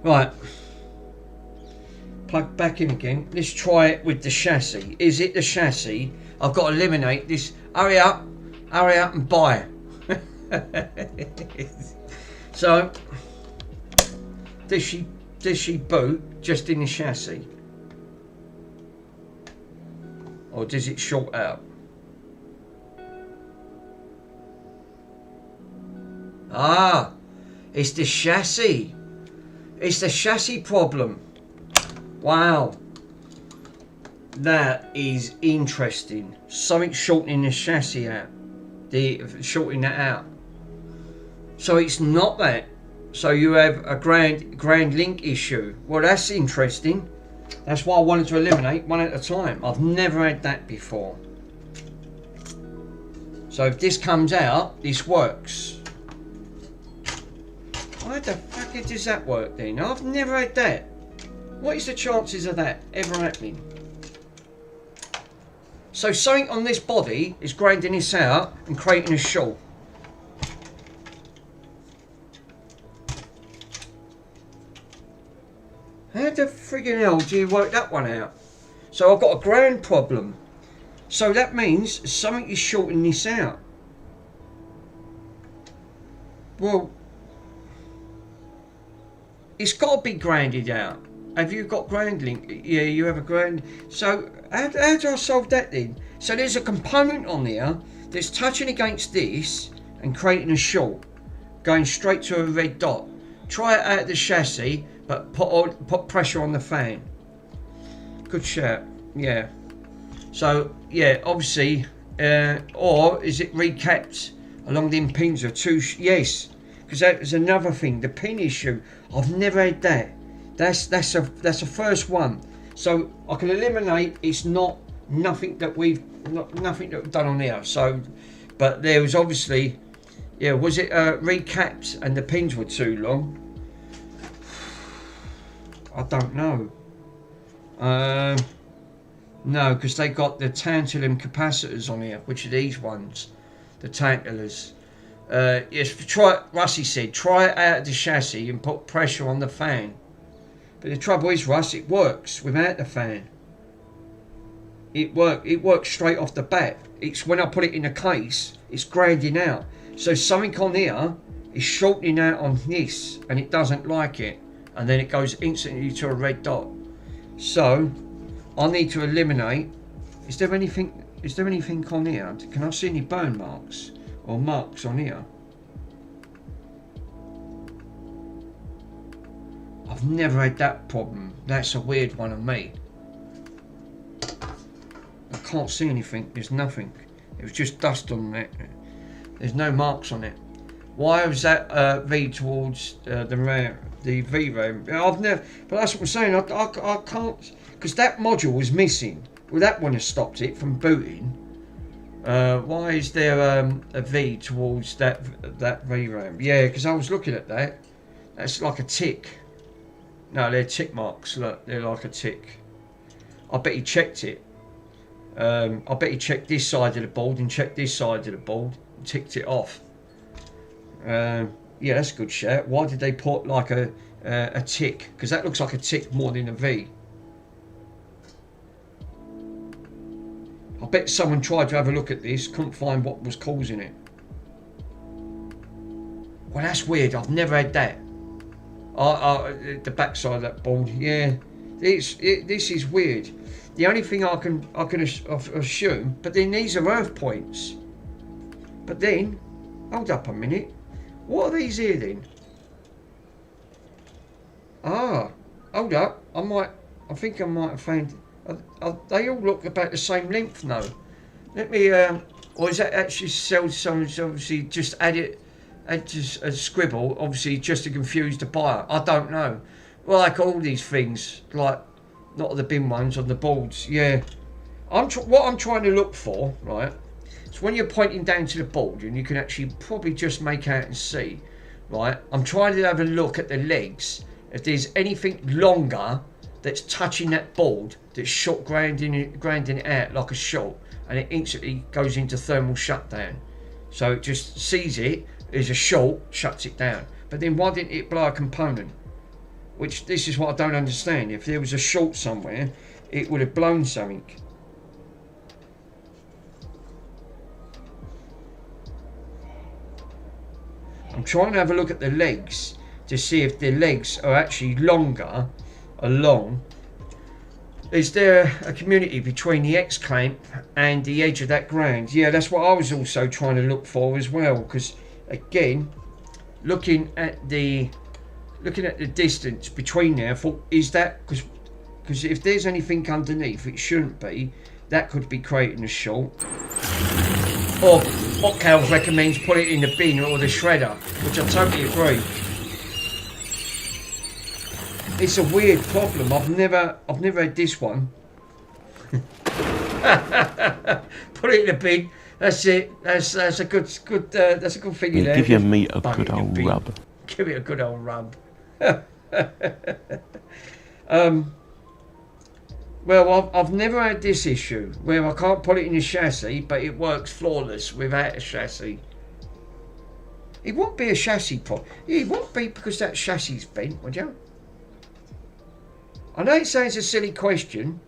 Right. Plug back in again. Let's try it with the chassis. Is it the chassis? I've got to eliminate this. Hurry up and buy. So, does she boot just in the chassis? Or does it short out? Ah, it's the chassis. It's the chassis problem. Wow. That is interesting. Something shortening the chassis out. Shortening that out. So it's not that. So you have a grand link issue. Well, that's interesting. That's why I wanted to eliminate one at a time. I've never had that before. So if this comes out, this works. Why the fuck does that work then? I've never had that. What is the chances of that ever happening? So something on this body is grinding this out and creating a short. How the friggin' hell do you work that one out? So I've got a ground problem. So that means something is shorting this out. Well, it's got to be grounded out. Have you got ground link? Yeah, you have a ground. So how do I solve that then? So there's a component on there that's touching against this and creating a short, going straight to a red dot. Try it out of the chassis, but put pressure on the fan. Good shout. Yeah. So yeah, obviously, or is it recapped along the pins or two? Yes, because that was another thing. The pin issue. I've never had that. That's a first one. So I can eliminate. It's nothing that we've done on there. So, but there was obviously, yeah. Was it recapped and the pins were too long? I don't know. No, because they got the tantalum capacitors on here, which are these ones, the tantalus. Yes, Rusty said, try it out of the chassis and put pressure on the fan. But the trouble is, Russ, it works without the fan. It works straight off the bat. It's when I put it in a case, it's grinding out. So something on here is shortening out on this, and it doesn't like it. And then it goes instantly to a red dot. So I need to eliminate. Is there anything on here? Can I see any burn marks or marks on here? I've never had that problem. That's a weird one on me. I can't see anything. There's nothing. It was just dust on it. There's no marks on it. Why was that V towards the VRAM? I've never. But that's what I'm saying. I can't, because that module was missing. Well, that wouldn't have stopped it from booting. Why is there a V towards that VRAM? Yeah, because I was looking at that. That's like a tick. No, they're tick marks. Look, they're like a tick. I bet he checked it. I bet he checked this side of the board and checked this side of the board and ticked it off. Yeah, that's a good shout. Why did they put like a tick? Because that looks like a tick more than a V. I bet someone tried to have a look at this, couldn't find what was causing it. Well, that's weird. I've never had that. The backside of that board, yeah. This is weird. The only thing I can assume, but then these are earth points. But then, hold up a minute. What are these here then? Ah, hold up. I think I might have found. They all look about the same length now. Let me. Or is that actually someone's obviously just add just a scribble, obviously just to confuse the buyer. I don't know. Like all these things, like not the bin ones on the boards. Yeah, what I'm trying to look for, right? So when you're pointing down to the board, and you can actually probably just make out and see, right? I'm trying to have a look at the legs. If there's anything longer that's touching that board that's short grinding it out like a short, and it instantly goes into thermal shutdown. So it just sees it as a short, shuts it down. But then why didn't it blow a component? Which, this is what I don't understand. If there was a short somewhere, it would have blown something. I'm trying to have a look at the legs to see if the legs are actually longer along. Is there a community between the X-clamp and the edge of that ground? Yeah, that's what I was also trying to look for as well, because again, looking at the distance between there, I thought, is that because if there's anything underneath, it shouldn't be. That could be creating a short. Or Occal recommends put it in the bin or the shredder, which I totally agree. It's a weird problem. I've never had this one. Put it in the bin. That's it. That's a good that's a good thing in there. Give your meat a good old rub. Give it a good old rub. Well, I've never had this issue where I can't put it in a chassis, but it works flawless without a chassis. It won't be a chassis problem. It won't be because that chassis is bent, would you? I know it sounds a silly question,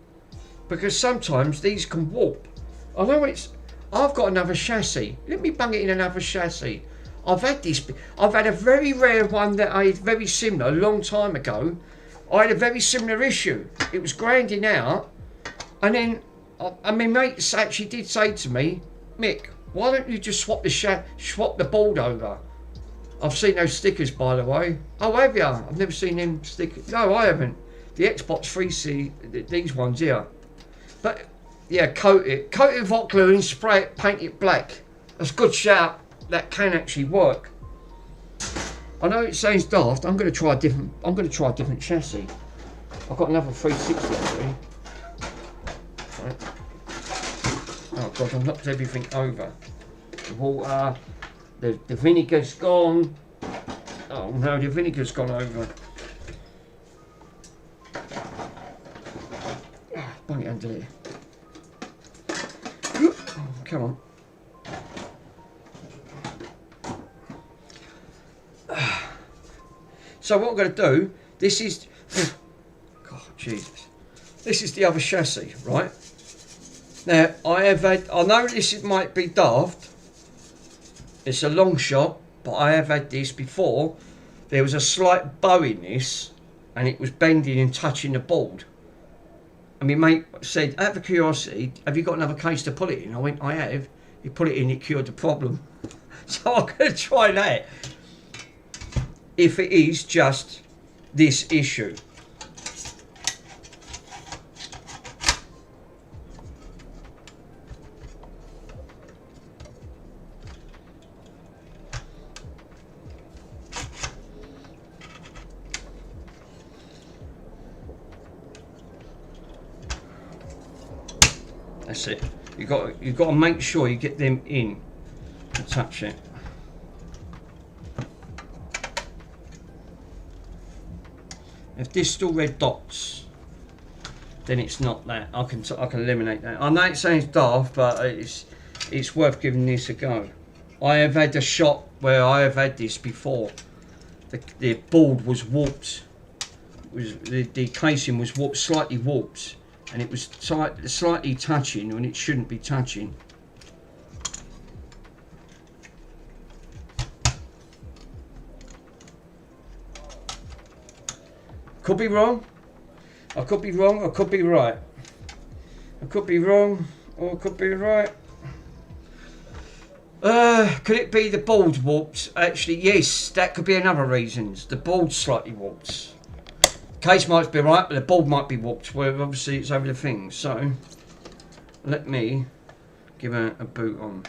because sometimes these can warp. I know I've got another chassis. Let me bung it in another chassis. I've had a very rare one that I had very similar a long time ago. I had a very similar issue. It was grinding out, and then my mates actually did say to me, Mick, why don't you just swap the board over? I've seen those stickers, by the way. Oh, have you? I've never seen them stickers. No, I haven't. The Xbox 3C, these ones here. But yeah, coat it with hot glue and spray it, paint it black. That's a good shout. That can actually work. I know it sounds daft. I'm going to try a different chassis. I've got another 360 actually. Right. Oh god, I've knocked everything over. The water, the vinegar's gone. Oh no, the vinegar's gone over. Bung it under there. Oh, come on. So what I'm going to do, this is, God, Jesus, this is the other chassis, right? Now, I know this might be daft, it's a long shot, but I have had this before. There was a slight bow in this, and it was bending and touching the board. And my mate said, out of curiosity, have you got another case to put it in? I went, I have. He put it in, it cured the problem. So I'm going to try that. If it is just this issue. That's it. You've got to make sure you get them in to touch it. If there's still red dots, then it's not that. I can eliminate that. I know it sounds daft, but it's worth giving this a go. I have had a shot where I have had this before. The board was warped. The casing was warped, slightly warped, and it was slightly touching when it shouldn't be touching. Could be wrong. I could be wrong. I could be right. I could be wrong, or I could be right. Could it be the board warped? Actually, yes. That could be another reason. The board's slightly warped. Case might be right, but the board might be warped. Where obviously it's over the thing. So let me give a boot on.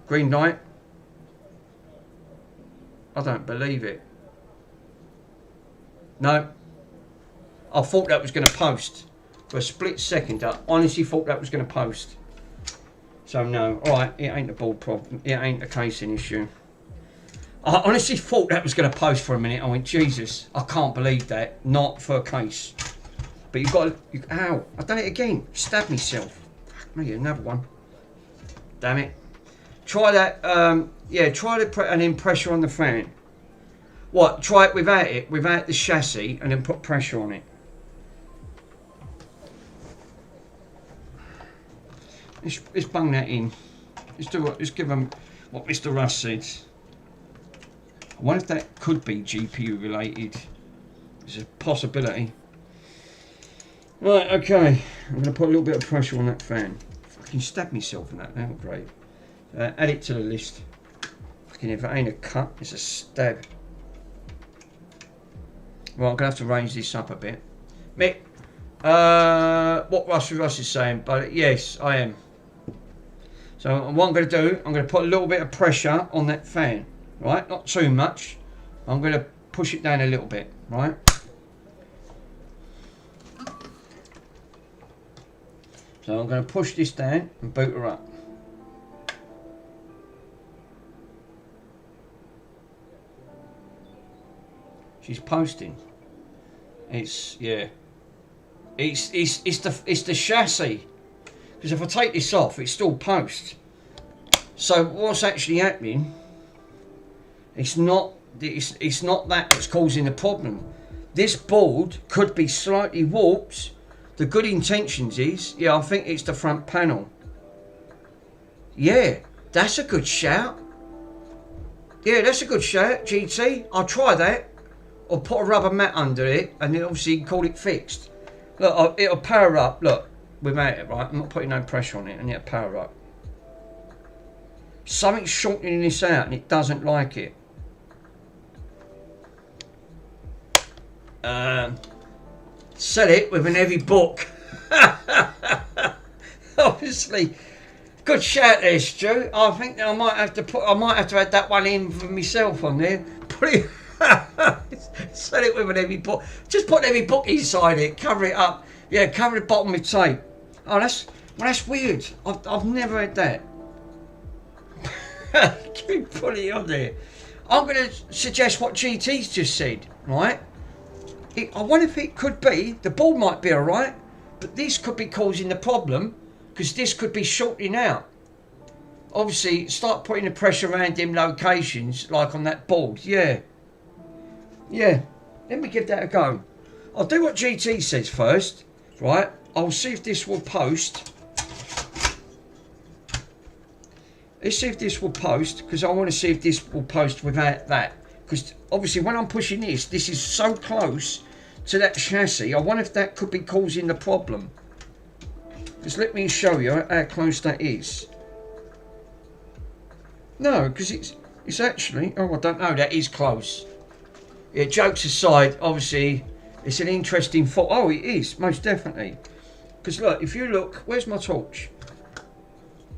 Green light. I don't believe it. No. I thought that was going to post. For a split second, I honestly thought that was going to post. So no, alright, it ain't a board problem. It ain't a casing issue. I honestly thought that was going to post for a minute. I went, Jesus, I can't believe that. Not for a case. But you've got to... Ow, I've done it again. Stabbed myself. Fuck me, another one. Damn it. Try that, yeah, try and then pressure on the fan. What, try it, without the chassis, and then put pressure on it. Let's bung that in. Let's give them what Mr. Russ said. I wonder if that could be GPU related. There's a possibility. Right, okay. I'm going to put a little bit of pressure on that fan. Fucking stab myself in that. That was great. Add it to the list. Fucking if it ain't a cut, it's a stab. Well, I'm going to have to range this up a bit. Mick, what Russ is saying, but yes, I am. So what I'm going to do, I'm going to put a little bit of pressure on that fan, right? Not too much. I'm going to push it down a little bit, right? So I'm going to push this down and boot her up. She's posting. It's, yeah. It's the chassis. Because if I take this off, it's still post. So what's actually happening? It's not that that's causing the problem. This board could be slightly warped. The good intentions is, yeah, I think it's the front panel. Yeah, that's a good shout. Yeah, that's a good shout, GT. I'll try that. Or put a rubber mat under it, and then obviously you can call it fixed. Look, it'll power up. Look, without it, right? I'm not putting no pressure on it, and it'll power up. Something's shortening this out, and it doesn't like it. Sell it with an heavy book. Obviously, good shout there, Stu. I think I might have to add that one in for myself on there. Put it. Sell it with an heavy book. Just put an heavy book inside it. Cover it up. Yeah, cover the bottom with tape. Oh, that's weird. I've never had that. Can we put it on there? I'm going to suggest what GT's just said. Right. I wonder if it could be, the board might be alright, but this could be causing the problem, because this could be shorting out. Obviously, start putting the pressure around them locations, like on that board. Yeah. Yeah. Let me give that a go. I'll do what GT says first, right? I'll see if this will post. Let's see if this will post, because I want to see if this will post without that. Because obviously when I'm pushing this is so close to that chassis. I wonder if that could be causing the problem. Just let me show you how close that is. No, because it's actually, oh, I don't know, that is close. Yeah, jokes aside, obviously it's an interesting fault. Oh, it is, most definitely. Because look, if you look, where's my torch?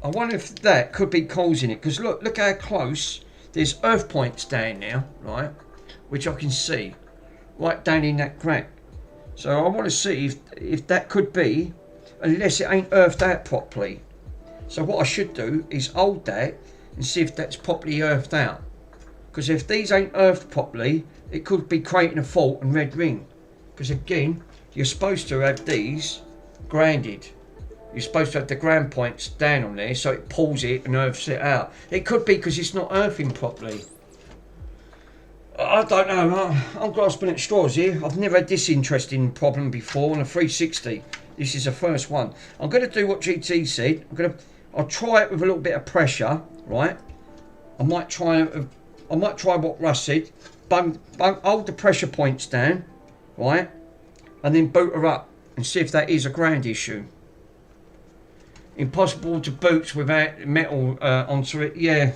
I wonder if that could be causing it. Because look how close. There's earth points down now, right? Which I can see. Right down in that crack. So I want to see if that could be, unless it ain't earthed out properly. So what I should do is hold that and see if that's properly earthed out. Because if these ain't earthed properly, it could be creating a fault and red ring. Because again, you're supposed to have these grounded. You're supposed to have the ground points down on there so it pulls it and earths it out. It could be because it's not earthing properly. I don't know. I'm grasping at straws here. I've never had this interesting problem before on a 360. This is the first one. I'm going to do what GT said. I'll try it with a little bit of pressure, right? I might try what Russ said. Hold the pressure points down, right? And then boot her up and see if that is a ground issue. Impossible to boot without metal onto it. Yeah.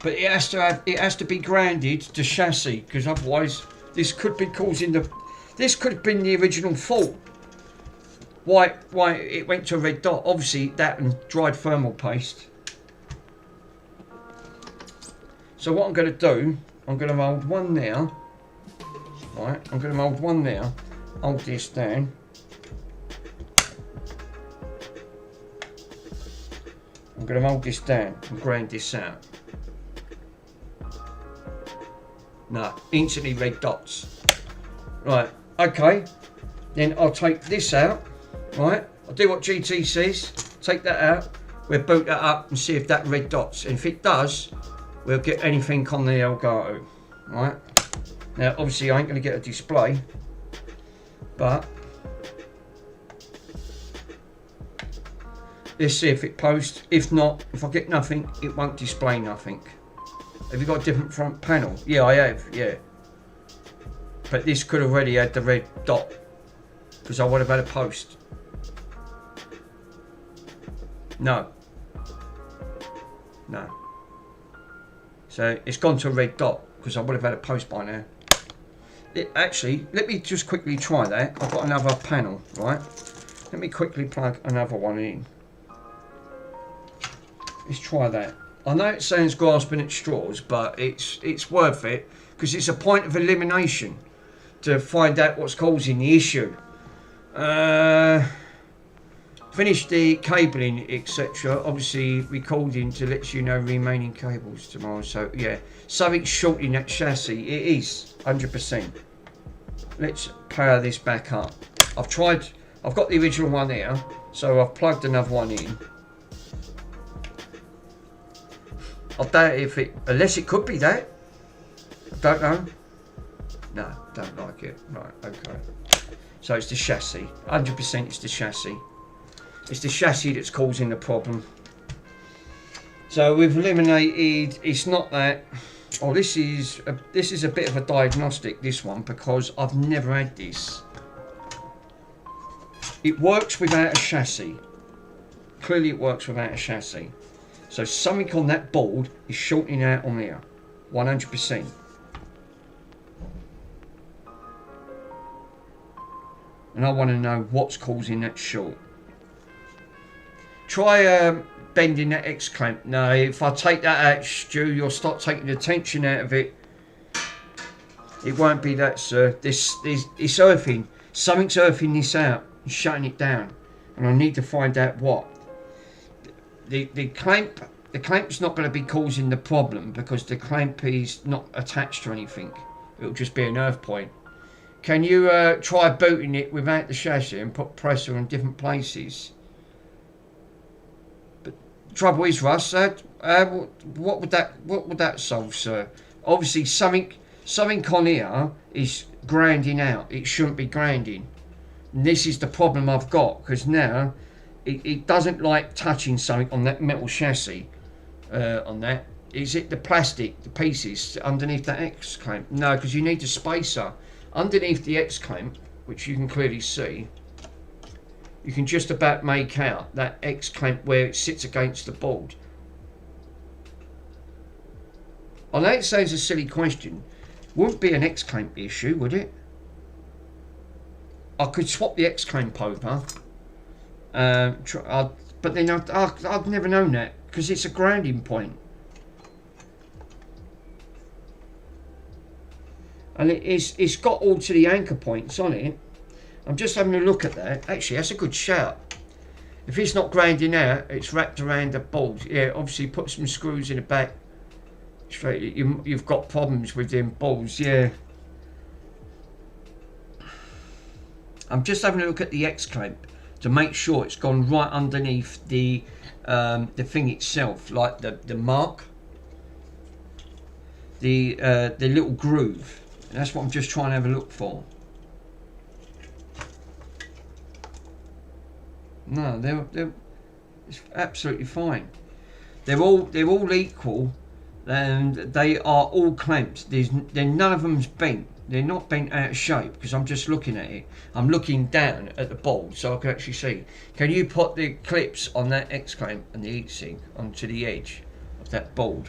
But it has to be grounded to chassis, because otherwise this could be causing this could have been the original fault. Why it went to a red dot? Obviously that and dried thermal paste. So what I'm going to do, I'm going to mould one now. Right, I'm going to mould one now. Hold this down. I'm going to hold this down and grind this out. No, instantly red dots. Right, okay. Then I'll take this out, right? I'll do what GT says, take that out. We'll boot that up and see if that red dots. And if it does, we'll get anything on the Elgato, right? Now, obviously, I ain't going to get a display, but let's see if it posts. If not, if I get nothing, it won't display nothing. Have you got a different front panel? Yeah, I have, yeah. But this could already had the red dot, because I would have had a post. No. No. So it's gone to a red dot, because I would have had a post by now. Actually, let me just quickly try that. I've got another panel, right? Let me quickly plug another one in. Let's try that. I know it sounds grasping at straws, but it's worth it, because it's a point of elimination to find out what's causing the issue. Finish the cabling, etc. Obviously recording to let you know remaining cables tomorrow. So yeah, something's shorting that chassis. It is 100%. Let's power this back up. I've got the original one here, so I've plugged another one in. I doubt if it, unless it could be that. I don't know. No, don't like it. Right, okay. So it's the chassis. 100% it's the chassis. It's the chassis that's causing the problem. So we've eliminated, it's not that. Oh, this is a bit of a diagnostic, this one, because I've never had this. It works without a chassis. Clearly it works without a chassis. So something on that board is shorting out on there. 100%. And I want to know what's causing that short. Try bending that X clamp. No, if I take that out, Stu, you'll start taking the tension out of it. It won't be that, sir. It's earthing. Something's earthing this out and shutting it down. And I need to find out what. The clamp's not going to be causing the problem, because the clamp is not attached to anything. It'll just be an earth point. Can you try booting it without the chassis and put pressure on different places? But trouble is, Russ, what would that solve, sir? Obviously, something on here is grinding out. It shouldn't be grinding. And this is the problem I've got, because now it doesn't like touching something on that metal chassis. On that, is it the plastic, the pieces underneath that X clamp? No, because you need the spacer underneath the X clamp, which you can clearly see. You can just about make out that X clamp where it sits against the board. I know it sounds a silly question. Wouldn't be an X clamp issue, would it? I could swap the X clamp over, but then I've never known that, because it's a grounding point. And it's got all to the anchor points on it. I'm just having a look at that. Actually, that's a good shout. If it's not grinding out, it's wrapped around the balls. Yeah, obviously put some screws in the back. Straight, you've got problems with them balls, yeah. I'm just having a look at the X clamp to make sure it's gone right underneath the thing itself, like the mark, the little groove. And that's what I'm just trying to have a look for. No, they're it's absolutely fine. They're all equal, and they are all clamped. None of them's bent. They're not bent out of shape, because I'm just looking at it. I'm looking down at the ball so I can actually see. Can you put the clips on that X clamp and the heatsink onto the edge of that board?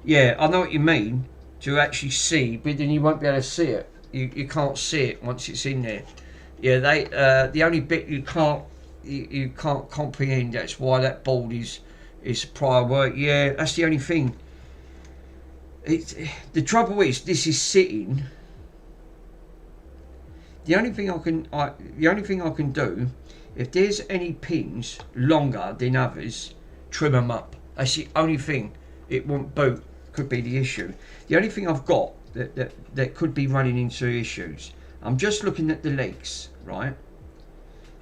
Yeah, I know what you mean, to actually see, but then you won't be able to see it. You can't see it once it's in there. Yeah, the only bit you can't comprehend, that's why that board is prior work. Yeah, that's the only thing. The trouble is, this is sitting the only thing I can do, if there's any pins longer than others, trim them up. That's the only thing. It won't boot. Could be the issue. The only thing I've got that could be running into issues. I'm just looking at the legs, right?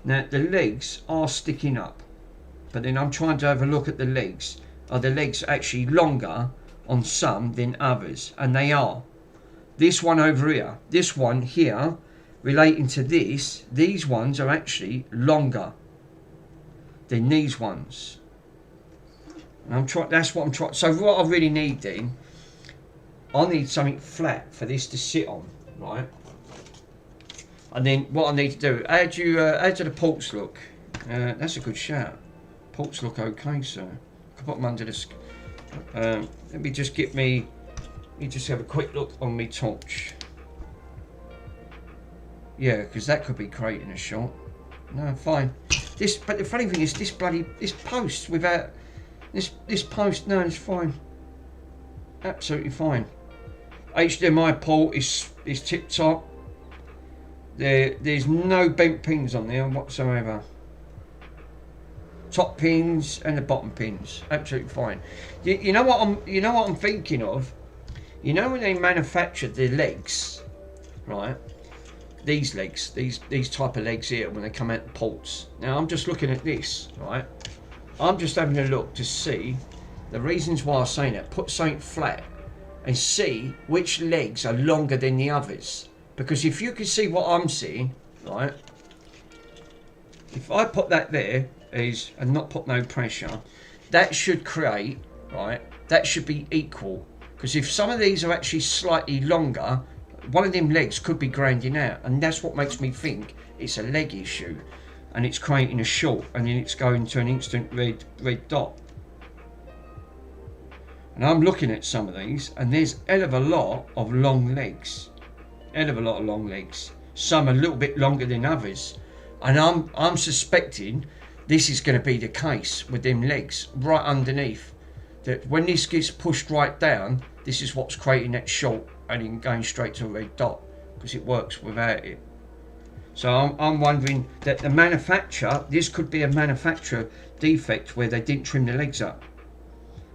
Now the legs are sticking up, but then I'm trying to have a look at the legs. Are the legs actually longer on some than others? And they are. This one over here, this one here, relating to this, these ones are actually longer than these ones. And I'm trying. That's what I'm trying. So what I really need then, I need something flat for this to sit on, right? And then what I need to do, how do the ports look? That's a good shout. Ports look okay, sir. I can put them under the. Let me just get me. Let me just have a quick look on my torch. Yeah, because that could be creating a shot. No, fine. But the funny thing is, this post without this post. No, it's fine. Absolutely fine. HDMI port is tip top. There's no bent pins on there whatsoever. Top pins and the bottom pins, absolutely fine. You know what I'm thinking of. You know when they manufactured the legs, right? These legs, these type of legs here, when they come out the ports. Now I'm just looking at this, right? I'm just having a look to see the reasons why I'm saying that. Put something flat and see which legs are longer than the others. Because if you can see what I'm seeing, right? If I put that there and not put no pressure, that should create, right? That should be equal. Because if some of these are actually slightly longer, one of them legs could be grinding out, and that's what makes me think it's a leg issue, and it's creating a short, and then it's going to an instant red dot. And I'm looking at some of these, and there's a hell of a lot of long legs. Hell of a lot of long legs. Some a little bit longer than others, and I'm suspecting this is going to be the case with them legs right underneath. That when this gets pushed right down, this is what's creating that short and then going straight to a red dot, because it works without it. So I'm wondering that the manufacturer, this could be a manufacturer defect where they didn't trim the legs up.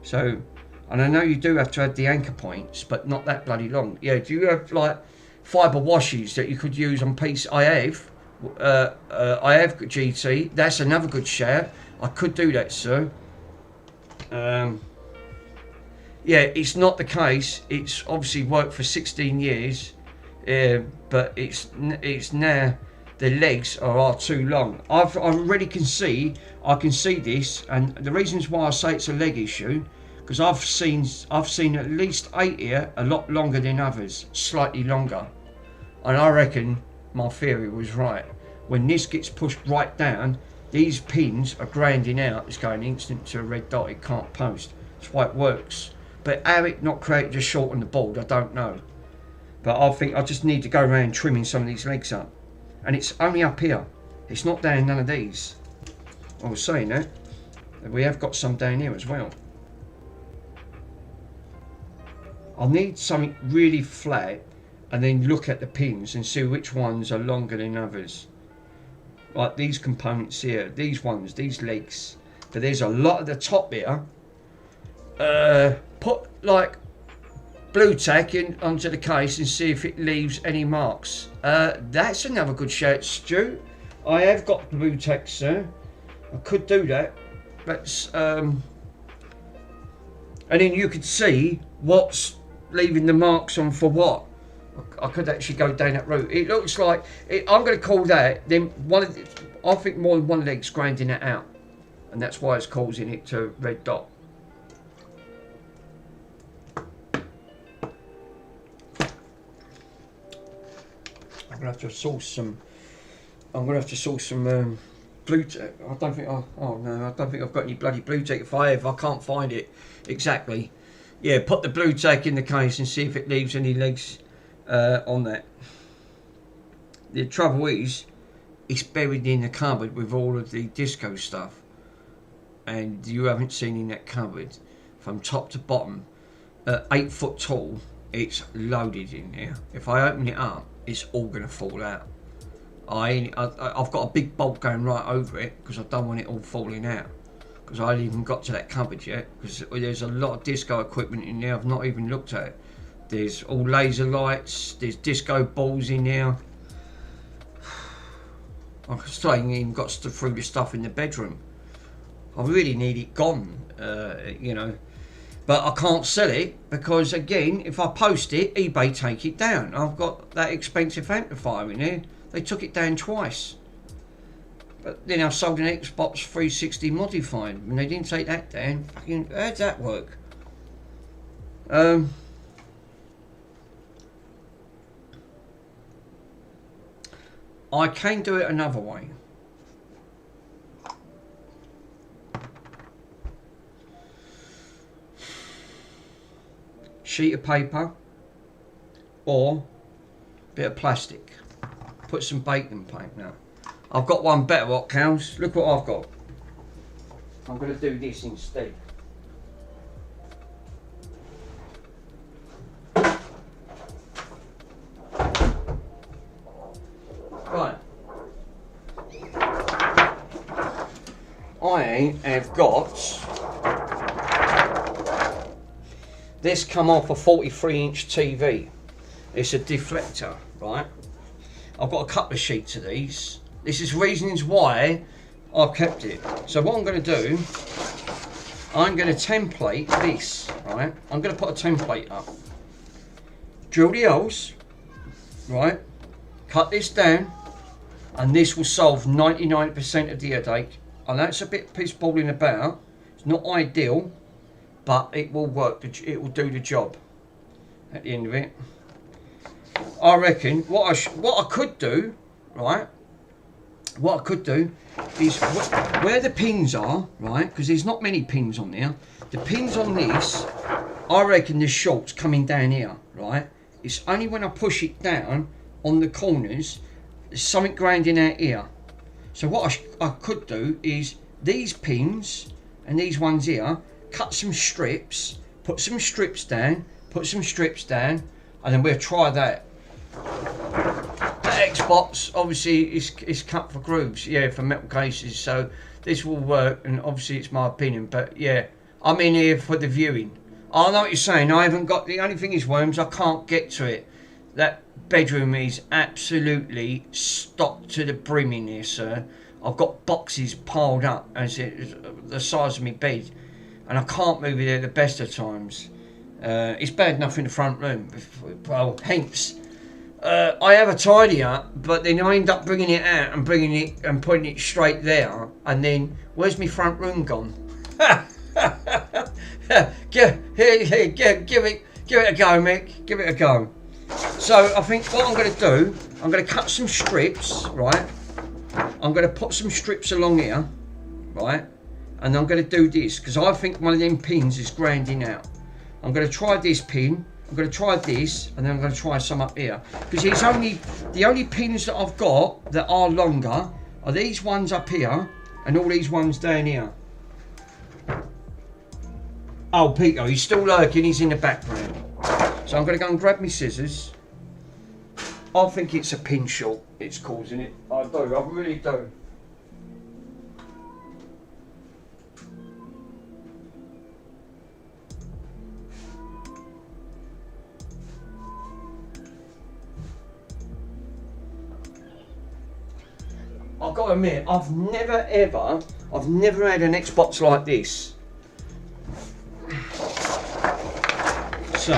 So, and I know you do have to have the anchor points, but not that bloody long. Yeah, do you have like fibre washes that you could use on piece? I have GT. That's another good shout. I could do that, sir. Yeah, it's not the case. It's obviously worked for 16 years, but it's now the legs are too long. I already can see this, and the reasons why I say it's a leg issue, because I've seen at least 8 here a lot longer than others, slightly longer, and I reckon my theory was right. When this gets pushed right down, these pins are grinding out. It's going instant to a red dot. It can't post. That's why it works. But how it not created a short on the board, I don't know. But I think I just need to go around trimming some of these legs up. And it's only up here. It's not down none of these. I was saying that. We have got some down here as well. I'll need something really flat and then look at the pins and see which ones are longer than others. Like these components here, these ones, these legs. But there's a lot at the top here. Put like blue tack in onto the case and see if it leaves any marks. That's another good shout, Stu. I have got blue tack, sir. I could do that. But and then you could see what's leaving the marks on for what. I could actually go down that route. It looks like I'm going to call that. Then I think more than one leg's grinding it out, and that's why it's causing it to red dot. I'm gonna have to source some. Blue tack. I don't think I've got any bloody blue tack. If I have, I can't find it exactly. Yeah, put the blue tack in the case and see if it leaves any legs on that. The trouble is, it's buried in the cupboard with all of the disco stuff, and you haven't seen in that cupboard from top to bottom. 8 foot tall. It's loaded in there. If I open it up, it's all gonna fall out. I've got a big bolt going right over it because I don't want it all falling out. Because I haven't even got to that cupboard yet. Because there's a lot of disco equipment in there I've not even looked at. There's all laser lights. There's disco balls in there. I still ain't even got through the stuff in the bedroom. I really need it gone, you know. But I can't sell it because, again, if I post it, eBay take it down. I've got that expensive amplifier in there. They took it down twice. But then I sold an Xbox 360 modified and they didn't take that down. Fucking, how'd that work? I can do it another way. Sheet of paper or bit of plastic. Put some baking paint now. I've got one better, what counts. Look what I've got. I'm going to do this instead. Right. I have got this come off a 43-inch TV. It's a deflector, right? I've got a couple of sheets of these. This is reasons why I've kept it. So what I'm going to do, I'm going to template this, right? I'm going to put a template up. Drill the holes, right? Cut this down, and this will solve 99% of the headache. I know it's a bit piss balling about. It's not ideal, but it will work. It will do the job at the end of it. I reckon what I could do, right? What I could do is where the pins are, right? Because there's not many pins on there. The pins on this, I reckon the short's coming down here, right? It's only when I push it down on the corners, there's something grinding out here. So what I could do is these pins and these ones here, cut some strips, put some strips down, put some strips down, and then we'll try that. The Xbox obviously is cut for grooves, yeah, for metal cases, so this will work, and obviously it's my opinion, but yeah, I'm in here for the viewing. I know what you're saying. I haven't got, the only thing is, Worms, I can't get to it. That bedroom is absolutely stocked to the brim in here, sir. I've got boxes piled up as the size of my bed, and I can't move it at the best of times. It's bad enough in the front room. Well, hence, I have a tidy up, but then I end up bringing it out and bringing it and putting it straight there, and then where's my front room gone? give it a go, Mick. Give it a go. So I think what I'm going to do, I'm going to cut some strips, right? I'm going to put some strips along here, right? And I'm going to do this because I think one of them pins is grinding out. I'm going to try this pin. I'm going to try this, and then I'm going to try some up here because it's only the only pins that I've got that are longer are these ones up here and all these ones down here. Oh, Peter, he's still lurking. He's in the background. So I'm going to go and grab my scissors. I think it's a pin short. It's causing it. I do. I really do. I've got to admit, I've never had an Xbox like this. So,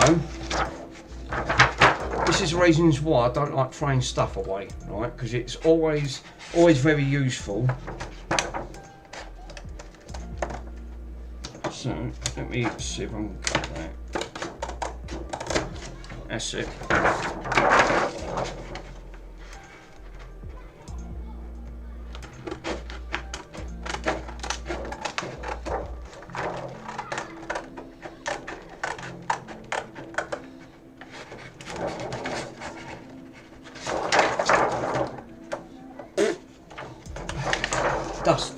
this is the reasons why I don't like throwing stuff away, right? Because it's always very useful. So, let me see if I can cut that. That's it. Dust.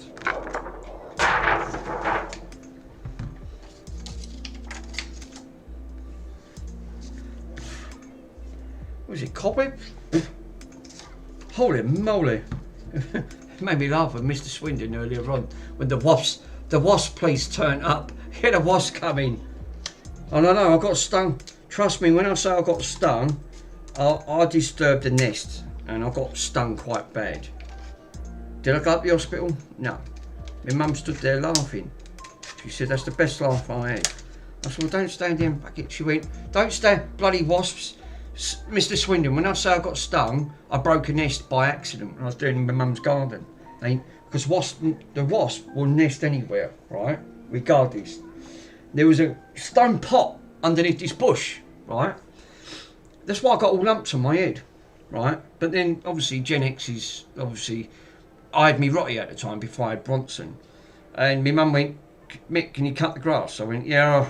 Was it cobweb? Holy moly. Made me laugh with Mr. Swindon earlier on when the wasp police turned up. He had a wasp coming. And I know, I got stung. Trust me, when I say I got stung, I disturbed the nest and I got stung quite bad. Did I go up the hospital? No. My mum stood there laughing. She said, that's the best laugh I had. I said, well, don't stand in bucket. She went, don't stand, bloody wasps. Mr. Swindon, when I say I got stung, I broke a nest by accident when I was doing in my mum's garden. Because the wasp will nest anywhere, right? Regardless. There was a stone pot underneath this bush, right? That's why I got all lumps on my head, right? But then, obviously, Gen X is, obviously, I had me Rotty at the time before I had Bronson. And my mum went, Mick, can you cut the grass? I went, yeah,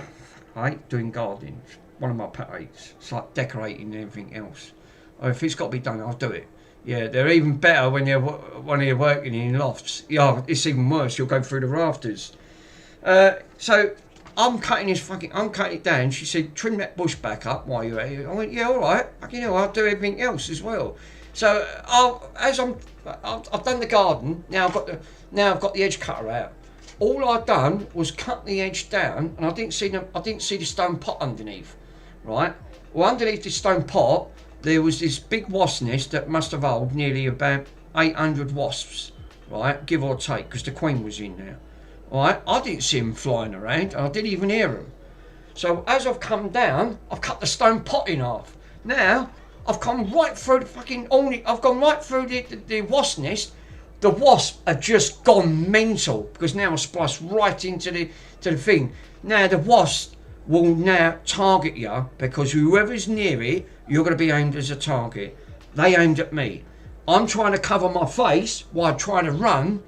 I hate doing gardening. It's one of my pet hates. It's like decorating and everything else. If it's got to be done, I'll do it. Yeah, they're even better when you're working in lofts. Yeah, it's even worse. You'll go through the rafters. So I'm cutting it down. She said, trim that bush back up while you're at it. I went, yeah, all right. I'll do everything else as well. So I've done the garden. Now I've got the edge cutter out. All I'd done was cut the edge down, and I didn't see the stone pot underneath. Right. Well, underneath the stone pot, there was this big wasp nest that must have held nearly about 800 wasps, right, give or take, because the queen was in there. Right, I didn't see them flying around, and I didn't even hear them. So as I've come down, I've cut the stone pot in half. Now I've come right through the fucking I've gone right through the wasp nest. The wasp have just gone mental because now I spliced right into the thing. Now the wasp will now target you because whoever's near it, you're going to be aimed as a target. They aimed at me. I'm trying to cover my face while I'm trying to run,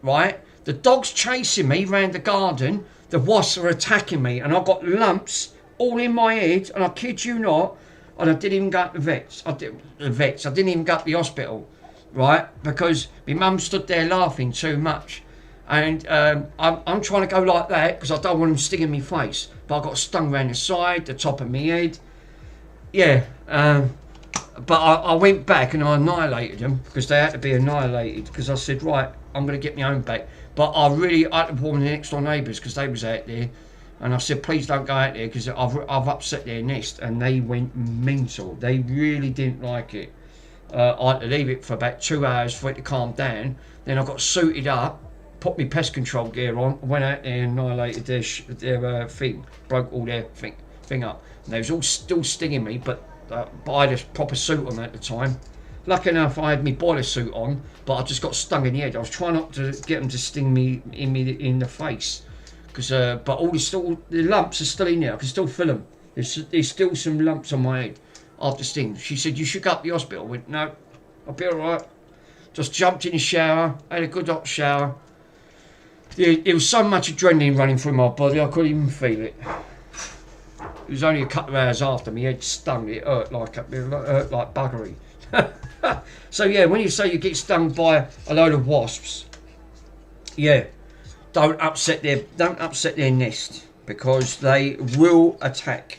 right? The dog's chasing me round the garden. The wasps are attacking me and I've got lumps all in my head, and I kid you not, and I didn't even go to the vets. I didn't even go to the hospital, right? Because my mum stood there laughing too much. And I'm trying to go like that because I don't want them stinging me face. But I got stung round the side, the top of my head. Yeah, but I went back and I annihilated them because they had to be annihilated. Because I said, right, I'm going to get my own back. But I had to warn the next door neighbours because they was out there. And I said, please don't go out there because I've upset their nest. And they went mental. They really didn't like it. I had to leave it for about 2 hours for it to calm down. Then I got suited up, put my pest control gear on, went out there and annihilated their thing, broke all their thing up. And they was all still stinging me, but I had a proper suit on at the time. Lucky enough, I had my boiler suit on, but I just got stung in the head. I was trying not to get them to sting me in the face, but all the lumps are still in there. I can still feel them. There's still some lumps on my head after sting. She said, you should go up the hospital. I went, no, I'll be alright. Just jumped in the shower, had a good hot shower. It was so much adrenaline running through my body, I couldn't even feel it. It was only a couple of hours after my head stung. It hurt like buggery. So yeah, when you say you get stung by a load of wasps, yeah, don't upset their nest because they will attack.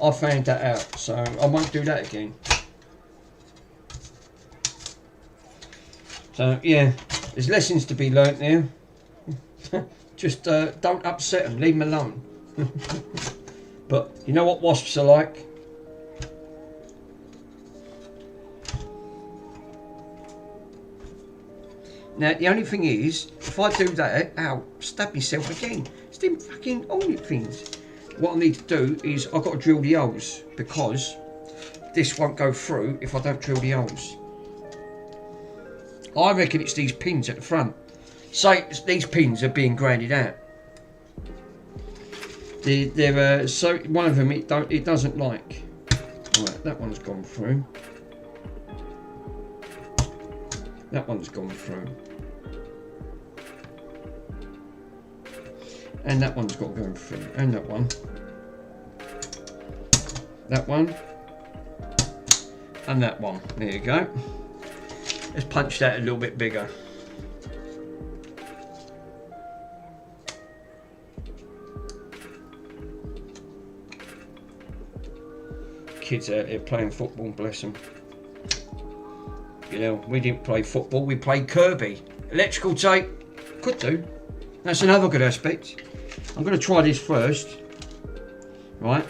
I found that out, so I won't do that again. So yeah, there's lessons to be learnt there. Just don't upset them, leave them alone. But you know what wasps are like? Now the only thing is, if I do that, I'll stab myself again. It's them fucking hornet things. What I need to do is I've got to drill the holes because this won't go through if I don't drill the holes. I reckon it's these pins at the front. So these pins are being grounded out. So one of them it doesn't like. Right, that one's gone through. That one's gone through. And that one's got to go through. And that one. That one. And that one. There you go. Let's punch that a little bit bigger. Kids out there playing football, bless them. You know, we didn't play football, we played Kirby. Electrical tape, could do. That's another good aspect. I'm going to try this first. Right,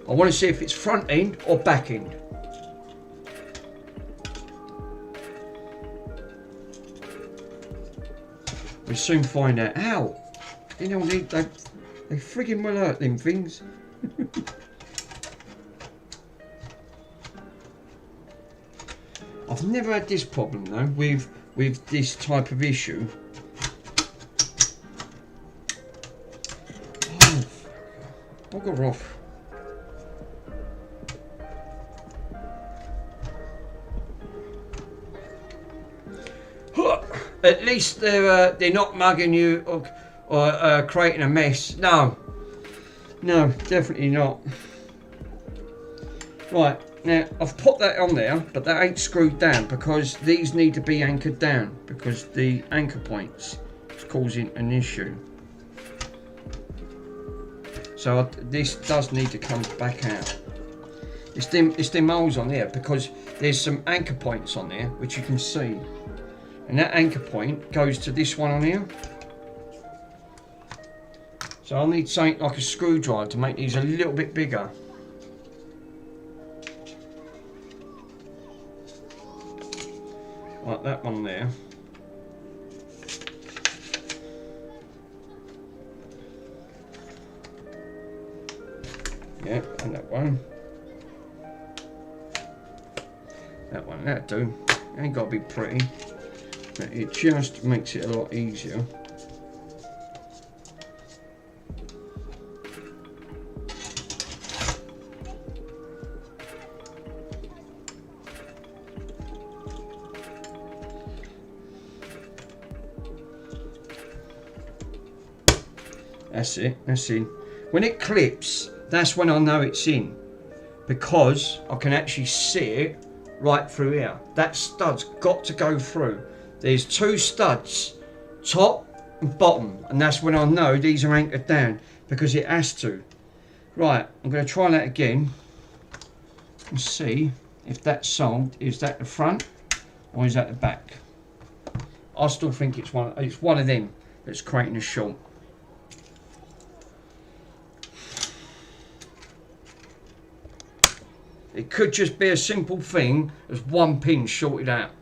I want to see if it's front end or back end. We'll soon find out. Ow! You know, they friggin' well hurt them things. I've never had this problem though with this type of issue. Oh, bugger off. At least they're not mugging you or creating a mess. No, definitely not. Right, now I've put that on there, but that ain't screwed down because these need to be anchored down because the anchor points is causing an issue. So this does need to come back out. It's them holes on there because there's some anchor points on there which you can see. And that anchor point goes to this one on here. So I'll need something like a screwdriver to make these a little bit bigger. Like that one there. Yeah, and that one. That one, that'll do. Ain't got to be pretty. But it just makes it a lot easier. That's it, that's in. When it clips, that's when I know it's in. Because I can actually see it right through here. That stud's got to go through. There's two studs, top and bottom, and that's when I know these are anchored down because it has to. Right, I'm going to try that again and see if that's solved. Is that the front or is that the back? I still think it's one of them that's creating a short. It could just be a simple thing as one pin shorted out.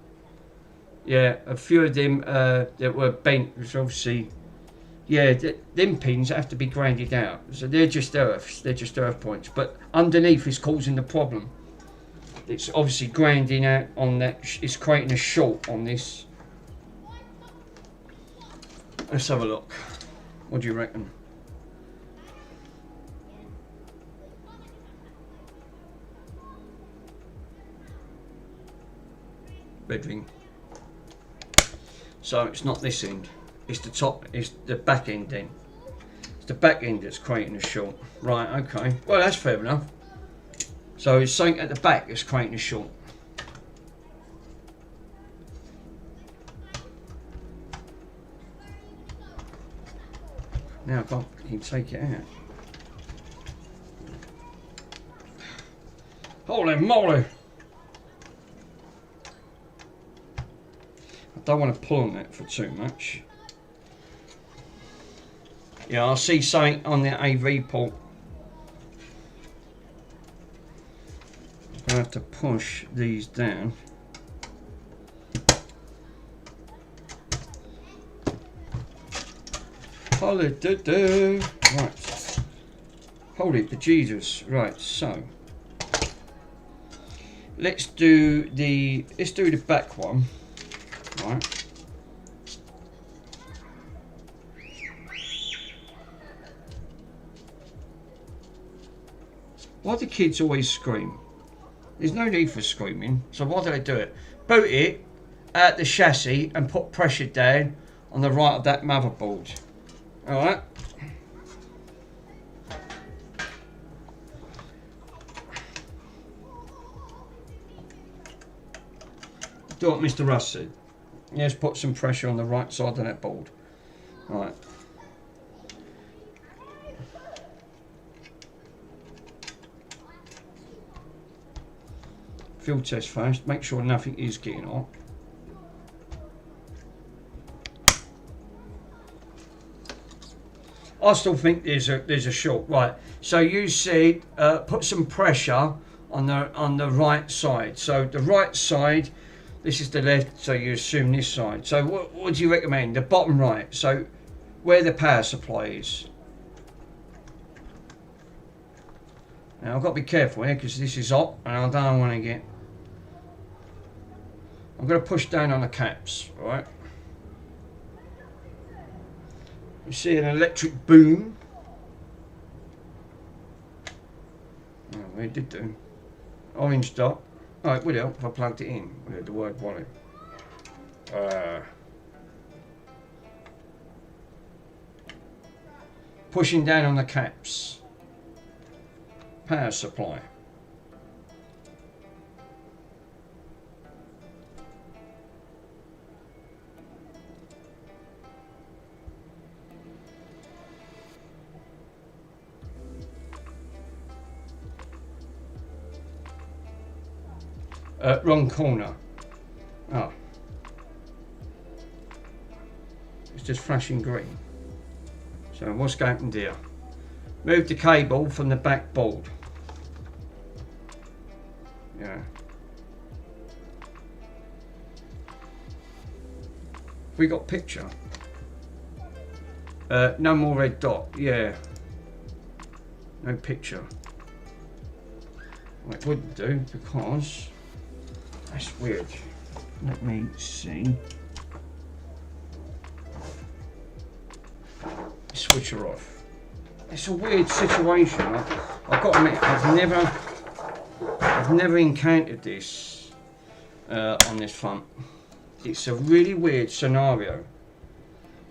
Yeah, a few of them that were bent, which obviously, yeah, them pins have to be grinded out. So they're just earth points. But underneath is causing the problem. It's obviously grinding out on that, it's creating a short on this. Let's have a look. What do you reckon? Red ring. So it's not this end, it's the top, it's the back end then. It's the back end that's creating a short. Right, okay. Well, that's fair enough. So it's something at the back that's creating a short. Now I can take it out. Holy moly! Don't want to pull on that for too much. Yeah, I see something on the AV port. I have to push these down. Holy do. Right. Holy bejesus. Right, so let's do the back one. Right. Why do kids always scream? There's no need for screaming, so why do they do it? Boot it at the chassis and put pressure down on the right of that motherboard. Alright? Do what Mr. Russ said. Yes, put some pressure on the right side of that board. Right. Field test first. Make sure nothing is getting hot. I still think there's a short. Right. So you said put some pressure on the right side. So the right side, this is the left. So you assume this side. So what do you recommend? The bottom right. So where the power supply is. Now I've got to be careful here because this is hot and I don't want to get. I'm going to push down on the caps, right? You see an electric boom. Oh, it did do. Orange dot. Oh, it would help if I plugged it in with the word wallet. Pushing down on the caps. Power supply. Wrong corner. Oh. It's just flashing green. So what's going on there? Move the cable from the back board. Yeah. We got picture. No more red dot. Yeah. No picture. Well, it wouldn't do because that's weird. Let me see. Switch her off. It's a weird situation. I've got to admit, I've never encountered this on this front. It's a really weird scenario.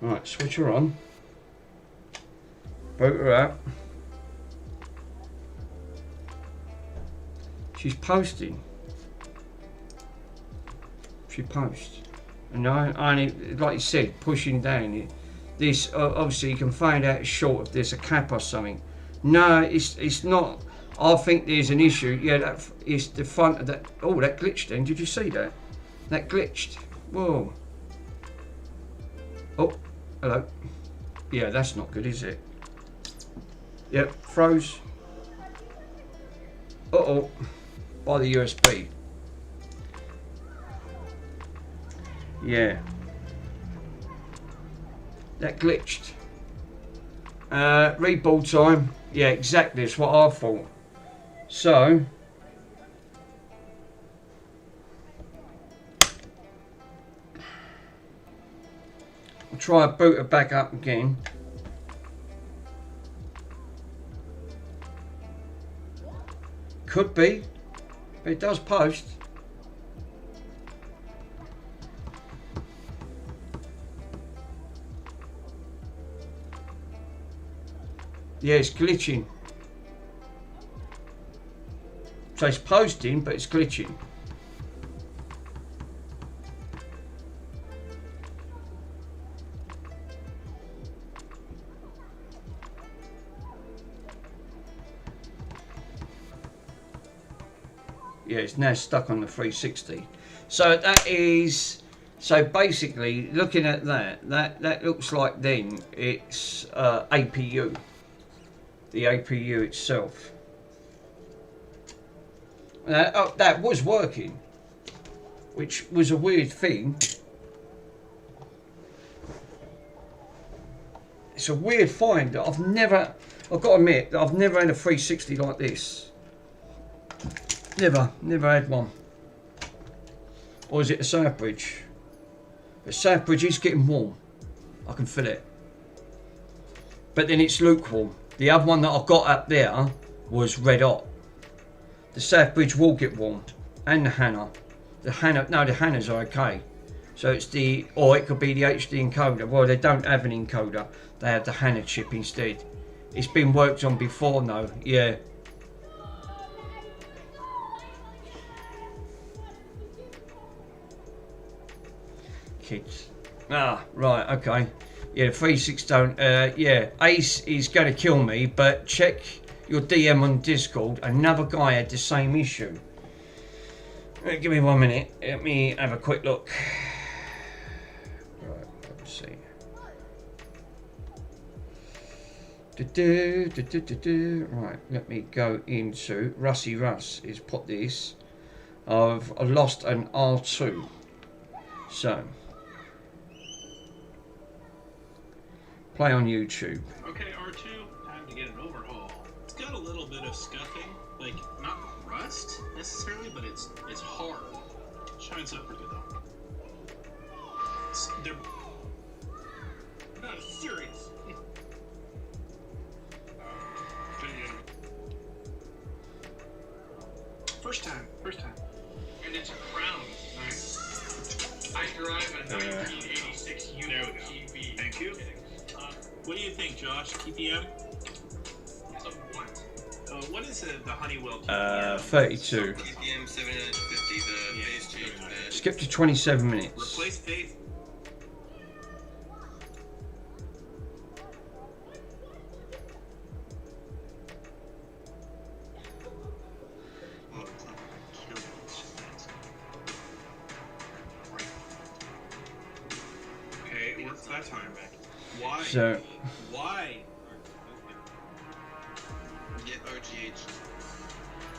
Right, switch her on. Boot her up. She's posting. She posts. And I only, like you said, pushing down. This obviously you can find out short if there's a cap or something. No, it's not. I think there's an issue. Yeah, that is the front of that. Oh, that glitched then. Did you see that? That glitched. Whoa. Oh, hello. Yeah, that's not good, is it? Yep, froze. Uh-oh. By the USB. Yeah. That glitched. Read ball time. Yeah, exactly. It's what I thought. So. I'll try to boot it back up again. Could be. But it does post. Yeah, it's glitching. So it's posting, but it's glitching. Yeah, it's now stuck on the 360. So that is, so basically looking at that looks like then it's APU. The APU itself. That was working, which was a weird thing. It's a weird find that I've got to admit that I've never had a 360 like this. Never had one. Or is it a Southbridge? The Southbridge is getting warm. I can feel it. But then it's lukewarm. The other one that I got up there was red hot. The Southbridge will get warmed. And the Hannah. The Hannah's are okay. So it's or it could be the HD encoder. Well, they don't have an encoder. They have the Hannah chip instead. It's been worked on before though, yeah. Kids. Ah, right, okay. Yeah, 3.6 don't, yeah, Ace is going to kill me, but check your DM on Discord. Another guy had the same issue. Give me 1 minute. Let me have a quick look. Right, let's see. Right, let me go into Rusty Russ. Is put this. I've lost an R2. So play on YouTube. Okay, R2, time to get an overhaul. It's got a little bit of scuffing, like not rust necessarily, but it's hard. Shines up pretty though. They're not serious. First time. And it's a Crown. Nice. I drive a 1986 UTV. Thank you. What do you think, Josh? TPM? What? What is the Honeywell TPM? 32. TPM 7950, the base change. Skip to 27 minutes. Replace Faith. Okay, what's that time back? Why? So Why? Get RGH.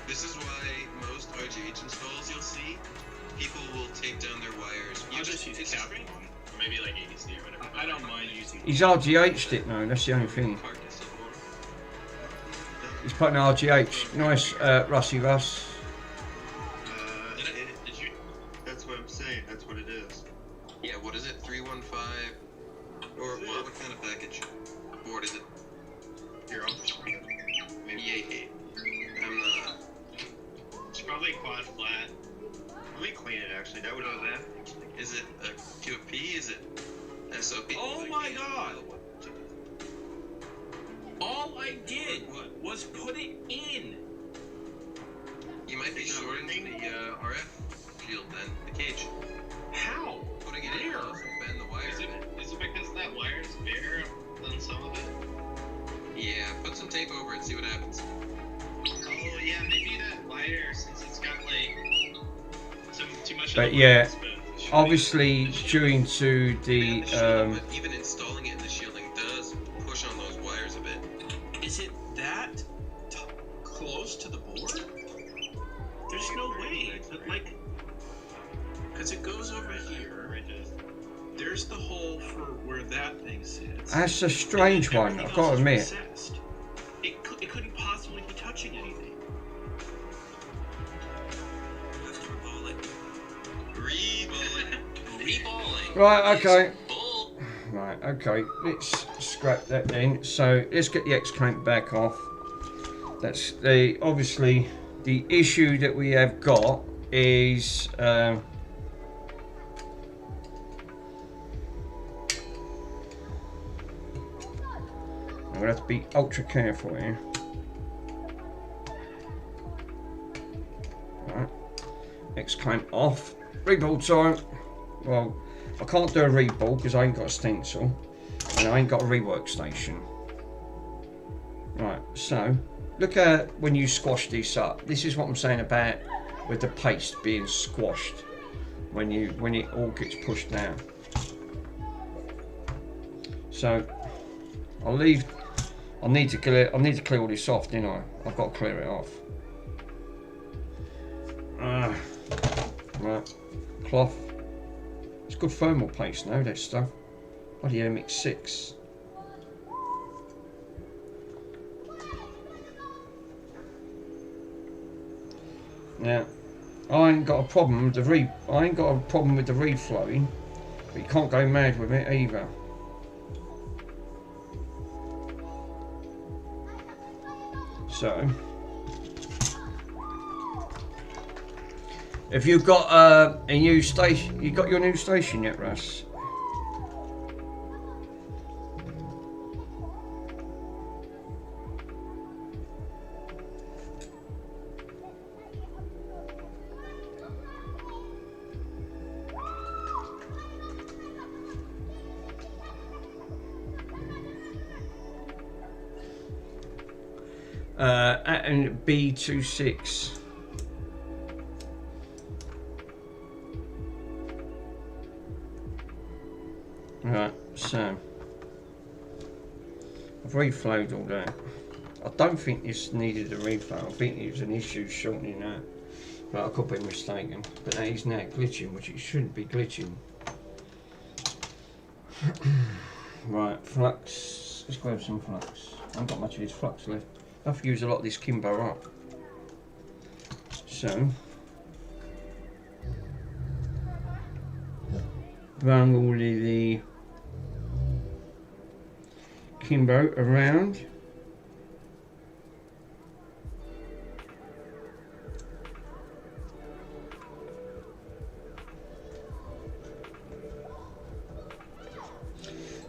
This is why most RGH installs you'll see, people will take down their wires. I'll just use Capcom, or maybe like ADC or whatever. I don't mind using. he's RGH'd it now. That's the only thing. He's putting RGH. Nice, Rusty Russ. Did you? That's what I'm saying. That's what it is. Yeah. What is it? 315. Or what kind of package? What board is it? Hero. Maybe 88. I'm not. It's probably quad flat. Let me clean it. Actually, that would know that. Is it a QFP? Is it SOP? Oh my god! All I did was put it in. You might be shorting the RF shield then, the cage. How? Putting it in Where? doesn't bend the wire. Is it because that wire is bigger than some of it? Yeah, put some tape over it, see what happens. Oh yeah, maybe that wire, since it's got like too much. But of the yeah, wires, but obviously due to the But even installing it in the shielding does push on those wires a bit. is it that close to the board? There's no way, but like, because it goes over here. There's the hole for where that thing sits. that's a strange one. I've got to admit. It couldn't possibly be touching anything. Let's reball it. Reballing. Right. Okay. Bull. Right. Okay. Let's scrap that then. So let's get the X clamp back off. That's the obviously the issue that we have got is. I'm gonna have to be ultra careful here. Right. X clamp off. Reball time. Well, I can't do a reball because I ain't got a stencil and I ain't got a rework station. Right, so look at when you squash this up. This is what I'm saying about with the paste being squashed when it all gets pushed down. So I need to clear all this off, didn't I? I've got to clear it off. Right, cloth. It's good thermal paste now, that stuff. Bloody MX6. Now, I ain't got a problem with the reflowing, but you can't go mad with it either. So, if you've got a new station, you got your new station yet, Russ? And B26. Right, so I've reflowed all that. I don't think this needed a reflow. I think it was an issue shortening that. But I could be mistaken. But that is now glitching, which it shouldn't be glitching. Right, flux. Let's grab some flux. I haven't got much of this flux left. I have to use a lot of this Kimbo up. So, run all of the Kimbo around.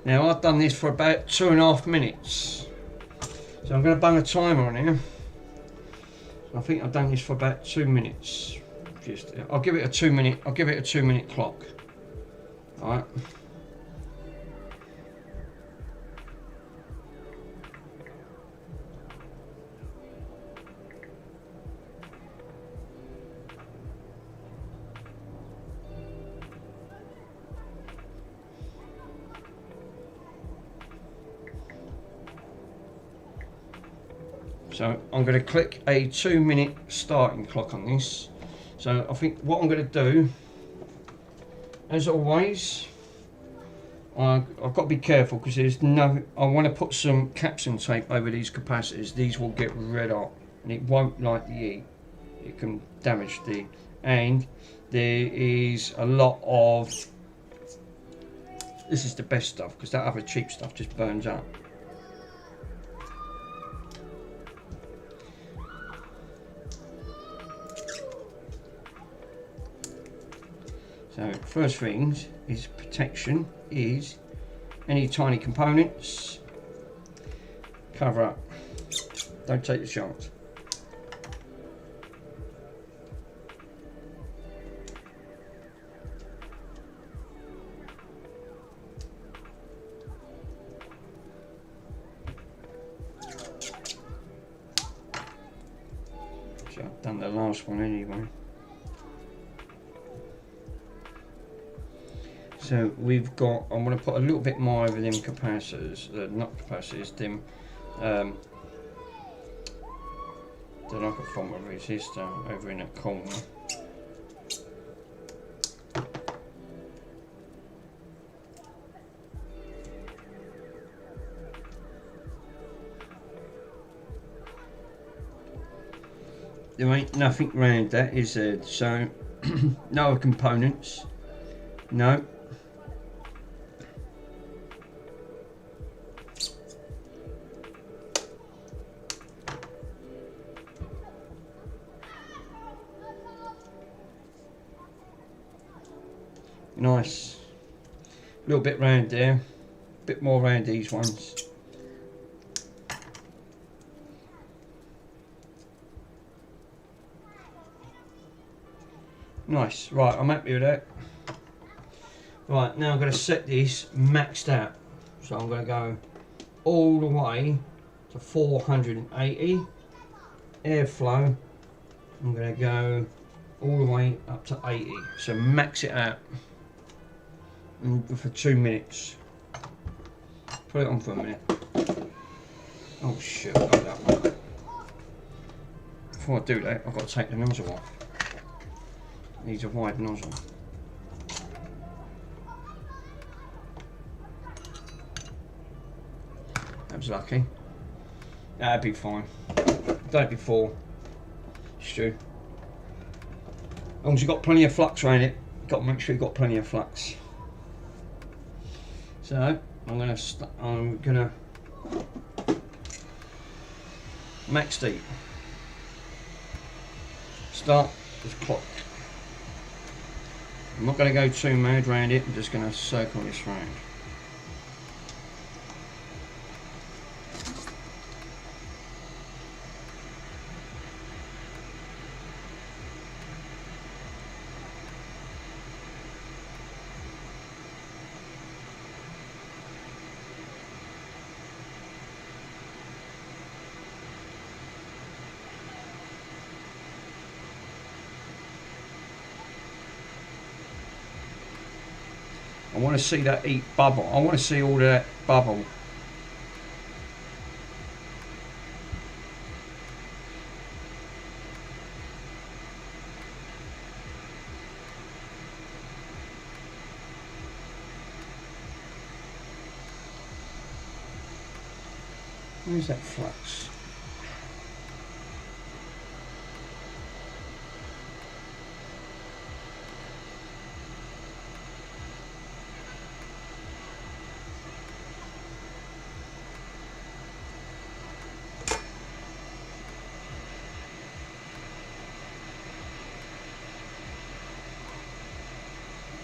Now I've done this for about 2.5 minutes, so I'm going to bung a timer on here. I think I've done this for about 2 minutes. I'll give it a 2 minute. I'll give it a 2 minute clock. All right. So I'm going to click a 2 minute starting clock on this. So I think what I'm going to do, as always, I've got to be careful because there's no, I want to put some capstan tape over these capacitors. These will get red hot and it won't like the heat. It can damage the, and there is a lot of, this is the best stuff because that other cheap stuff just burns up. So first things is protection is any tiny components, cover up, don't take the chance. So I've done the last one anyway. So we've got, I'm going to put a little bit more over them capacitors, not capacitors, them, then I could form a resistor over in a corner. There ain't nothing round that, is there? So, no other components, no. Nice, a little bit round there, a bit more round these ones. Nice, right, I'm happy with that. Right, now I'm going to set this maxed out. So I'm going to go all the way to 480 airflow. I'm going to go all the way up to 80. So max it out for 2 minutes. Put it on for a minute. Oh shit, I've got that one. Before I do that, I've got to take the nozzle off. It needs a wide nozzle. That was lucky. That'd be fine. Done it before, Stu. As long as you've got plenty of flux around it, you've got to make sure you've got plenty of flux. So I'm gonna max deep. Start this clock. I'm not going to go too mad around it. I'm just going to circle this round. I want to see that heat bubble. I want to see all that bubble. Where's that flux?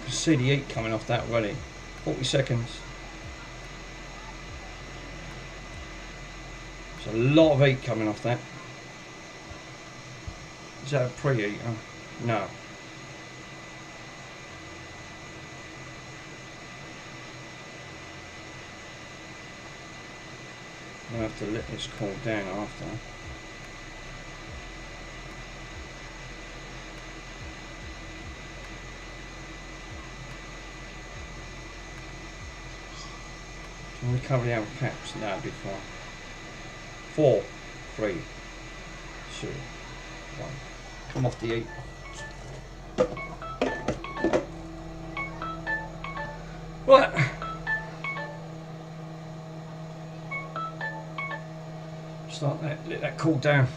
See the heat coming off that already. 40 seconds. There's a lot of heat coming off that. Is that a preheater? No. I'll have to let this cool down after. Can we cover the outer caps? No, it'll be fine. 4, 3, 2, 1. Come off the heat. Right. Start that, let that cool down.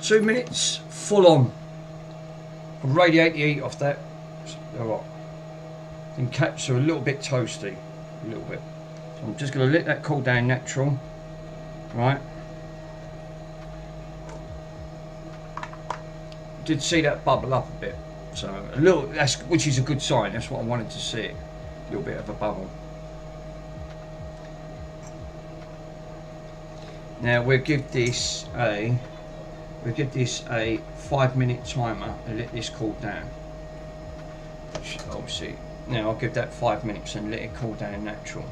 2 minutes, full on. Radiate the heat off that. Alright. Then caps are a little bit toasty. A little bit. So I'm just going to let that cool down natural. Right. Did see that bubble up a bit. So a little, which is a good sign. That's what I wanted to see. A little bit of a bubble. Now we'll give this a 5-minute timer and let this cool down. Obviously, now I'll give that 5 minutes and let it cool down natural.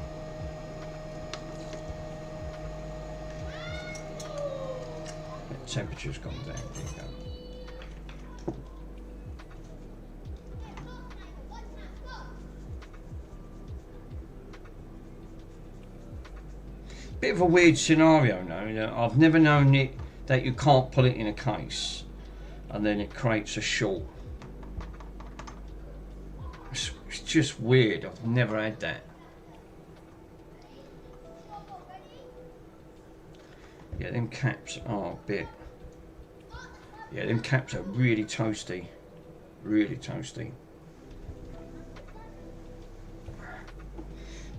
The temperature's gone down. There you go. Bit of a weird scenario now. I've never known it that you can't put it in a case and then it creates a short. It's just weird. I've never had that. Yeah, them caps are a bit. Yeah, them caps are really toasty. Really toasty.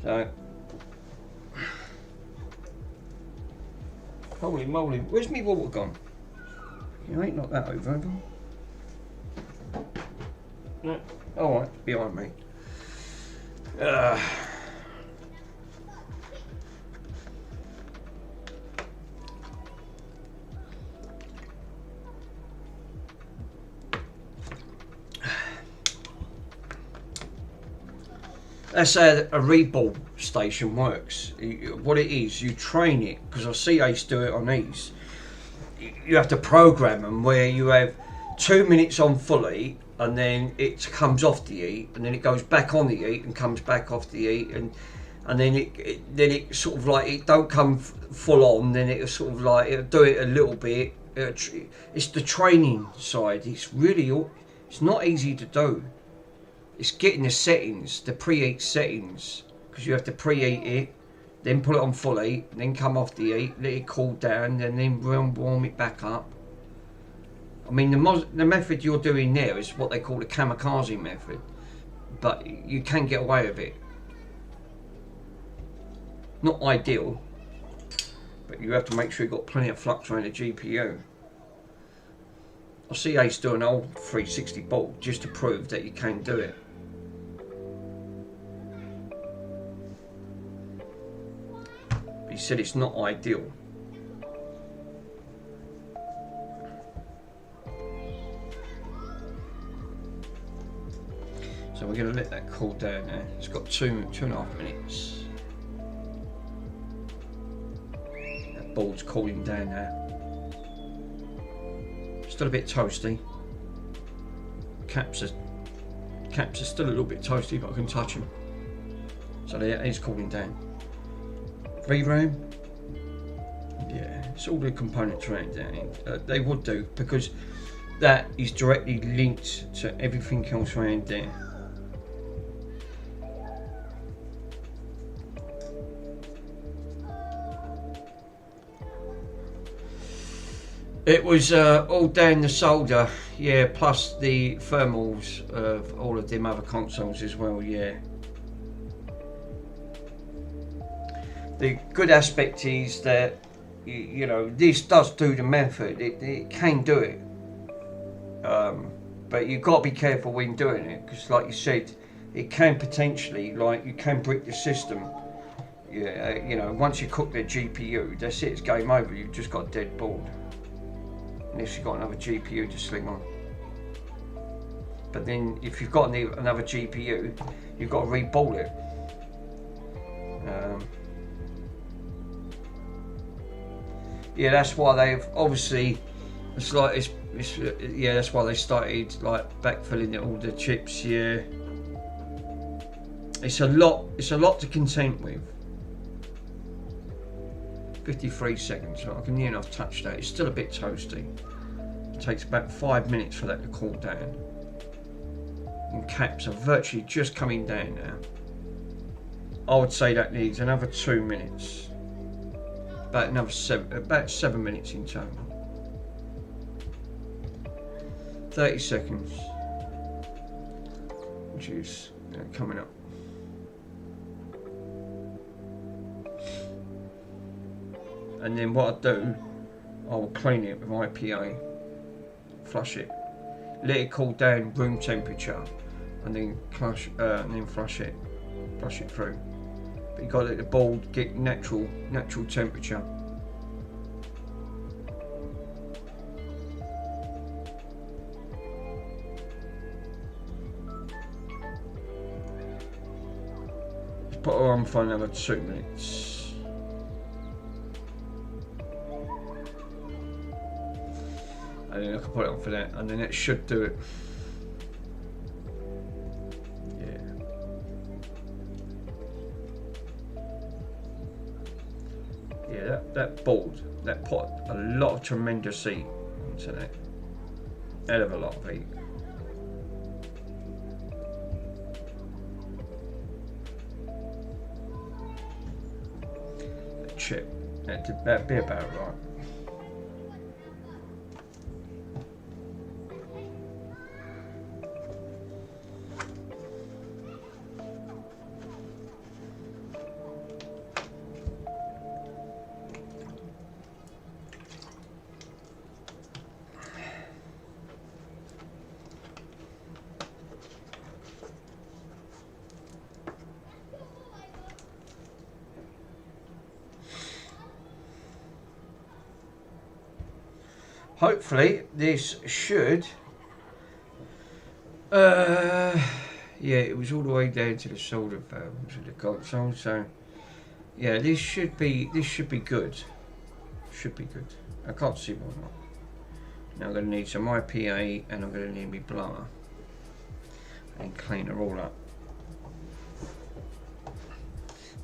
So. Holy moly, where's me water gone? You ain't knocked that over, have you? No. Alright, behind me. That's how a read-ball station works. What it is, you train it, because I see Ace do it on these. You have to program them where you have 2 minutes on fully, and then it comes off the heat, and then it goes back on the heat and comes back off the heat, and then it sort of like, it don't come full on, then it'll sort of like, it'll do it a little bit. It's the training side. It's really, it's not easy to do. It's getting the settings, the preheat settings, because you have to preheat it, then put it on full heat, then come off the heat, let it cool down, and then warm it back up. I mean, the method you're doing there is what they call the kamikaze method, but you can get away with it. Not ideal, but you have to make sure you've got plenty of flux around the GPU. I see Ace do an old 360 bolt just to prove that you can do it. But he said it's not ideal. So we're going to let that cool down now. It's got 2.5 minutes. That board's cooling down now. Still a bit toasty. Caps are still a little bit toasty, but I can touch them. So there, it is cooling down. VRAM. Yeah, it's all the components around there. They would do, because that is directly linked to everything else around there. It was all down the solder, yeah, plus the thermals of all of them other consoles as well, yeah. The good aspect is that, you know, this does do the method, it can do it. But you've got to be careful when doing it, because like you said, it can potentially, like, you can brick the system. Yeah, you know, once you cook the GPU, that's it, it's game over, you've just got a dead board. Unless you've got another GPU to sling on. But then if you've got another GPU, you've got to reball it. Yeah, that's why they've obviously, it's like, yeah, that's why they started like backfilling all the chips, yeah. It's a lot to contend with. 53 seconds, so I can near enough touch that. It's still a bit toasty. It takes about 5 minutes for that to cool down. And caps are virtually just coming down now. I would say that needs another 2 minutes. About 7 minutes in total. 30 seconds. Which is coming up. And then what I do, I will clean it with IPA, flush it, let it cool down room temperature, and then flush it through. But you got to let the board get natural temperature. Just put it on for another 2 minutes. And then I can put it on for that, and then it should do it. Yeah. Yeah, that board, that put a lot of tremendous heat into that. Hell of a lot of heat. The chip, that'd be about right. Hopefully this should yeah, it was all the way down to the solder valves of the console, so yeah, this should be good. Should be good. I can't see why not. Now I'm going to need some IPA, and I'm going to need my blower and clean it all up.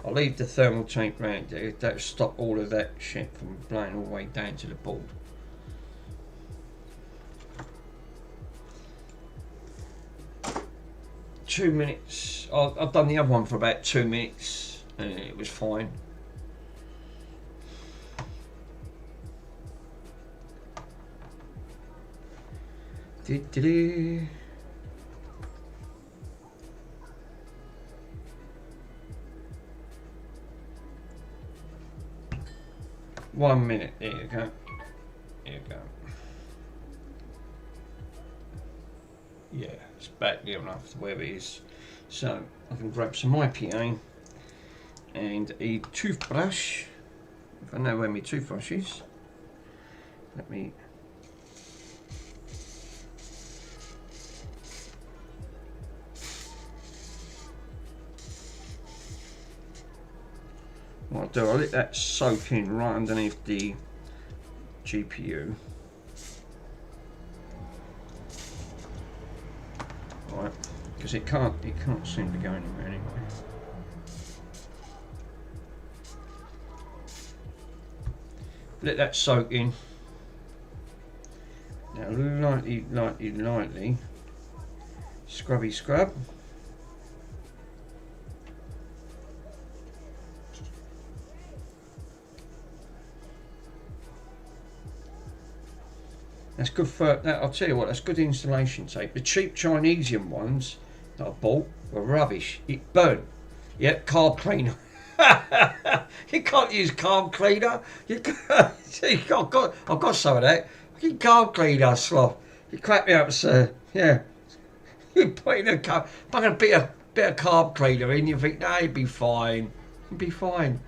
I'll leave the thermal tank round there. That'll stop all of that shit from blowing all the way down to the board. .2 minutes. I've done the other one for about 2 minutes and it was fine. Do-do-do. .1 minute. There you go. There you go. Yeah, it's back near enough to where it is. So I can grab some IPA and a toothbrush. If I know where my toothbrush is, let me. What I'll do, I'll let that soak in right underneath the GPU. Right, because it can't seem to go anywhere anyway. Let that soak in. Now lightly scrubby scrub. That's good for that. I'll tell you what, that's good installation tape. The cheap Chinesian ones that I bought were rubbish. It burnt. Yep, carb cleaner. You can't use carb cleaner. You can't. I've got some of that. Fucking carb cleaner sloth. You crack me up, sir. Yeah. You put in a bit of carb cleaner in. You think, no, it'd be fine. It'd be fine.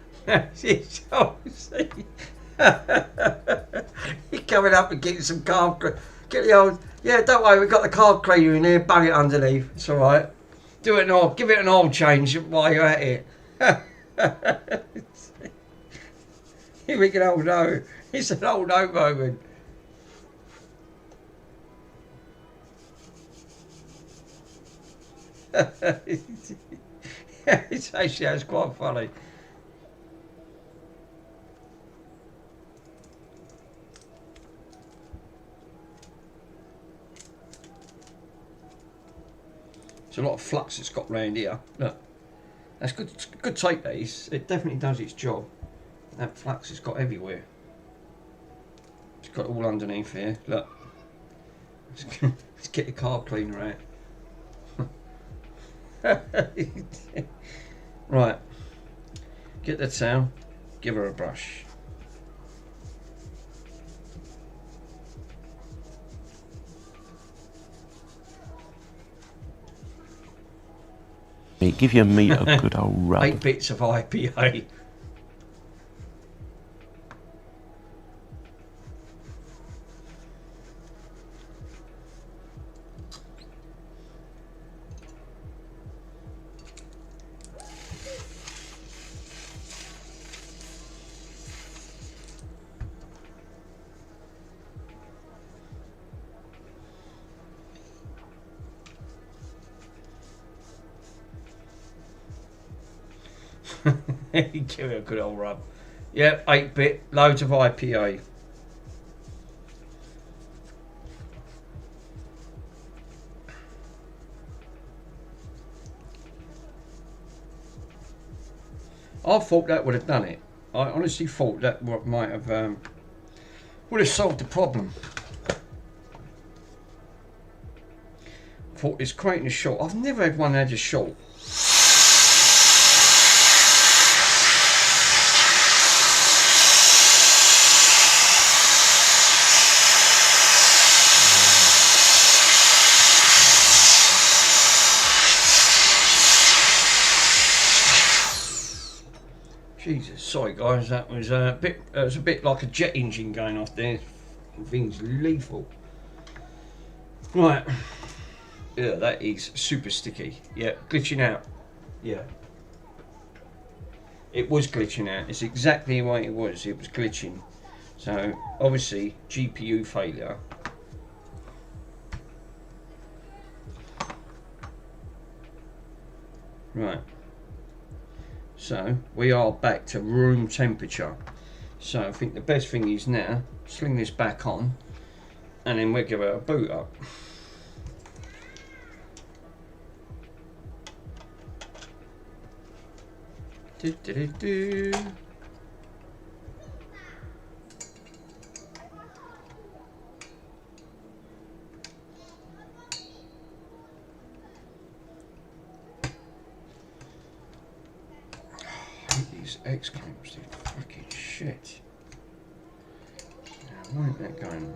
You're coming up and getting some carb cleaner. Get the old. Yeah, don't worry. We've got the carb cleaner in there. Bang it underneath. It's all right. Do it an oil. Give it an oil change while you're at it. Here we can all know. It's an old no moment. It's actually that's quite funny. There's a lot of flux it's got round here. Look, that's good. It's good tape. That is. It definitely does its job. That flux it's got everywhere. It's got all underneath here. Look. Let's get the carb cleaner out. Right. Get the towel. Give her a brush. Give your meat a good old rub. 8 bits of IPA. Give it a good old rub. Yep, 8-bit, loads of IPA. I thought that would have done it. I honestly thought that might have would have solved the problem. Thought it's creating a short. I've never had one that had a short. Jesus, sorry guys, that was a bit. It was a bit like a jet engine going off there. The thing's lethal. Right. Yeah, that is super sticky. Yeah, glitching out. Yeah. It was glitching out. It's exactly the way it was. It was glitching. So obviously GPU failure. Right. So we are back to room temperature. So I think the best thing is now sling this back on, and then we'll give it a boot up. Do. These X clamps, they're fucking shit. Now, why ain't that going on?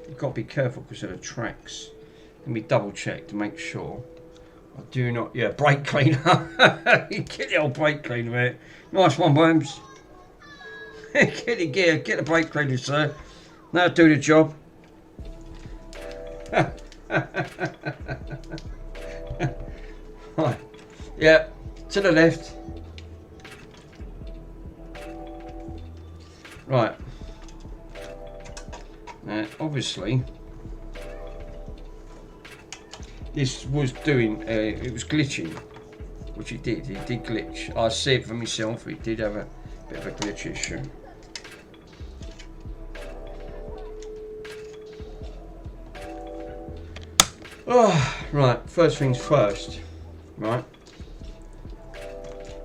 You've got to be careful because of the tracks. Let me double check to make sure. I do not. Yeah, brake cleaner. Get the old brake cleaner, mate. Nice one, Worms. Get the gear. Get the brake cleaner, sir. Now do the job. Right. Yeah, to the left. Right. Now, obviously, this was doing. It was glitching, which it did. It did glitch. I see it for myself. It did have a bit of a glitch issue. Oh, right, first things first, right?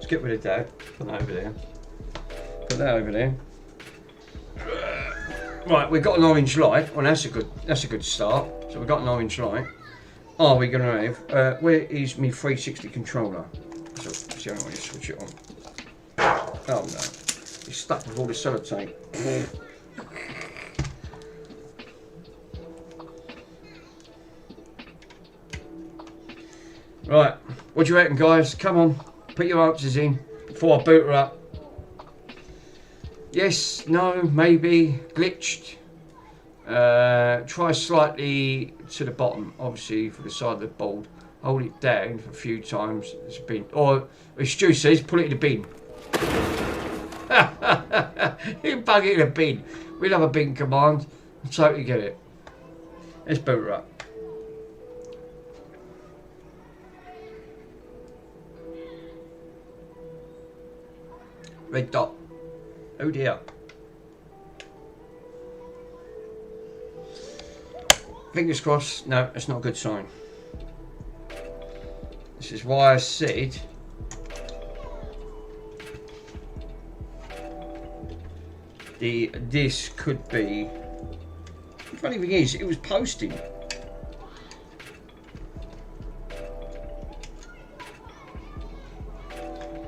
Let's get rid of that. Put that over there. Put that over there. Right, we've got an orange light. Well, that's a good start. So we've got an orange light. Are we going to have? Where is my 360 controller? So it's the only way to switch it on. Oh no, it's stuck with all the sellotape. Right, what do you reckon, guys? Come on, put your answers in before I boot her up. Yes, no, maybe, glitched. Try slightly to the bottom, obviously for the side of the board. Hold it down for a few times. It's been, or as Stu says, put it in the bin. You bug it in a bin. We'll have a bin command. I totally get it. Let's boot her up. Red dot. Oh dear. Fingers crossed. No, that's not a good sign. This is why I said this could be. The funny thing is, it was posting.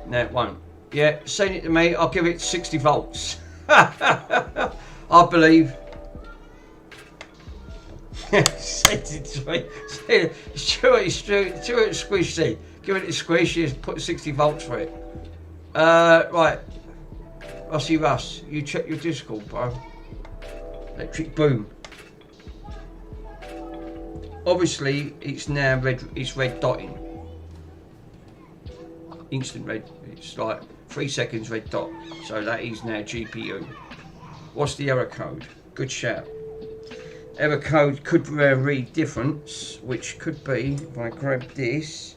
No, it won't. Yeah, send it to me. I'll give it 60 volts. I believe. Send it to me. Stuart Squishy. Give it a squish. Put 60 volts for it. Right. Rusty Russ, you check your Discord, bro. Electric boom. Obviously, it's now red. It's red dotting. Instant red. It's like 3 seconds red dot. So that is now GPU. What's the error code? Good shout. Error code could read difference, which could be if I grab this.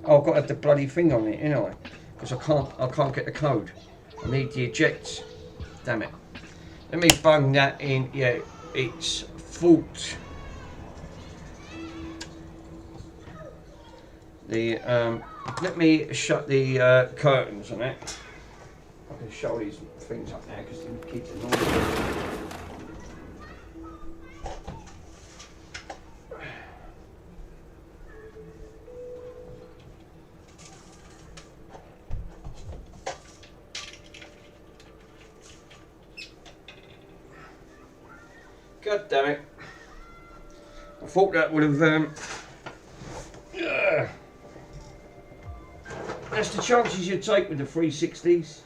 Oh, I've got to have the bloody thing on it, ain't I? Because I can't get the code. I need the eject. Damn it. Let me bung that in. Yeah, it's fault. Let me shut the curtains on it. I can shut all these things up now because the kids are noisy. God damn it. I thought that would have that's the chances you take with the 360s.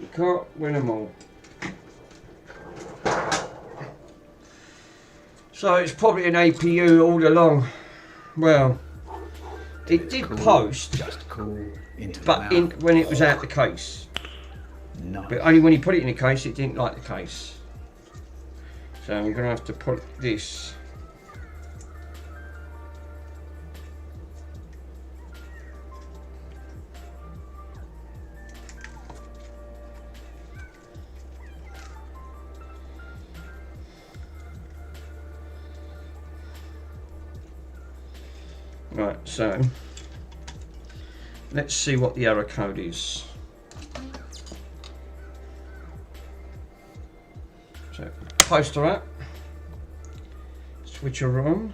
You can't win them all. So it's probably an APU all along. Well, it did post, just cool but when it was out the case. Nice. But only when you put it in the case, it didn't like the case. So I'm going to have to put this. Right, so let's see what the error code is. So poster up, switch her on.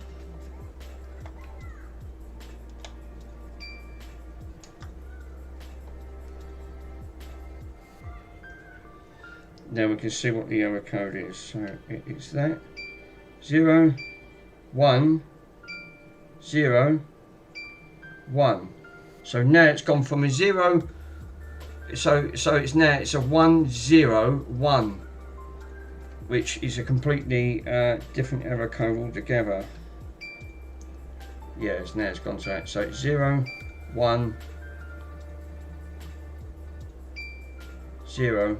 Now we can see what the error code is. So it's that 0 1 0 1. So now it's gone from a 0. So it's now it's a 1 0 1, which is a completely different error code altogether. Yeah, now it's gone to that. So it's 0 1 0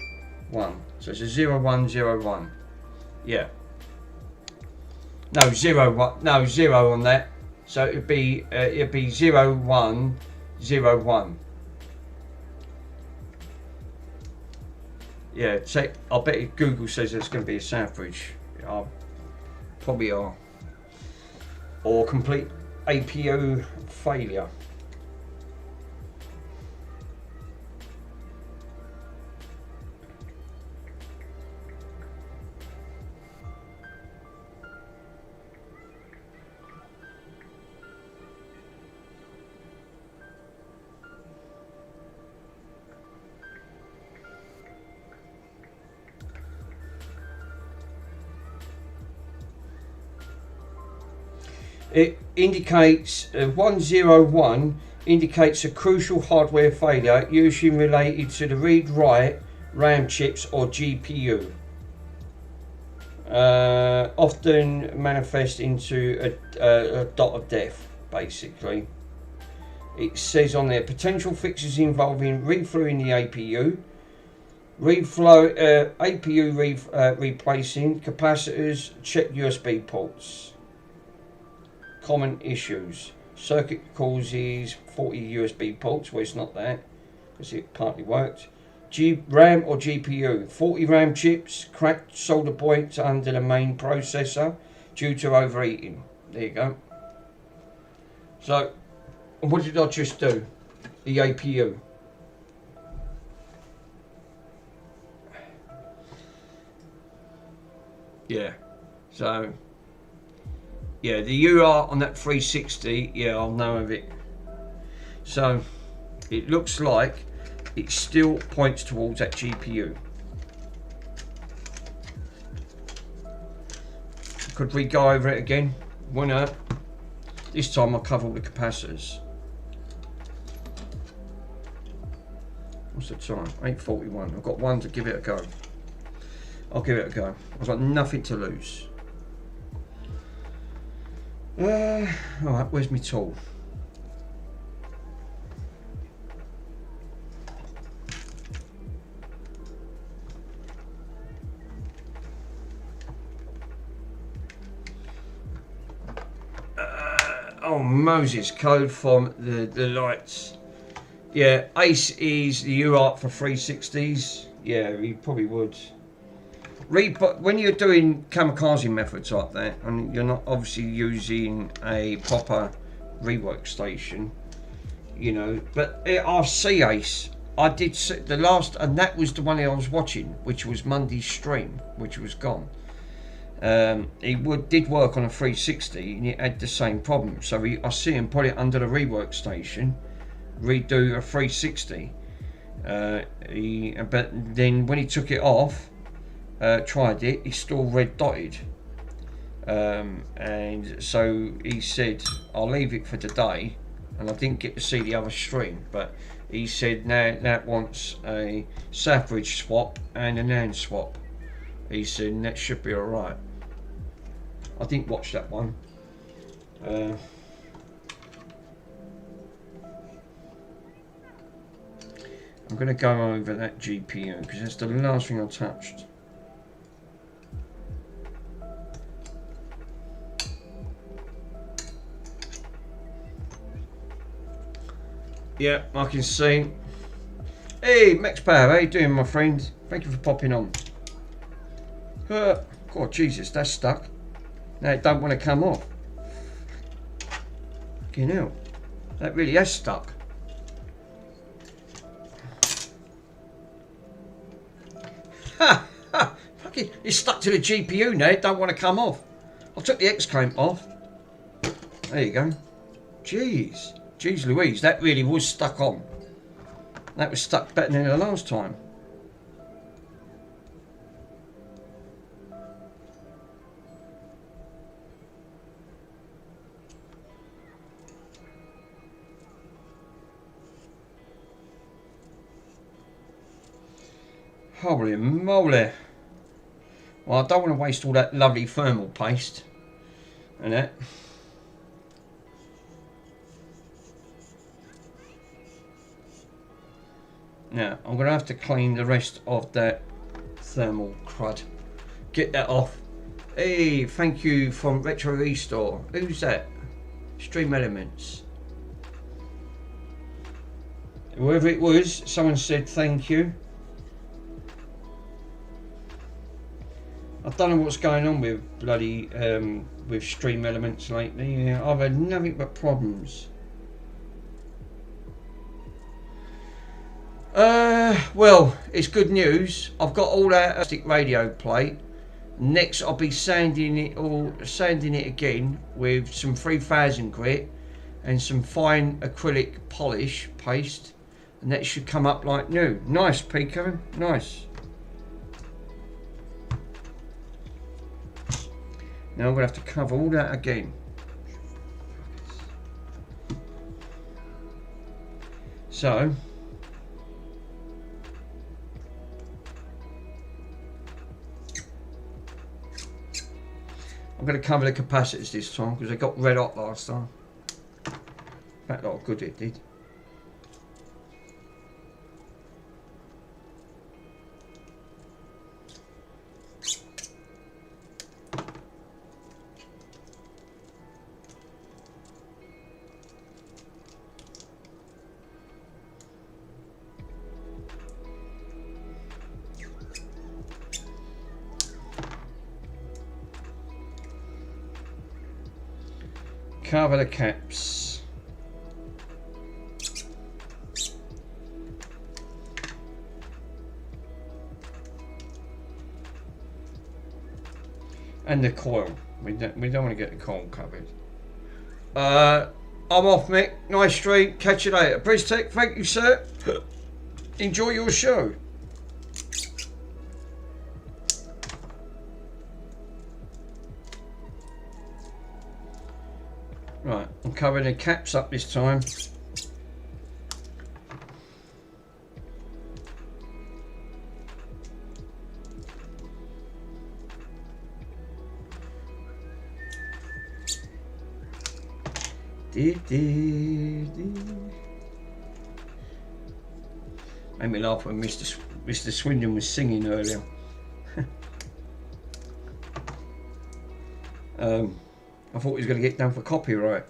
1. So it's a 0 1 0 1. Yeah. No 0 1. No 0 on that. So it'd be 0 1 0 1. Yeah, I bet if Google says there's going to be a Southbridge, probably are, or complete APU failure. It indicates 101 indicates a crucial hardware failure, usually related to the read-write RAM chips or GPU. Often manifest into a dot of death, basically. It says on there, potential fixes involving reflowing the APU, replacing capacitors, check USB ports. Common issues. Circuit causes faulty USB ports. Well, it's not that, because it partly worked. RAM or GPU. Faulty RAM chips, cracked solder points under the main processor due to overheating. There you go. So, what did I just do? The APU. Yeah. So, yeah, the UART on that 360, yeah, I'll know of it. So, it looks like it still points towards that GPU. Could we go over it again? Why not? This time I'll cover all the capacitors. What's the time? 8:41. I've got one to give it a go. I'll give it a go. I've got nothing to lose. Alright, where's my tool? Oh, Moses, code from the lights. Yeah, Ace is the UART for 360s. Yeah, he probably would. But when you're doing kamikaze methods like that, and you're not obviously using a proper rework station, you know, but I see Ace. I did see the last, and that was the one I was watching, which was Monday's stream, which was gone. He did work on a 360 and it had the same problem. So I see him put it under the rework station, redo a 360. But then when he took it off, tried it, it's still red dotted. And so he said, I'll leave it for today. And I didn't get to see the other stream, but he said now that wants a Southbridge swap and an AND swap. He said that should be alright. I didn't watch that one. I'm going to go over that GPU because that's the last thing I touched. Yeah, I can see. Hey, Max Power, how you doing, my friend? Thank you for popping on. God, Jesus, that's stuck. Now it don't want to come off. Fucking hell. That really has stuck. Ha! Ha! Fucking, it's stuck to the GPU now. It don't want to come off. I took the X clamp off. There you go. Jeez. Jeez Louise, that really was stuck on. That was stuck better than the last time. Holy moly. Well, I don't want to waste all that lovely thermal paste and that. Now, I'm going to have to clean the rest of that thermal crud. Get that off. Hey, thank you from Retro Restore. Who's that? Stream Elements. Whoever it was, someone said thank you. I don't know what's going on with bloody with Stream Elements lately. Yeah, I've had nothing but problems. Well, it's good news. I've got all that acoustic radio plate. Next, I'll be sanding it again with some 3000 grit and some fine acrylic polish paste, and that should come up like new. Nice, Pico. Nice. Now I'm going to have to cover all that again. So I'm going to cover the capacitors this time because they got red hot last time. That lot good it did. Cover the caps. And the coil. We don't want to get the coil covered. I'm off, Mick. Nice stream. Catch you later. BrizTech, thank you, sir. Enjoy your show. Right, I'm covering the caps up this time. Made me laugh when Mr. Swindon was singing earlier. I thought he was going to get done for copyright.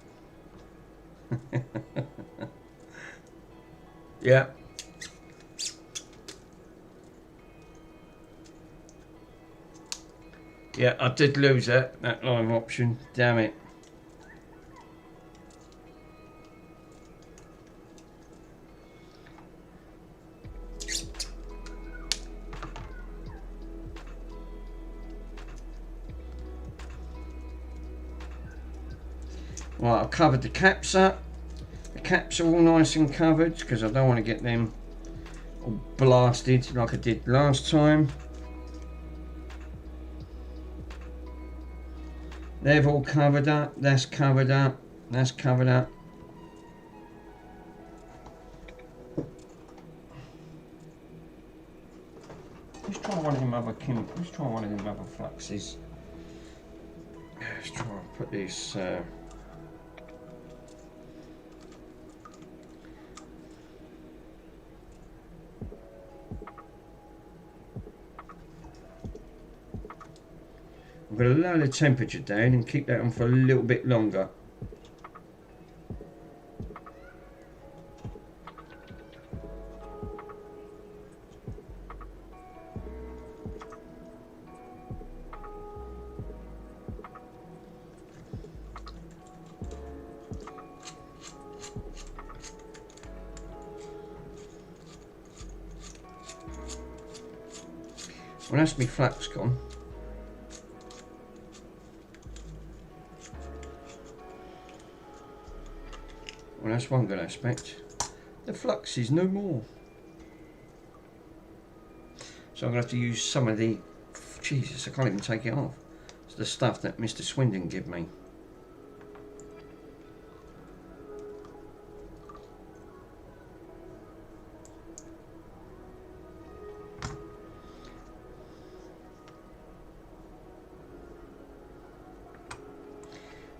Yeah. Yeah, I did lose that live option. Damn it. Right, I've covered the caps up. The caps are all nice and covered because I don't want to get them all blasted like I did last time. They've all covered up. That's covered up. That's covered up. Let's try one of them other Let's try one of them other fluxes. Let's try and put this. I'm going to lower the temperature down and keep that on for a little bit longer. Well, that's my flux gone. Well, that's one good aspect. The flux is no more. So I'm going to have to use some of the... Jesus, I can't even take it off. It's the stuff that Mr. Swindon gave me.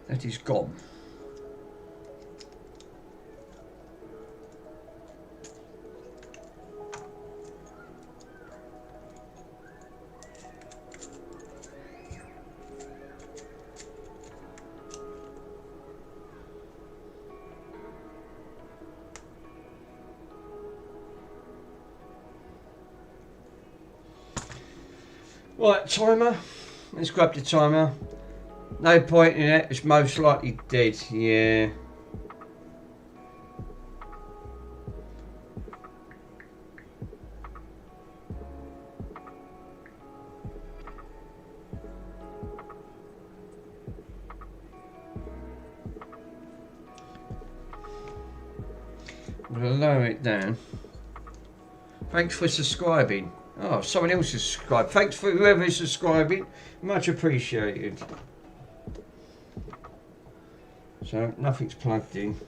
That is gone. Right, timer. Let's grab the timer. No point in it, it's most likely dead, yeah. I'm going to lower it down. Thanks for subscribing. Oh, someone else has subscribed. Thanks for whoever is subscribing. Much appreciated. So, nothing's plugged in.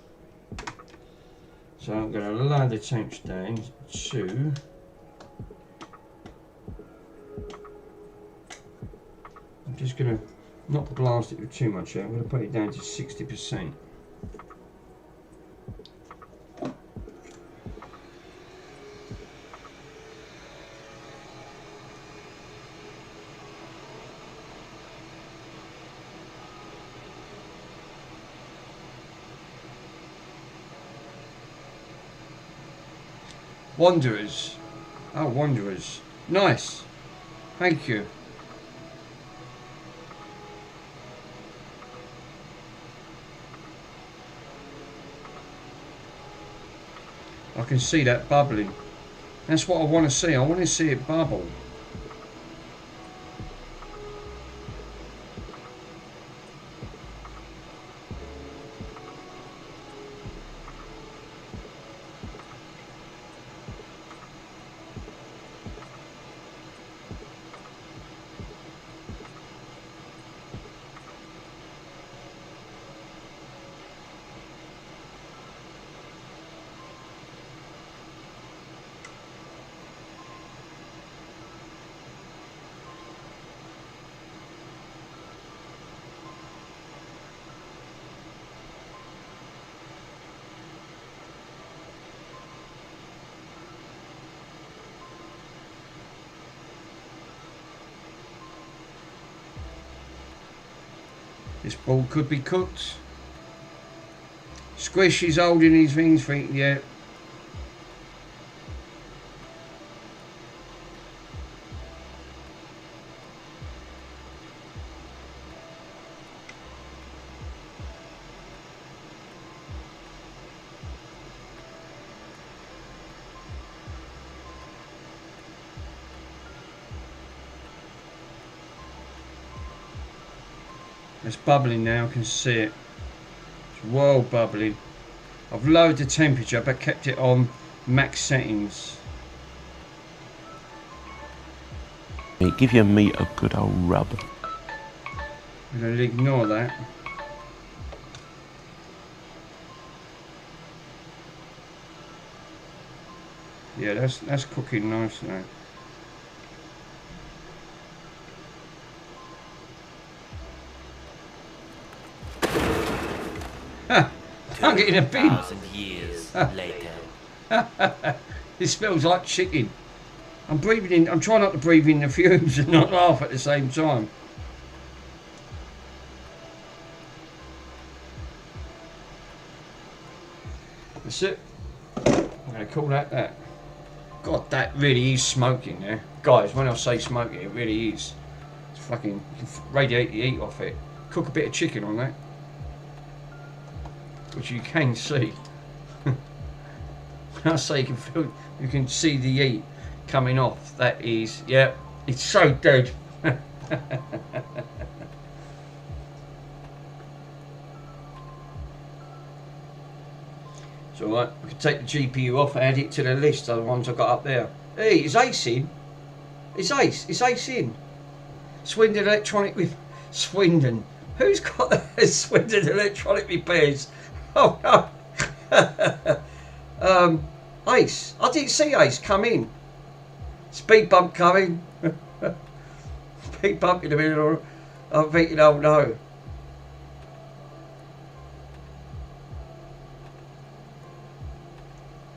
So I'm going to lower the temps down to... I'm just going to not blast it with too much air. I'm going to put it down to 60%. Wanderers. Oh, Wanderers. Nice. Thank you. I can see that bubbling. That's what I want to see. I want to see it bubble. This ball could be cooked. Squish is holding his things for it, yeah. It's bubbling now, I can see it. It's well bubbling. I've lowered the temperature but kept it on max settings. Give your meat a good old rub. I'm going to ignore that. Yeah, that's cooking nice now. Can't get in a bin. 1,000 years later. This smells like chicken. I'm breathing in. I'm trying not to breathe in the fumes and not laugh at the same time. That's it. I'm going to call that. God, that really is smoking there. Guys, when I say smoking, it really is. It's fucking, you can radiate the heat off it. Cook a bit of chicken on that. Which you can see. When I say you can feel, you can see the heat coming off. That is, yeah, it's so dead. It's alright, we can take the GPU off and add it to the list of the ones I got up there. Hey, it's Ace in. It's Ace in. Swindon Electronic with Swindon. Who's got the Swindon Electronic repairs? Oh no. Ace. I didn't see Ace come in. Speed bump coming. Speed bump in the middle. I'm thinking, oh no.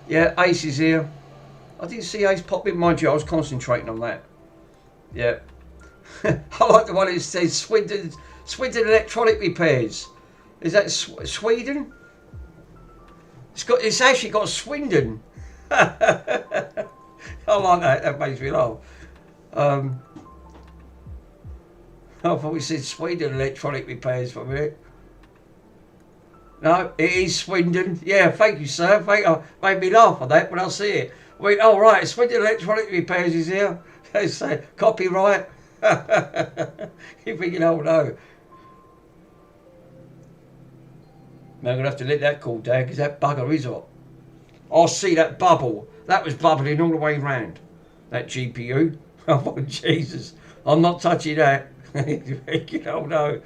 Yeah, Ace is here. I didn't see Ace pop in, mind you. I was concentrating on that. Yeah. I like the one that says Swindon Electronic Repairs. Is that Sweden? It's actually got Swindon. I like that. That makes me laugh. I thought we said Sweden Electronic Repairs for a minute. No, it is Swindon. Yeah, thank you, sir. Made me laugh at that when I see it. I went, oh right, Swindon Electronic Repairs is here. They say copyright. You're thinking, oh no. Now I'm going to have to let that cool down because that bugger is hot. I'll see that bubble. That was bubbling all the way round. That GPU. Oh, Jesus. I'm not touching that. Oh, no.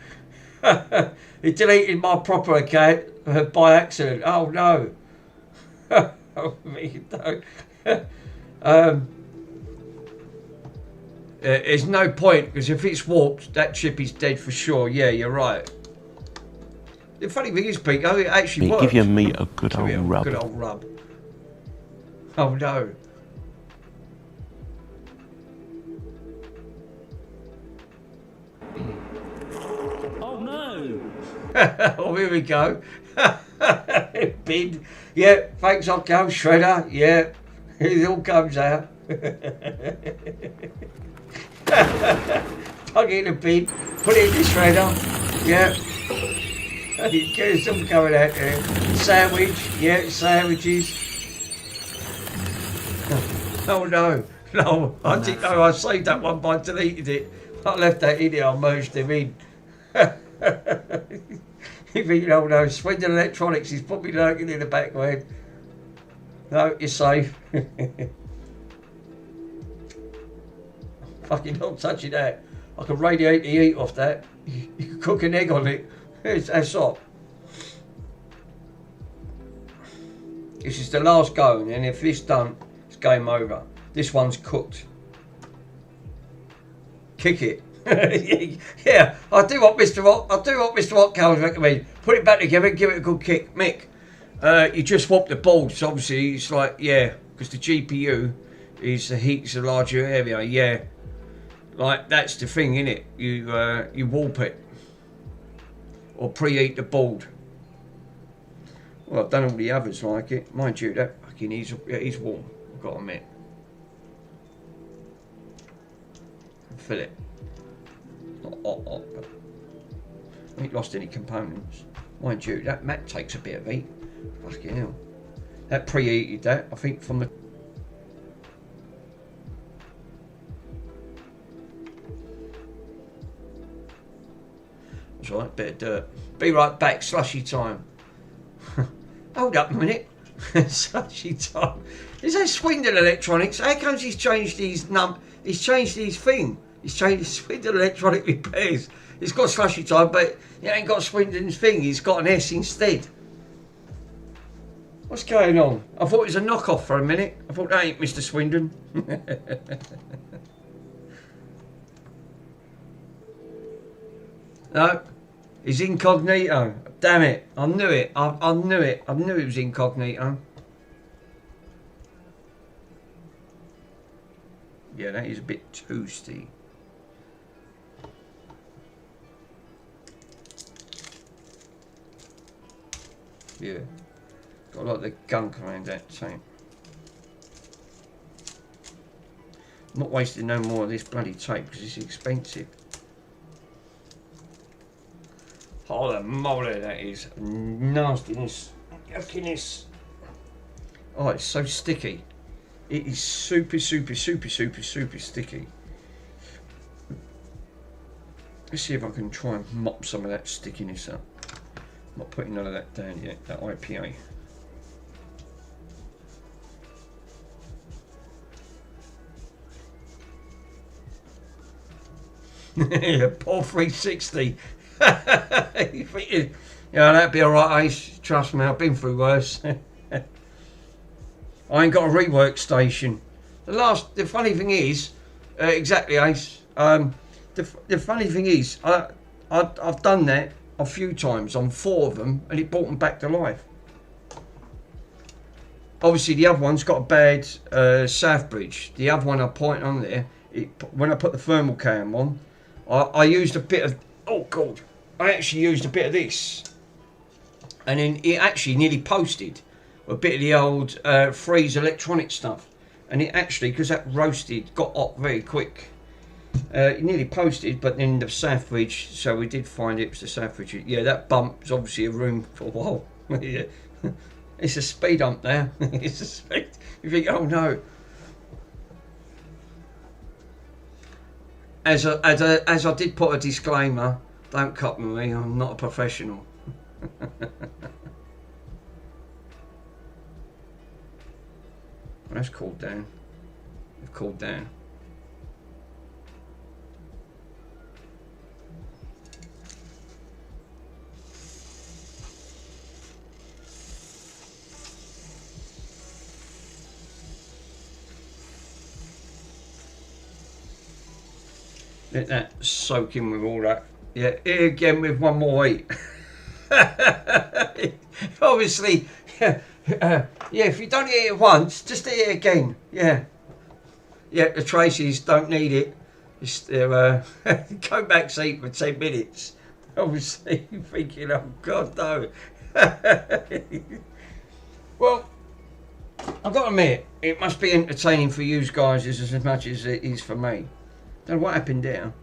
It deleted my proper account by accident. Oh, no. Oh, me, no. There's no point, because if it's warped, that chip is dead for sure. Yeah, you're right. The funny thing is, Pete, it actually works. Give your meat a good old rub. Good old rub. Oh no. Oh no! Oh, here we go. Bin. Yeah, thanks, I'll go. Shredder. Yeah, it all comes out. Plug it in a bin, put it in the shredder. Yeah. Get some coming out there. Sandwich. Yeah, sandwiches. Oh no. No, I didn't know I saved that one by deleting it. I left that in there, I merged them in. You think, oh no, Swindon Electronics is probably lurking in the background. No, you're safe. Fucking not touching that. I can radiate the heat off that. You can cook an egg on it. That's up. This is the last go, and if this done, it's game over. This one's cooked. Kick it. Yeah, I do what Mr. Rock Cowles recommends. Put it back together, give it a good kick. Mick, you just swap the boards. Obviously, it's like, yeah, because the GPU is the heat's a larger area. Yeah, like that's the thing, innit? You warp it or preheat the board. Well, I've done all the others like it. Mind you, that fucking is warm. I've got to admit. Fill it. Not hot, but I ain't lost any components. Mind you, that mat takes a bit of heat. Fucking hell. That preheated that, I think, from the... That's right, bit of dirt. Be right back, slushy time. Hold up a minute. Slushy time. Is that Swindon Electronics? How comes he's changed his He's changed his thing. He's changed his Swindon Electronic Repairs. It's got slushy time, but it ain't got Swindon's thing. He's got an S instead. What's going on? I thought it was a knockoff for a minute. I thought that ain't Mr. Swindon. No, he's incognito. Damn it! I knew it. I knew it. I knew it was incognito. Yeah, that is a bit toasty. Yeah, got a lot of the gunk around that tank. I'm not wasting no more of this bloody tape because it's expensive. Holy moly, that is nastiness. Yuckiness. Oh, it's so sticky. It is super sticky. Let's see if I can try and mop some of that stickiness up. I'm not putting none of that down yet, that IPA. Yeah, Paul 360. You think yeah, that'd be alright, Ace. Trust me, I've been through worse. I ain't got a rework station. The funny thing is, exactly, Ace. The funny thing is, I've done that a few times on 4 of them, and it brought them back to life. Obviously, the other one's got a bad south bridge. The other one I point on there, when I put the thermal cam on, I used a bit of, oh god, I actually used a bit of this, and then it actually nearly posted a bit of the old Freeze electronic stuff, and it actually, because that roasted, got hot very quick. It nearly posted, but then the south bridge, so we did find it was the south bridge. Yeah, that bump is obviously a room for a while. Yeah. It's a speed hump now. It's a speed. You think, oh no. As I did put a disclaimer, don't cut with me, I'm not a professional. That's cooled down. They've cooled down. Let that soak in with all that. Yeah, here again with one more heat. Obviously, yeah, if you don't eat it once, just eat it again. Yeah. Yeah, the Tracy's don't need it. Just go back to eat for 10 minutes. Obviously, thinking, oh God, no. Well, I've got to admit, it must be entertaining for you guys as much as it is for me. Don't know what happened there.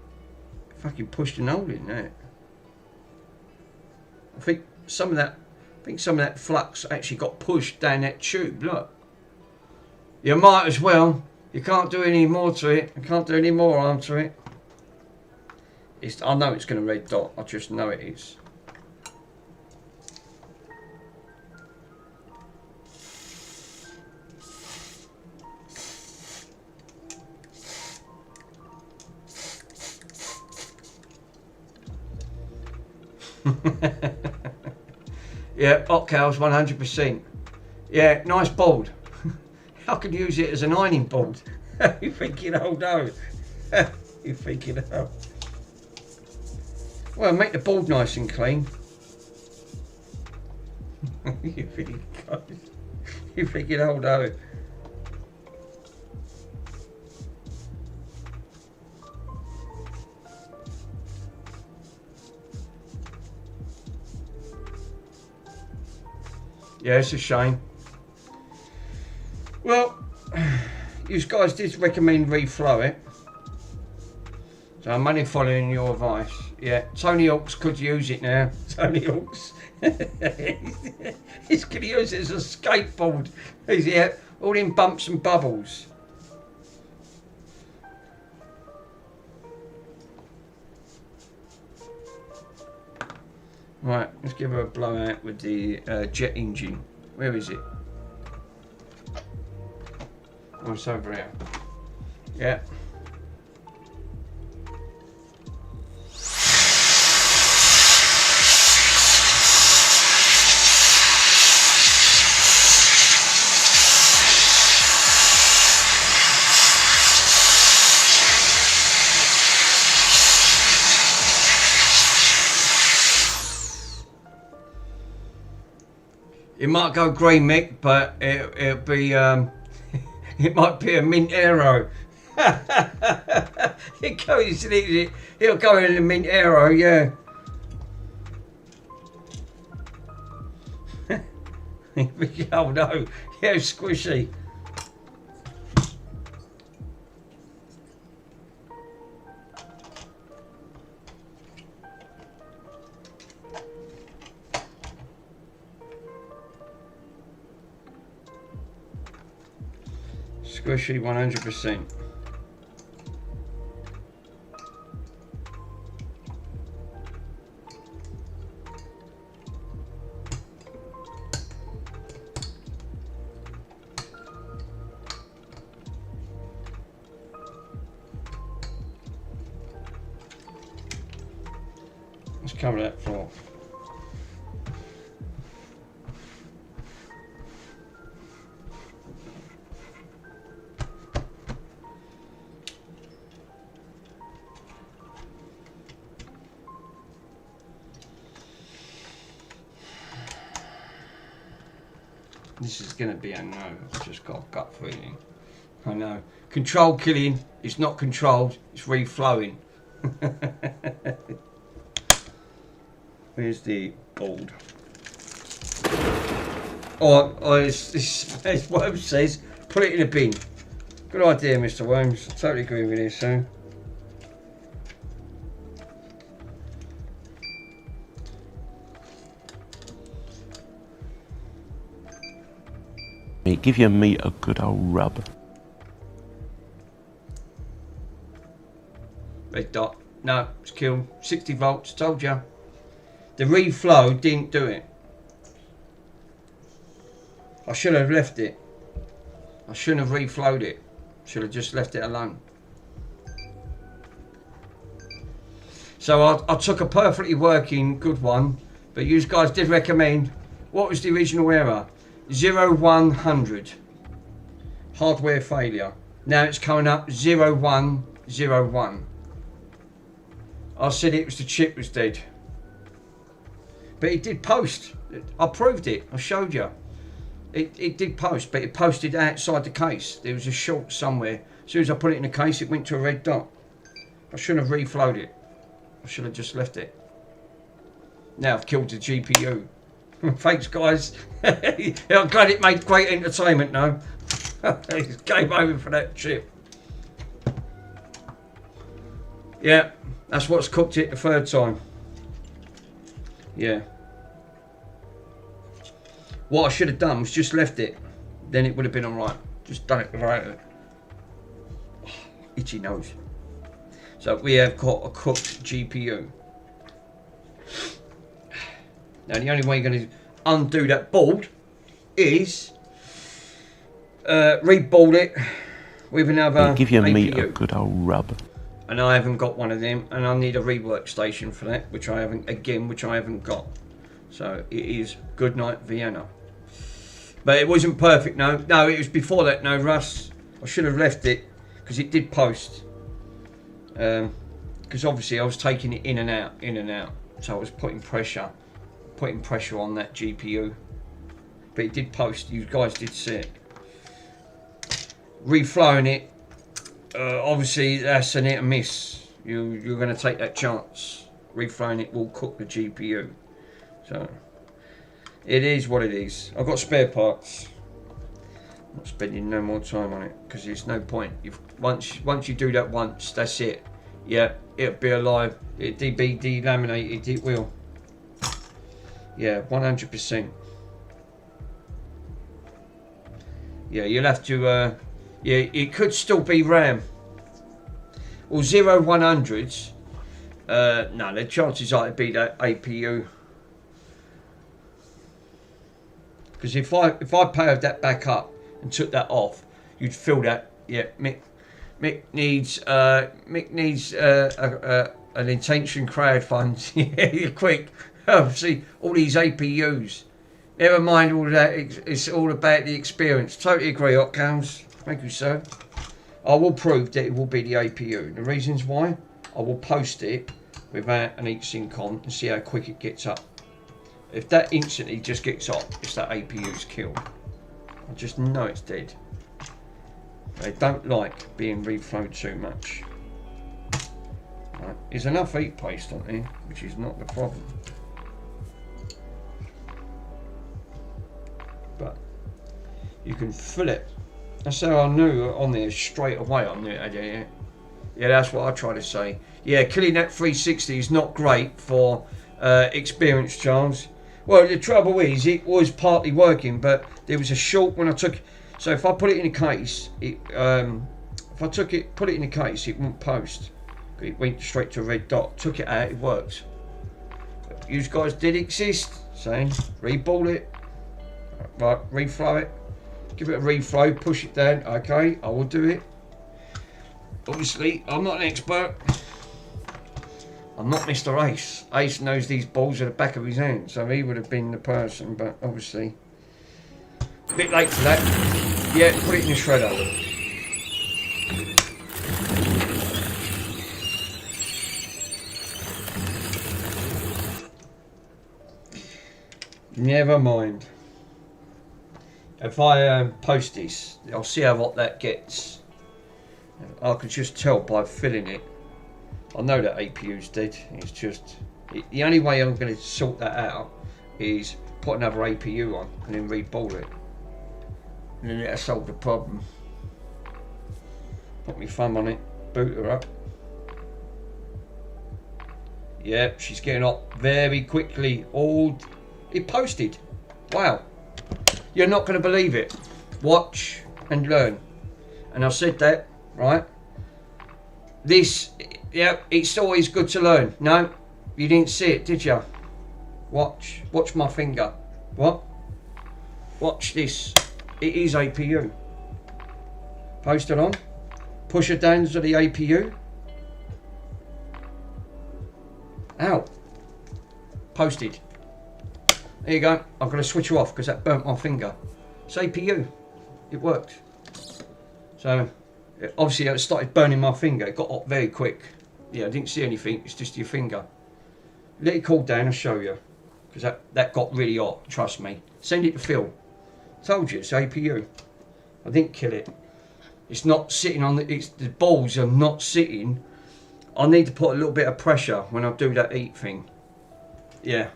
Fucking pushed an hole in there. I think some of that flux actually got pushed down that tube. Look. You might as well. You can't do any more to it. I can't do any more harm to it. I know it's going to red dot. I just know it is. Yeah, hot cows 100%. Yeah, nice board. I could use it as an ironing board. You're thinking, oh no. You're thinking, oh. Well, make the board nice and clean. You're thinking, oh no. Yeah, it's a shame. Well, you guys did recommend reflow it. So I'm only following your advice. Yeah, Tony Hawks could use it now. Tony Hawks. He's going to use it as a skateboard. Yeah, all in bumps and bubbles. Right, let's give her a blowout with the jet engine. Where is it? Oh, it's over here. Yeah. It might go green, Mick, but it'll be it might be a mint arrow. He'll go in a mint arrow, yeah. Oh no, yeah, squishy. Squishy 100%. Let's cover that floor. This is going to be a no. I've just got a gut feeling. I know. Controlled killing is not controlled, it's reflowing. Where's the board? Or as Worms says, put it in a bin. Good idea, Mr. Worms. I totally agree with you, sir. Give your meat a good old rub. Red dot. No, it's killed. 60 volts, told you. The reflow didn't do it. I should have left it. I shouldn't have reflowed it. Should have just left it alone. So I took a perfectly working good one, but you guys did recommend. What was the original error? 0100. Hardware failure. Now it's coming up 0101. I said it was the chip was dead. But it did post. I proved it. I showed you. It did post, but it posted outside the case. There was a short somewhere. As soon as I put it in the case, it went to a red dot. I shouldn't have reflowed it. I should have just left it. Now I've killed the GPU. Thanks, guys. I'm glad it made great entertainment now. It's game over for that chip. Yeah, that's what's cooked it the third time. Yeah. What I should have done was just left it. Then it would have been alright. Just done it right. Oh, itchy nose. So we have got a cooked GPU. Now the only way you're going to undo that board is reboard it with another Give your APU. meat a good old rub. And I haven't got one of them, and I need a rework station for that, which I haven't got. So it is Goodnight Vienna. But it wasn't perfect, no. No, it was before that, no, Russ. I should have left it, because it did post. Because obviously I was taking it in and out. So I was putting pressure on that GPU. But it did post, you guys did see it. Reflowing it, obviously that's an hit and miss. You're going to take that chance. Reflowing it will cook the GPU. So it is what it is. I've got spare parts. I'm not spending no more time on it because there's no point. Once you do that once, that's it. Yeah, it'll be alive. It'll be delaminated. It will. Yeah, 100%. Yeah, you'll have to. Yeah, it could still be RAM. Well, 0-100s. No, the chances are it'd be that APU. Because if I powered that back up and took that off, you'd feel that. Yeah, Mick needs an intention crowdfund. Yeah, quick. See all these APUs. Never mind all that. It's all about the experience. Totally agree, Hotcams. Thank you, sir. I will prove that it will be the APU. The reasons why, I will post it without an heatsink on and see how quick it gets up. If that instantly just gets up, it's that APU's killed. I just know it's dead. They don't like being reflowed too much. Right. There's enough heat placed on there, which is not the problem. But you can fill it. That's how I knew on there straight away. I knew it had it. Yeah, that's what I try to say. Yeah, killing that 360 is not great for experience, Charles. Well, the trouble is, it was partly working, but there was a short when I took. So if I put it in a case, put it in a case, it wouldn't post. It went straight to a red dot. Took it out, it worked. You guys did exist, saying reball it, right, reflow it, give it a reflow, push it down. Okay, I will do it. Obviously, I'm not an expert. I'm not Mr. Ace. Ace knows these balls at the back of his hand, so he would have been the person, but obviously a bit late for that. Yeah, put it in the shredder. Never mind. If I post this, I'll see how hot that gets. I could just tell by filling it. I know that APU's dead. It's just the only way I'm going to sort that out is put another APU on and then reball it, and then that'll solve the problem. Put my thumb on it, boot her up. Yep, she's getting up very quickly. It posted. Wow, you're not going to believe it. Watch and learn. And I said that, right? This. Yeah, it's always good to learn. No, you didn't see it, did you? Watch my finger. What? Watch this. It is APU. Post it on. Push it down to the APU. Ow. Posted. There you go. I'm going to switch you off because that burnt my finger. It's APU. It worked. So, obviously it started burning my finger. It got up very quick. Yeah, I didn't see anything. It's just your finger. Let it cool down. I'll show you. Because that got really hot. Trust me. Send it to Phil. Told you, it's APU. I didn't kill it. It's not sitting on the... the balls are not sitting. I need to put a little bit of pressure when I do that eat thing. Yeah.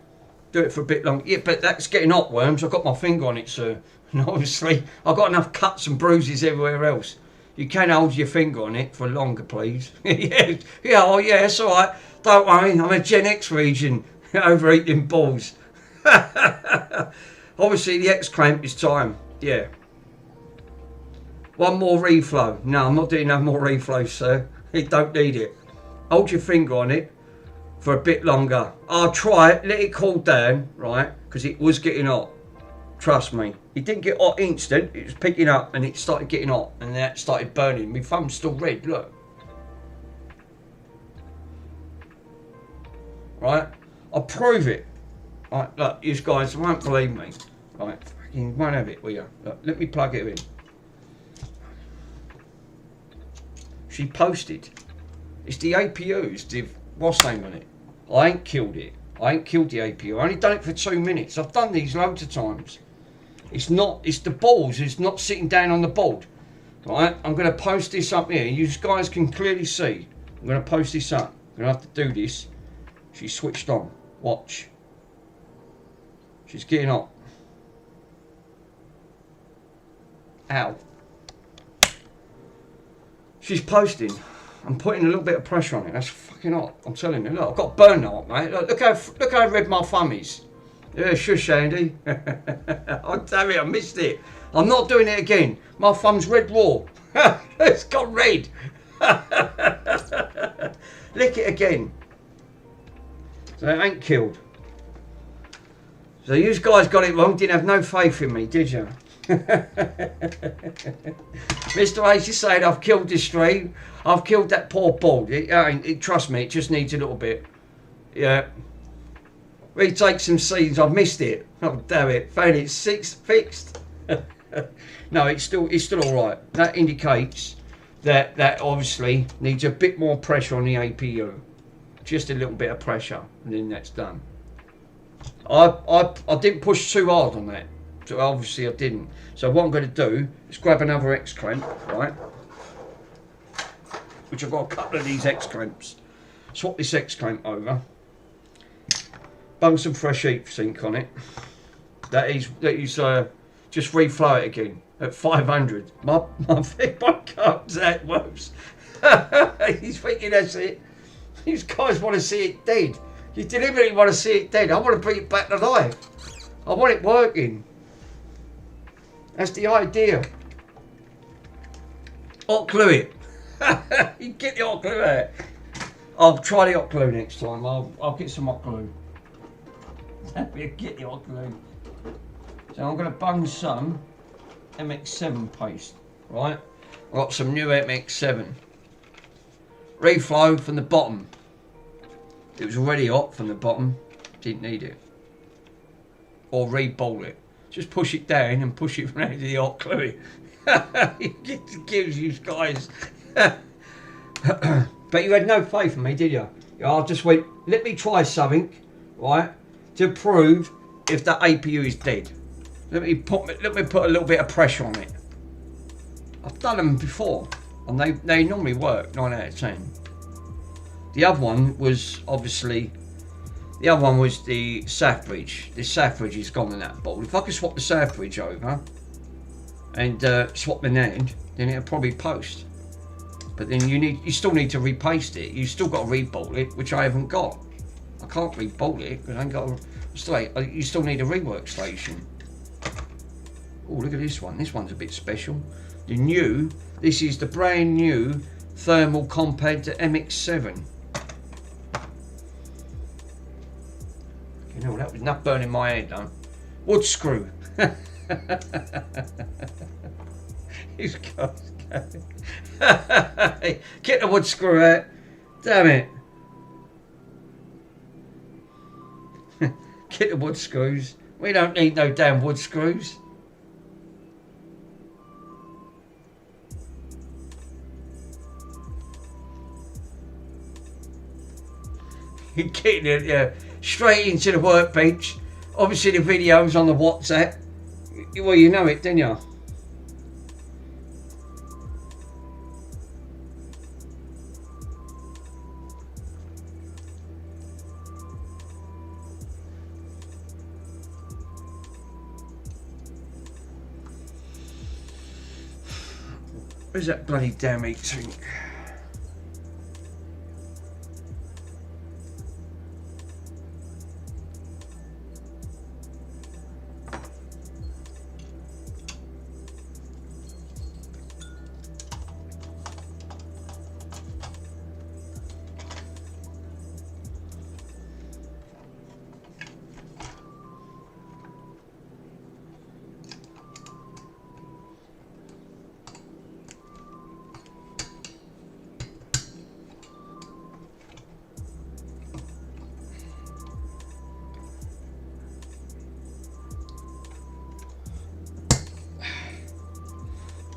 Do it for a bit long. Yeah, but that's getting hot, Worms. I've got my finger on it, sir. And obviously, I've got enough cuts and bruises everywhere else. You can hold your finger on it for longer, please. Yeah, oh yeah, it's all right. Don't worry, I'm a Gen X region. Overeating balls. Obviously, the X clamp is time. Yeah. One more reflow. No, I'm not doing no more reflow, sir. You don't need it. Hold your finger on it for a bit longer. I'll try it. Let it cool down, right? Because it was getting hot. Trust me. It didn't get hot instant. It was picking up and it started getting hot. And then that started burning. My thumb's still red. Look. Right? I'll prove it. Right, look, you guys won't believe me. Right, you won't have it, will you? Look, let me plug it in. She posted. It's the APU, it's the what's name on it. I ain't killed it. I ain't killed the APU. I only done it for 2 minutes. I've done these loads of times. It's not, it's the balls, it's not sitting down on the board. Right, I'm going to post this up here. You guys can clearly see. I'm going to post this up. I'm going to have to do this. She's switched on. Watch. She's getting hot. Ow. She's posting. I'm putting a little bit of pressure on it. That's fucking hot. I'm telling you. Look, I've got burn now, mate. Look how red my thumb is. Yeah, shush, Andy. Oh, damn it, I missed it. I'm not doing it again. My thumb's red raw. It's got red. Lick it again. So it ain't killed. So you guys got it wrong. Didn't have no faith in me, did you? Mr. H is saying I've killed this stream. I've killed that poor ball. Trust me, it just needs a little bit. Yeah. Retake some seeds. I've missed it. Oh damn it! Found it fixed. No, it's still all right. That indicates that obviously needs a bit more pressure on the APU. Just a little bit of pressure, and then that's done. I didn't push too hard on that. So obviously I didn't. So what I'm going to do is grab another X clamp, right? Which I've got a couple of these X clamps. Swap this X clamp over. Bung some fresh heat sink on it. That is just reflow it again at 500. My cup's that works. He's thinking that's it. These guys want to see it dead. You deliberately want to see it dead. I want to bring it back to life. I want it working. That's the idea. Hot glue it. You get the hot glue out. I'll try the hot glue next time. I'll get some hot glue. Get the hot glue. So I'm going to bung some MX7 paste. Right? I've got some new MX7. Reflow from the bottom. It was already hot from the bottom. Didn't need it. Or re-bowl it. Just push it down and push it around the hot glue. It gives you guys. But you had no faith in me, did you? I just went, let me try something, right, to prove if the APU is dead. Let me put a little bit of pressure on it. I've done them before, and they normally work 9 out of 10. The other one was obviously. The other one was the SAF bridge. The SAF bridge is gone in that bowl. If I could swap the SAF bridge over and swap the NAND, then it'll probably post. But then you still need to repaste it. You still got to re-bolt it, which I haven't got. I can't re-bolt it because I ain't got a. You still need a rework station. Oh, look at this one. This one's a bit special. This is the brand new thermal compared to MX7. You know, that was not burning my head though. Wood screw. He's got get the wood screw out. Damn it. Get the wood screws. We don't need no damn wood screws. Getting it, yeah, straight into the workbench. Obviously the video's on the WhatsApp. Well, you know it, didn't you? Where's that bloody damn heat sink?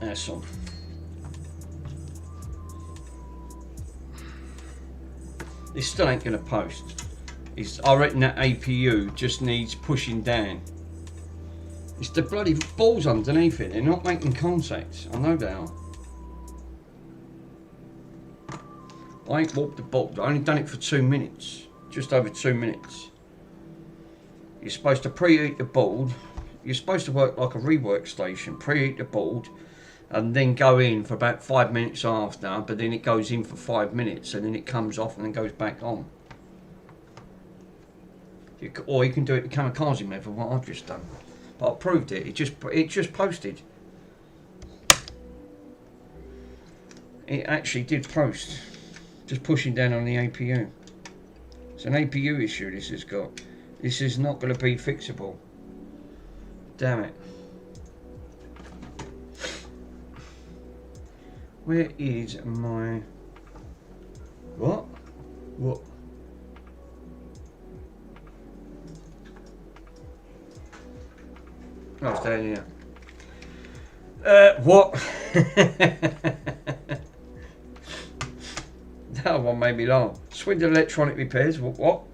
That's on. This still ain't gonna post. I reckon that APU just needs pushing down. It's the bloody balls underneath it. They're not making contact. I know they are. I ain't walked the board. I only done it for 2 minutes. Just over 2 minutes. You're supposed to preheat the board. You're supposed to work like a rework station. Preheat the board. And then go in for about 5 minutes after, but then it goes in for 5 minutes and then it comes off and then goes back on. Or you can do it the kamikaze method, what I've just done. But I proved it. It just posted. It actually did post. Just pushing down on the APU. It's an APU issue this has got. This is not going to be fixable. Damn it. Where is my... What? What? Oh, it's down here. What? That one made me laugh. Swindon Electronic Repairs. What?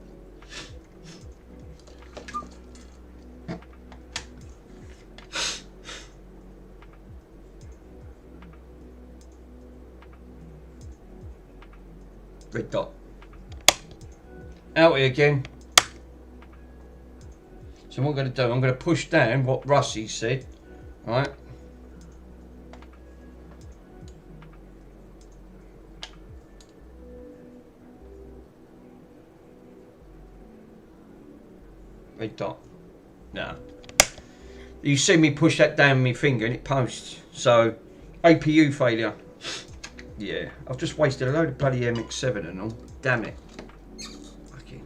Red dot. Out here again. So what I'm going to do, I'm going to push down what Russie said. Right. Red dot. No. You see me push that down with my finger and it posts. So, APU failure. Yeah, I've just wasted a load of bloody MX7 and all. Damn it. Okay.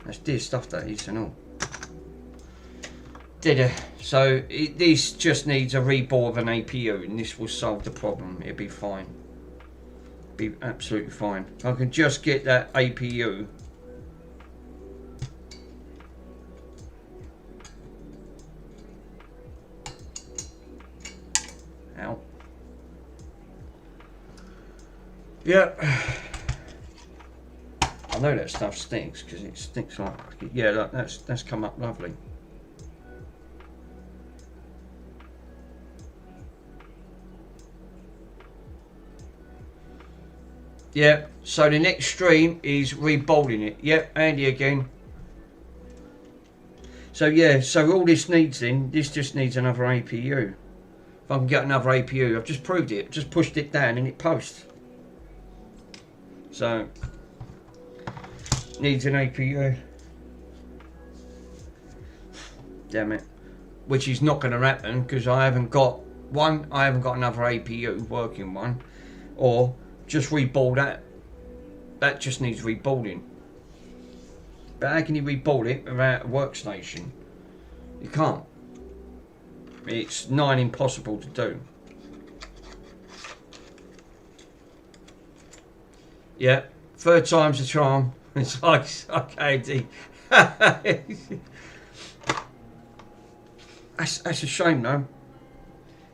That's dear stuff that is and all. So this just needs a rebore of an APU and this will solve the problem. It'll be fine. Be absolutely fine. If I can just get that APU. Out. Yeah. I know that stuff stinks because it stinks like, yeah, look, that's come up lovely. Yeah, so the next stream is rebolting it. Yep, Andy again. So yeah, so all this needs then, this just needs another APU. If I can get another APU, I've just proved it. Just pushed it down and it posts. So, needs an APU. Damn it. Which is not going to happen because I haven't got one, I haven't got another APU, working one. Or just rebuild that. That just needs rebuilding. But how can you rebuild it without a workstation? You can't. It's nigh impossible to do. Yeah, third time's the charm. It's like, okay, that's a shame though.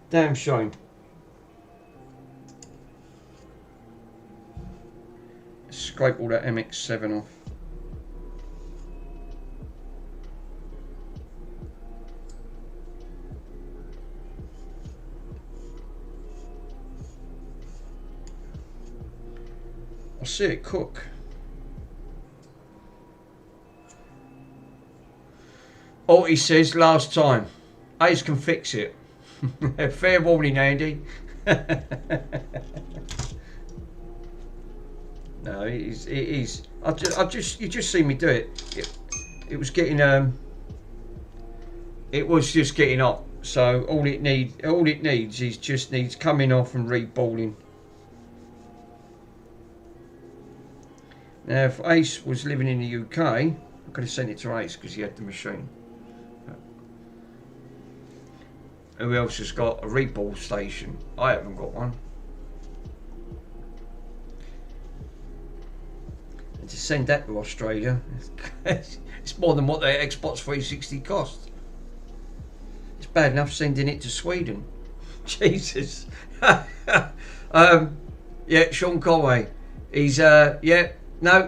Damn shame. Scrape all that MX7 off. I see it cook. All he says last time, Ace can fix it. Fair warning, Andy. No, it is. You just see me do it. It was getting it was just getting hot. So all it needs is just needs coming off and reballing. Now, if Ace was living in the UK, I could have sent it to Ace because he had the machine. Who else has got a reball station? I haven't got one. And to send that to Australia, it's more than what the Xbox 360 cost. It's bad enough sending it to Sweden. Jesus. Yeah, Sean Conway. He's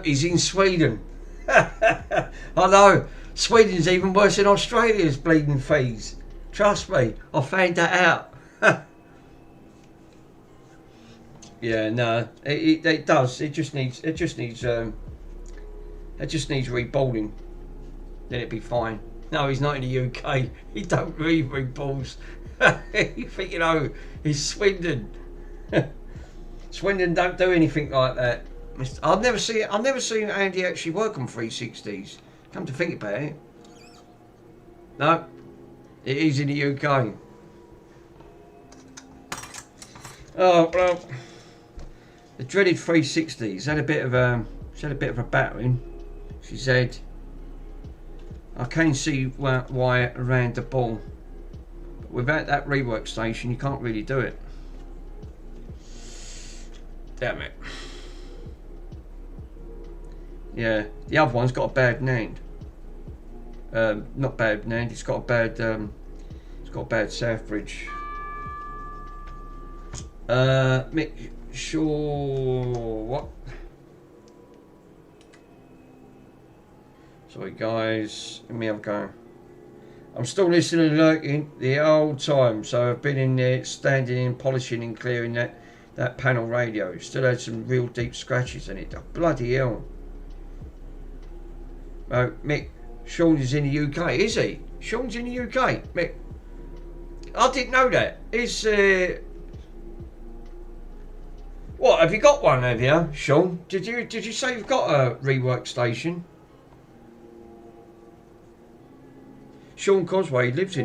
he's in Sweden. I know. Sweden's even worse than Australia's bleeding fees. Trust me, I found that out. Yeah, no, it does. It just needs reballing. Then it'd be fine. No, he's not in the UK. He don't read reballs. You think, you know, he's Swindon. Swindon don't do anything like that. I've never seen Andy actually work on 360s. Come to think about it. No. It is in the UK. Oh well, the dreaded 360s had a bit of a battering. She said, "I can see why around the ball, but without that rework station, you can't really do it." Damn it. Yeah, the other one's got a bad name. Not bad name. It's got a bad Southbridge. Make sure what? Sorry guys, let me have a go. I'm still listening and lurking the old time, so I've been in there standing in, polishing and clearing that panel radio. Still had some real deep scratches in it. Oh, bloody hell. Mick, Sean is in the UK, is he? Sean's in the UK. Mick, I didn't know that. Is what? Have you got one? Have you, Sean? Did you say you've got a rework station? Sean Cosway lives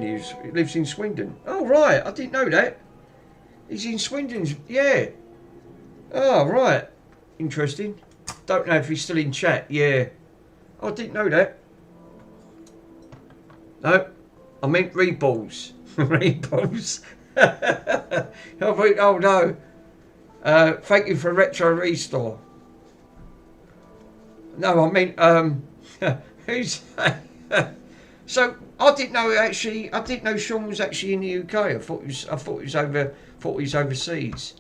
in Swindon. Oh right, I didn't know that. He's in Swindon. Yeah. Oh right, interesting. Don't know if he's still in chat. Yeah. I didn't know that. No, I meant reballs. Reballs. Oh no. Thank you for Retro Restore. No, I meant who's so I didn't know Sean was actually in the UK. I thought he was overseas.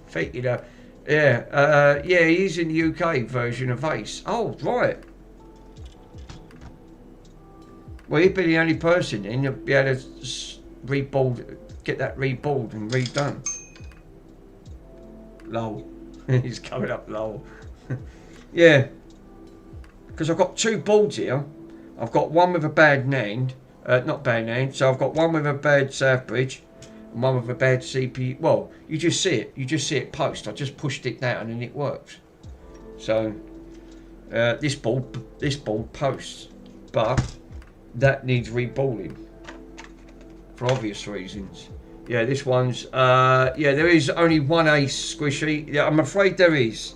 Think you know. Yeah, yeah, he's in the UK version of Ace. Oh, right. Well, he'd be the only person then to be able to get that reballed and redone. Lol. He's coming up, lol. Yeah. Because I've got two boards here. I've got one with a bad NAND. Not bad NAND. So I've got one with a bad Southbridge. And one with a bad CPU. Well, you just see it. You just see it post. I just pushed it down and it works. So this board posts, but that needs reballing for obvious reasons. Yeah, this one's yeah. There is only one Ace, Squishy. Yeah, I'm afraid there is.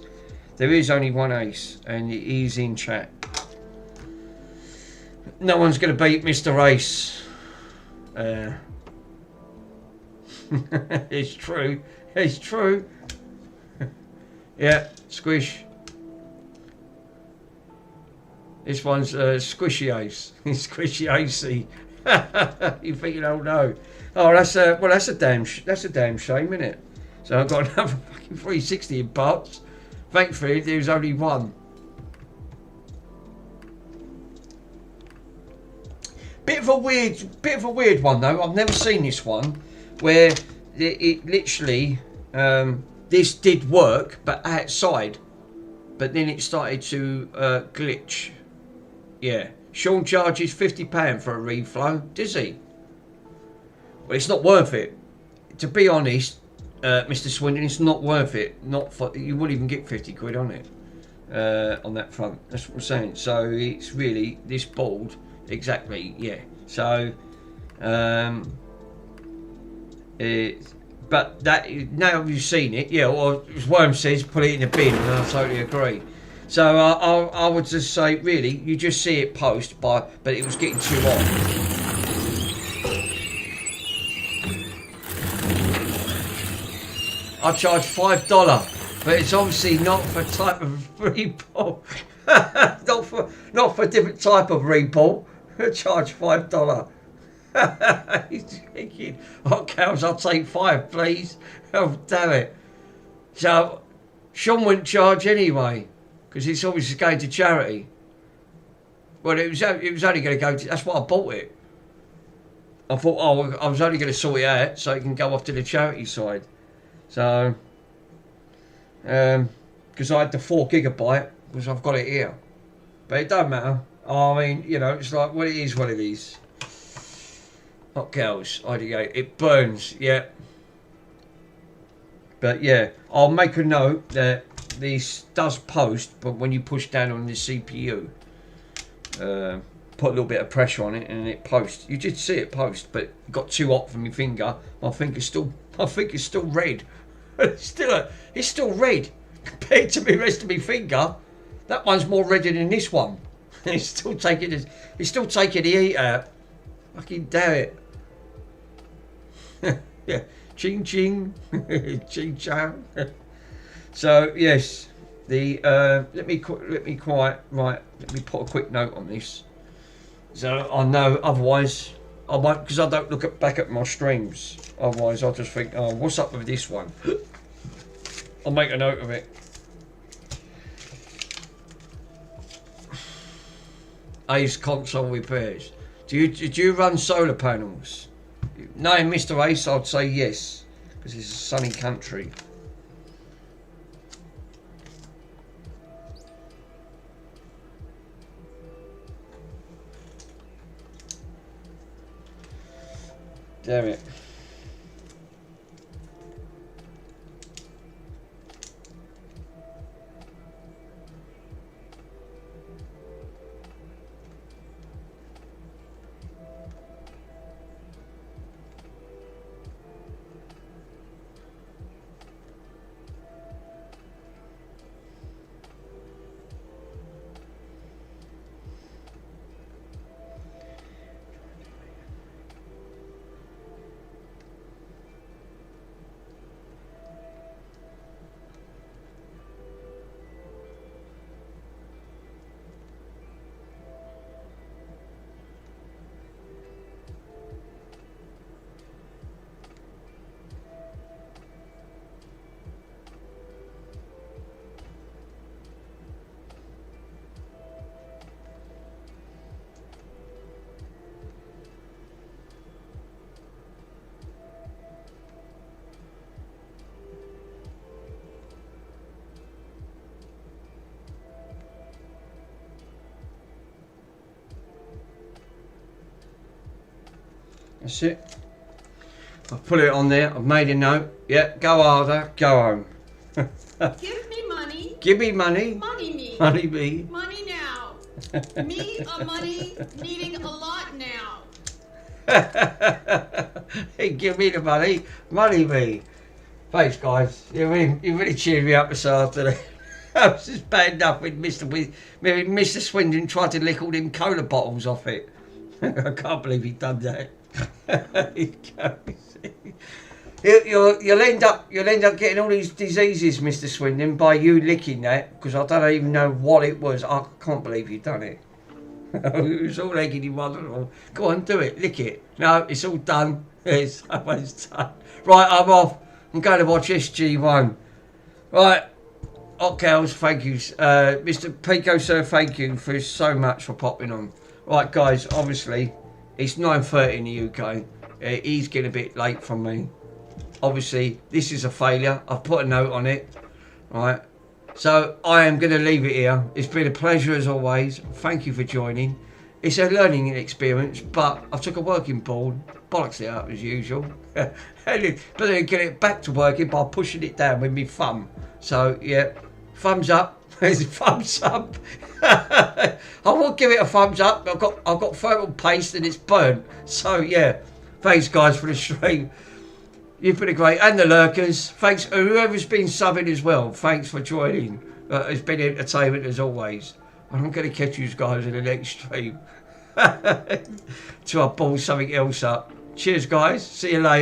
There is only one Ace, and it is in chat. No one's going to beat Mr. Ace. It's true. It's true. Yeah, Squish. This one's Squishy Ace. Squishy Acey. You thinking, oh no. Oh, that's a damn shame, isn't it? So I've got another fucking 360 in parts. Thankfully, there's only one. Bit of a weird one though. I've never seen this one where it literally this did work, but outside. But then it started to glitch. Yeah. Sean charges £50 for a reflow. Does he? Well, it's not worth it. To be honest, Mr. Swindon, it's not worth it. Not for, you wouldn't even get 50 quid on it. On that front. That's what I'm saying. So it's really this board. Exactly. Yeah. So but that now you've seen it, yeah. Or as Worm says, put it in the bin, and I totally agree. So I would just say, really, you just see it post, but it was getting too hot. I charge $5, but it's obviously not for type of repo. not for different type of repo. I charge $5. He's thinking, oh cows, I'll take 5, please. Oh damn it. So Sean wouldn't charge anyway, because it's obviously going to charity. Well, it was only going to go to, that's why I bought it. I thought, oh, I was only going to sort it out so it can go off to the charity side. So, because I had the 4 GB, because I've got it here. But it don't matter. I mean, you know, it's like, well, it is what it is. Hot girls, IDA, it burns, yeah. But yeah, I'll make a note that this does post, but when you push down on the CPU, put a little bit of pressure on it and it posts. You did see it post, but it got too hot for my finger. My finger's still red. It's still red compared to the rest of my finger. That one's more redder than this one. It's still taking the heat out. Fucking damn it. Yeah, ching ching, ching chang. So yes, the let me quiet. Right, let me put a quick note on this. So I know, otherwise I won't, because I don't look back at my streams. Otherwise I'll just think, oh, what's up with this one? I'll make a note of it. Ace console repairs. Do you run solar panels? No, Mr. Ace, I'd say yes, because it's a sunny country. Damn it. That's it. I've put it on there. I've made a note. Yeah, go harder, go home. Give me money. Give me money. Money me. Money me. Money now. Me a money needing a lot now. Hey, give me the money. Money me. Thanks, guys. You really cheered me up this afternoon. I was just bad enough with Mr. Swindon tried to lick all them cola bottles off it. I can't believe he done that. You'll end up getting all these diseases, Mr. Swindon, by you licking that, because I don't even know what it was. I can't believe you done it. It was all egging you on. Go on, do it, lick it. No, it's all done. It's almost done. Right, I'm off. I'm going to watch SG1. Right, Hot Cows, thank you. Mr. Pico, sir, thank you for so much for popping on. Right, guys, obviously, it's 9:30 in the UK. He's getting a bit late from me. obviously this is a failure. I've put a note on it, right? So I am going to leave it here. It's been a pleasure as always. Thank you for joining. It's a learning experience, but I took a working board, bollocks it up as usual, but then get it back to working by pushing it down with my thumb. So yeah, thumbs up. Thumbs up. I will give it a thumbs up. I've got thermal paste and it's burnt. So yeah, thanks guys for the stream. You've been great, and the lurkers. Thanks whoever's been subbing as well. Thanks for joining. It's been entertainment as always. And I'm going to catch you guys in the next stream. Till I ball something else up. Cheers guys. See you later.